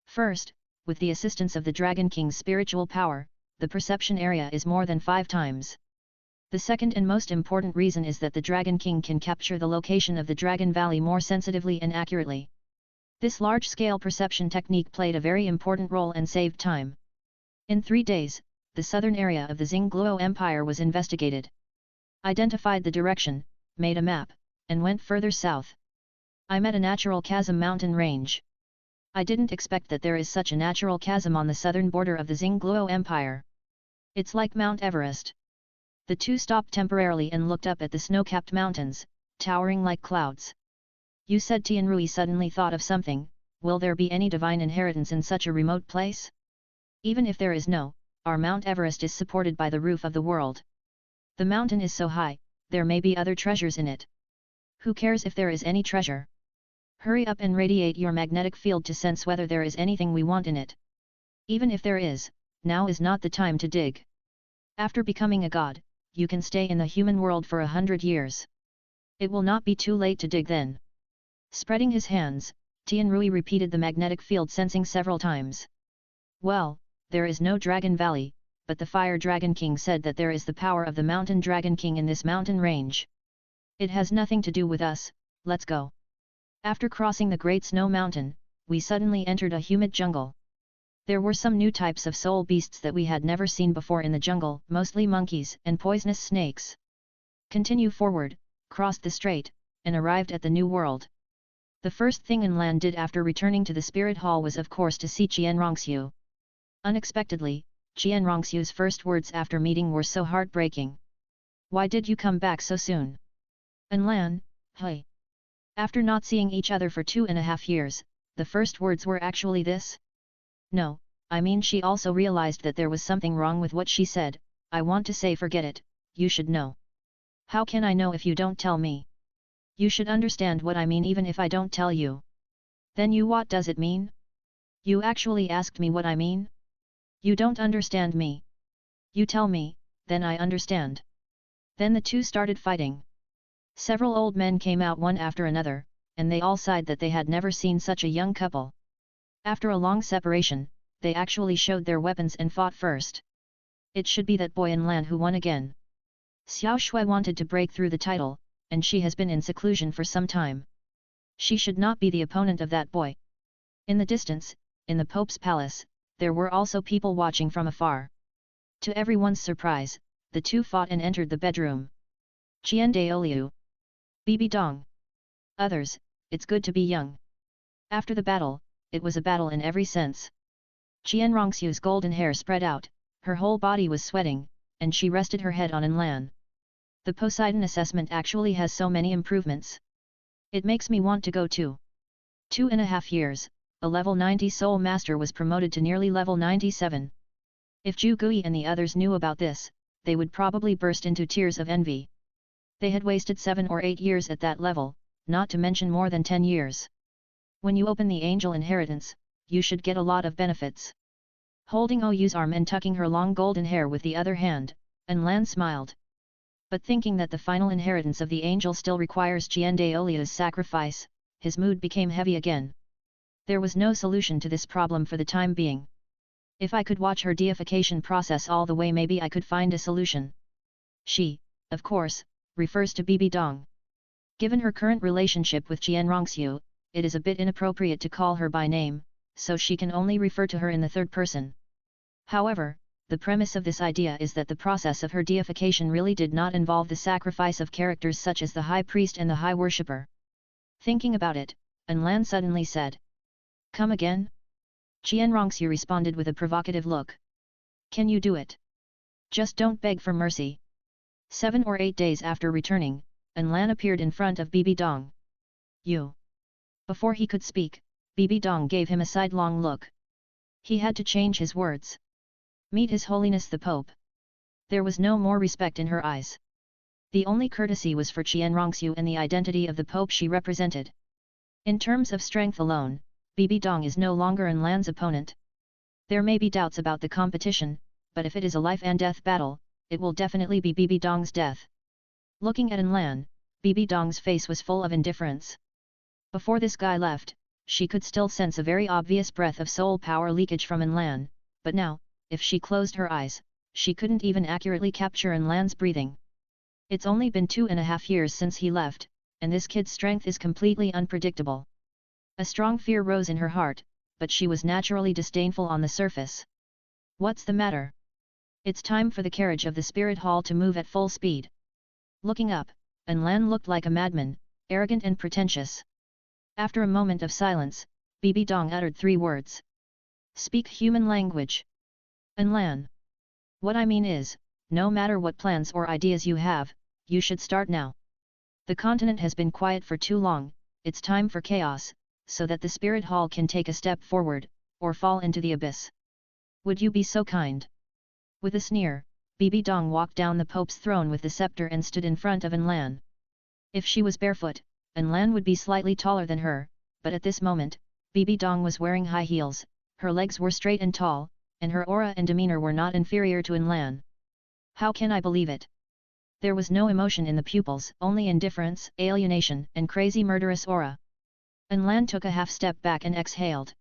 First, with the assistance of the Dragon King's spiritual power, the perception area is more than 5 times. The second and most important reason is that the Dragon King can capture the location of the Dragon Valley more sensitively and accurately. This large-scale perception technique played a very important role and saved time. In 3 days, the southern area of the Xingluo Empire was investigated. Identified the direction, made a map, and went further south. I met a natural chasm mountain range. I didn't expect that there is such a natural chasm on the southern border of the Xingluo Empire. It's like Mount Everest. The two stopped temporarily and looked up at the snow-capped mountains, towering like clouds. You said Tianrui suddenly thought of something. Will there be any divine inheritance in such a remote place? Even if there is no, our Mount Everest is supported by the roof of the world. The mountain is so high, there may be other treasures in it. Who cares if there is any treasure? Hurry up and radiate your magnetic field to sense whether there is anything we want in it. Even if there is, now is not the time to dig. After becoming a god, you can stay in the human world for 100 years. It will not be too late to dig then. Spreading his hands, Tianrui repeated the magnetic field sensing several times. Well, there is no Dragon Valley, but the Fire Dragon King said that there is the power of the Mountain Dragon King in this mountain range. It has nothing to do with us, let's go. After crossing the Great Snow Mountain, we suddenly entered a humid jungle. There were some new types of soul beasts that we had never seen before in the jungle, mostly monkeys and poisonous snakes. Continue forward, crossed the strait, and arrived at the new world. The first thing Lan did after returning to the Spirit Hall was of course to see Qian Rongxiu. Unexpectedly, Qian Rongxiu's first words after meeting were so heartbreaking. Why did you come back so soon? Lan, hey. After not seeing each other for 2.5 years, the first words were actually this? No, I mean she also realized that there was something wrong with what she said. I want to say forget it, you should know. How can I know if you don't tell me? You should understand what I mean even if I don't tell you. Then you what does it mean? You actually asked me what I mean? You don't understand me. You tell me, then I understand. Then the two started fighting. Several old men came out one after another, and they all sighed that they had never seen such a young couple. After a long separation, they actually showed their weapons and fought first. It should be that boy in Lan who won again. Xiao Shui wanted to break through the title, and she has been in seclusion for some time. She should not be the opponent of that boy. In the distance, in the Pope's palace, there were also people watching from afar. To everyone's surprise, the two fought and entered the bedroom. Qian Daoliu. Bibi Dong. Others, it's good to be young. After the battle, it was a battle in every sense. Qian Rongxiu's golden hair spread out, her whole body was sweating, and she rested her head on Lan. The Poseidon assessment actually has so many improvements. It makes me want to go too. 2.5 years, a level 90 soul master was promoted to nearly level 97. If Zhu Gui and the others knew about this, they would probably burst into tears of envy. They had wasted 7 or 8 years at that level, not to mention more than 10 years. When you open the angel inheritance, you should get a lot of benefits. Holding Oyu's arm and tucking her long golden hair with the other hand, Lan smiled. But thinking that the final inheritance of the angel still requires Qian Daolia's sacrifice, his mood became heavy again. There was no solution to this problem for the time being. If I could watch her deification process all the way, maybe I could find a solution. She, of course, refers to Bibi Dong. Given her current relationship with Qian Rongxiu, it is a bit inappropriate to call her by name, so she can only refer to her in the third person. However, the premise of this idea is that the process of her deification really did not involve the sacrifice of characters such as the high priest and the high worshipper. Thinking about it, Lan suddenly said. Come again? Qian Rongxiu responded with a provocative look. Can you do it? Just don't beg for mercy. 7 or 8 days after returning, Lan appeared in front of Bibi Dong. You. Before he could speak, Bibi Dong gave him a sidelong look. He had to change his words. Meet His Holiness the Pope. There was no more respect in her eyes. The only courtesy was for Qian Rongxiu and the identity of the Pope she represented. In terms of strength alone, Bibi Dong is no longer Lan's opponent. There may be doubts about the competition, but if it is a life and death battle, it will definitely be Bibi Dong's death. Looking at Lan, Bibi Dong's face was full of indifference. Before this guy left, she could still sense a very obvious breath of soul power leakage from Lan, but now, if she closed her eyes, she couldn't even accurately capture Lan's breathing. It's only been 2.5 years since he left, and this kid's strength is completely unpredictable. A strong fear rose in her heart, but she was naturally disdainful on the surface. What's the matter? It's time for the carriage of the spirit hall to move at full speed. Looking up, Lan looked like a madman, arrogant and pretentious. After a moment of silence, Bibi Dong uttered 3 words. Speak human language. Lan. What I mean is, no matter what plans or ideas you have, you should start now. The continent has been quiet for too long, it's time for chaos, so that the spirit hall can take a step forward, or fall into the abyss. Would you be so kind? With a sneer, Bibi Dong walked down the Pope's throne with the scepter and stood in front of Lan. If she was barefoot, Lan would be slightly taller than her, but at this moment, Bibi Dong was wearing high heels, her legs were straight and tall, and her aura and demeanor were not inferior to Lan. How can I believe it? There was no emotion in the pupils, only indifference, alienation, and crazy murderous aura. Lan took a half step back and exhaled.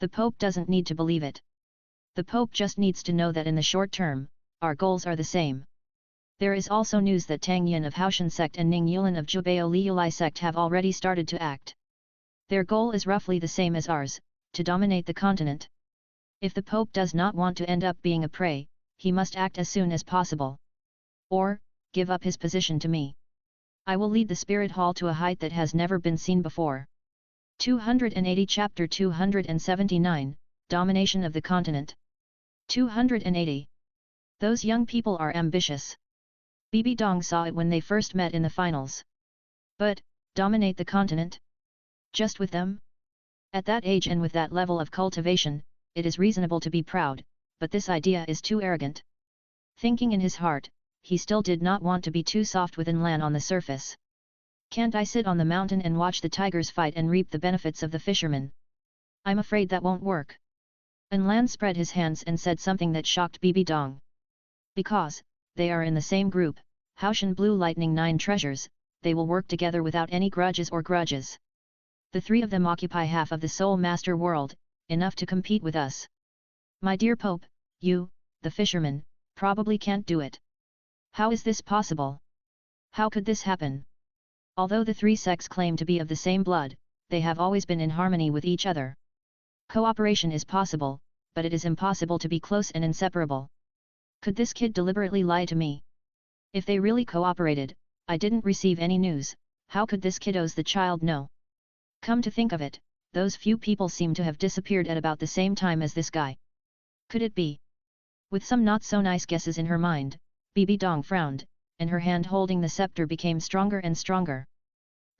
The Pope doesn't need to believe it. The Pope just needs to know that in the short term, our goals are the same. There is also news that Tang Yin of Haoshan sect and Ning Yulan of Zhubao Liulai sect have already started to act. Their goal is roughly the same as ours, to dominate the continent. If the Pope does not want to end up being a prey, he must act as soon as possible. Or, give up his position to me. I will lead the spirit hall to a height that has never been seen before. 280 Chapter 279, Domination of the Continent. 280. Those young people are ambitious. Bibi Dong saw it when they first met in the finals. But, dominate the continent? Just with them? At that age and with that level of cultivation, it is reasonable to be proud, but this idea is too arrogant. Thinking in his heart, he still did not want to be too soft with Lan on the surface. Can't I sit on the mountain and watch the tigers fight and reap the benefits of the fishermen? I'm afraid that won't work. Lan spread his hands and said something that shocked Bibi Dong. Because, they are in the same group, Haoshan Blue Lightning 9 treasures, they will work together without any grudges or grudges. The 3 of them occupy half of the Soul Master world, enough to compete with us. My dear Pope, you, the fisherman, probably can't do it. How is this possible? How could this happen? Although the 3 sects claim to be of the same blood, they have always been in harmony with each other. Cooperation is possible, but it is impossible to be close and inseparable. Could this kid deliberately lie to me? If they really cooperated, I didn't receive any news, How could this kiddos the child know? Come to think of it, those few people seem to have disappeared at about the same time as this guy. Could it be? With some not so nice guesses in her mind, Bibi Dong frowned, and her hand holding the scepter became stronger and stronger.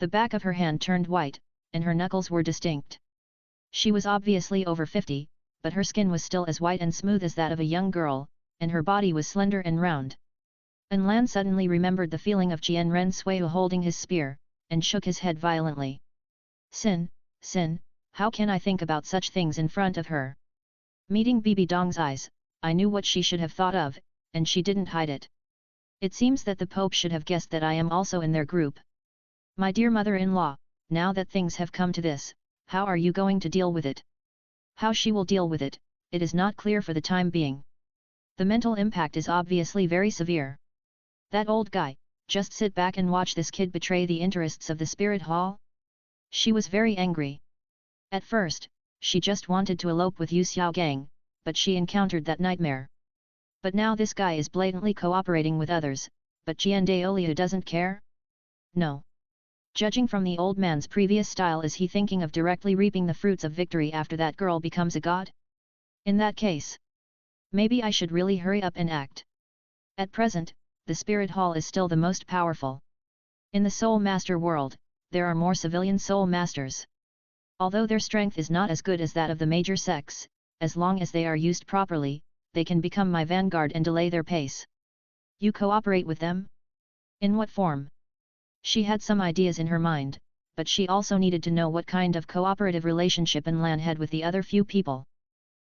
The back of her hand turned white, and her knuckles were distinct. She was obviously over 50, but her skin was still as white and smooth as that of a young girl, and her body was slender and round. An Lan suddenly remembered the feeling of Jian Ren Suiyu holding his spear, and shook his head violently. Sin, how can I think about such things in front of her? Meeting Bibi Dong's eyes, I knew what she should have thought of, and she didn't hide it. It seems that the Pope should have guessed that I am also in their group. My dear mother-in-law, now that things have come to this, how are you going to deal with it? How she will deal with it, it is not clear for the time being. The mental impact is obviously very severe. That old guy, just sit back and watch this kid betray the interests of the spirit hall? She was very angry. At first, she just wanted to elope with Yu Xiaogang, but she encountered that nightmare. But now this guy is blatantly cooperating with others, but Jian Daoliu doesn't care? No. Judging from the old man's previous style, is he thinking of directly reaping the fruits of victory after that girl becomes a god? In that case, maybe I should really hurry up and act. At present, the spirit hall is still the most powerful. In the soul master world, there are more civilian soul masters. Although their strength is not as good as that of the major sects, as long as they are used properly, they can become my vanguard and delay their pace. You cooperate with them? In what form? She had some ideas in her mind, but she also needed to know what kind of cooperative relationship An Lan had with the other few people.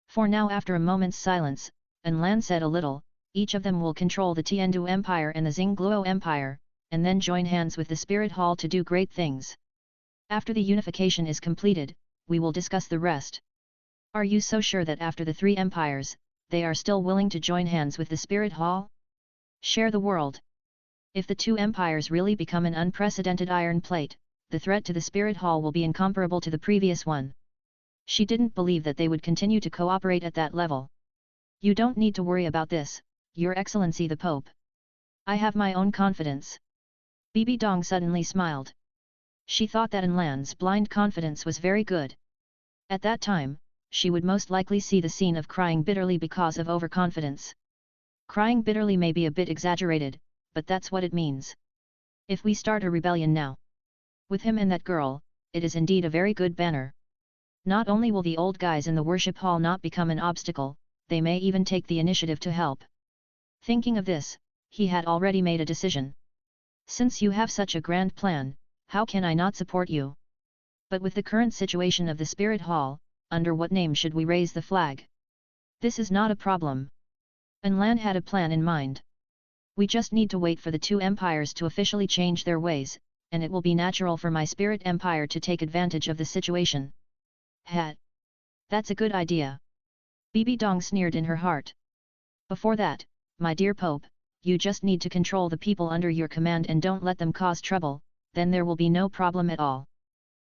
For now, after a moment's silence, An Lan said a little, each of them will control the Tiandu Empire and the Xingluo Empire, and then join hands with the Spirit Hall to do great things. After the unification is completed, we will discuss the rest. Are you so sure that after the three empires, they are still willing to join hands with the Spirit Hall? Share the world. If the two empires really become an unprecedented iron plate, the threat to the Spirit Hall will be incomparable to the previous one. She didn't believe that they would continue to cooperate at that level. You don't need to worry about this, Your Excellency the Pope. I have my own confidence. Bibi Dong suddenly smiled. She thought that An Lan's blind confidence was very good. At that time, she would most likely see the scene of crying bitterly because of overconfidence. Crying bitterly may be a bit exaggerated, but that's what it means. If we start a rebellion now, with him and that girl, it is indeed a very good banner. Not only will the old guys in the worship hall not become an obstacle, they may even take the initiative to help. Thinking of this, he had already made a decision. Since you have such a grand plan, how can I not support you? But with the current situation of the Spirit Hall, under what name should we raise the flag? This is not a problem. An Lan had a plan in mind. We just need to wait for the two empires to officially change their ways, and it will be natural for my Spirit Empire to take advantage of the situation. That's a good idea. Bibi Dong sneered in her heart. Before that, my dear Pope, you just need to control the people under your command and don't let them cause trouble, then there will be no problem at all.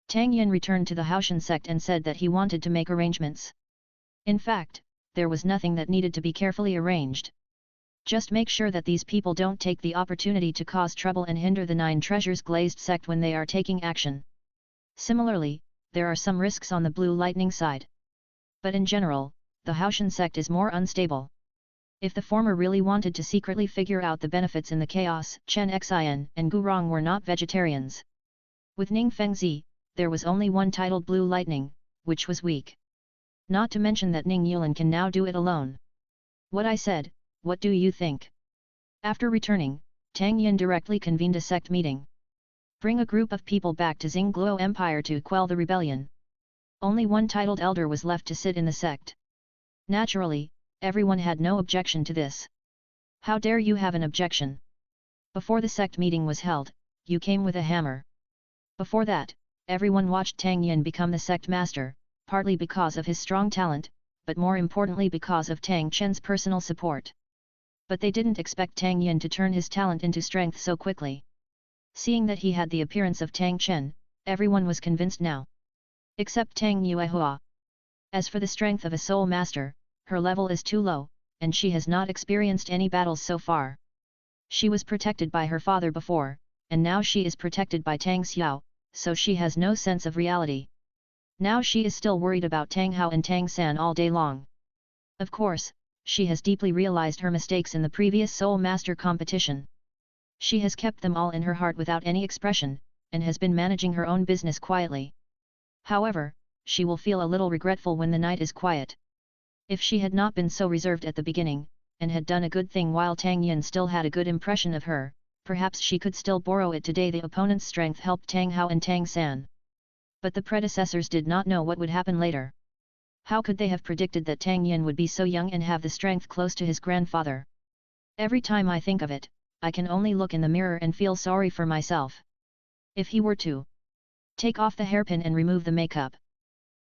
Tang Yin returned to the Haoshan sect and said that he wanted to make arrangements. In fact, there was nothing that needed to be carefully arranged. Just make sure that these people don't take the opportunity to cause trouble and hinder the Nine Treasures Glazed sect when they are taking action. Similarly, there are some risks on the Blue Lightning side. But in general, the Haoshan sect is more unstable. If the former really wanted to secretly figure out the benefits in the chaos, Chen Xin and Gu Rong were not vegetarians. With Ning Fengzi, there was only one titled Blue Lightning, which was weak. Not to mention that Ning Yulan can now do it alone. What I said, what do you think? After returning, Tang Yin directly convened a sect meeting. Bring a group of people back to Xingluo Empire to quell the rebellion. Only one titled elder was left to sit in the sect. Naturally, everyone had no objection to this. How dare you have an objection? Before the sect meeting was held, you came with a hammer. Before that, everyone watched Tang Yin become the sect master, partly because of his strong talent, but more importantly because of Tang Chen's personal support. But they didn't expect Tang Yin to turn his talent into strength so quickly. Seeing that he had the appearance of Tang Chen, everyone was convinced now. Except Tang Yuehua. As for the strength of a soul master, her level is too low, and she has not experienced any battles so far. She was protected by her father before, and now she is protected by Tang Xiao, so she has no sense of reality. Now she is still worried about Tang Hao and Tang San all day long. Of course, she has deeply realized her mistakes in the previous Soul Master competition. She has kept them all in her heart without any expression, and has been managing her own business quietly. However, she will feel a little regretful when the night is quiet. If she had not been so reserved at the beginning, and had done a good thing while Tang Yin still had a good impression of her, perhaps she could still borrow it today. The opponent's strength helped Tang Hao and Tang San. But the predecessors did not know what would happen later. How could they have predicted that Tang Yin would be so young and have the strength close to his grandfather? Every time I think of it, I can only look in the mirror and feel sorry for myself. If he were to take off the hairpin and remove the makeup.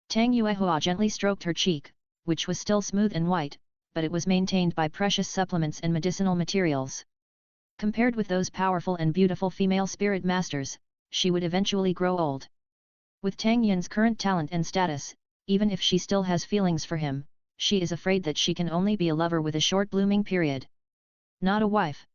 Tang Yuehua gently stroked her cheek, which was still smooth and white, but it was maintained by precious supplements and medicinal materials. Compared with those powerful and beautiful female spirit masters, she would eventually grow old. With Tang Yin's current talent and status, even if she still has feelings for him, she is afraid that she can only be a lover with a short blooming period. Not a wife.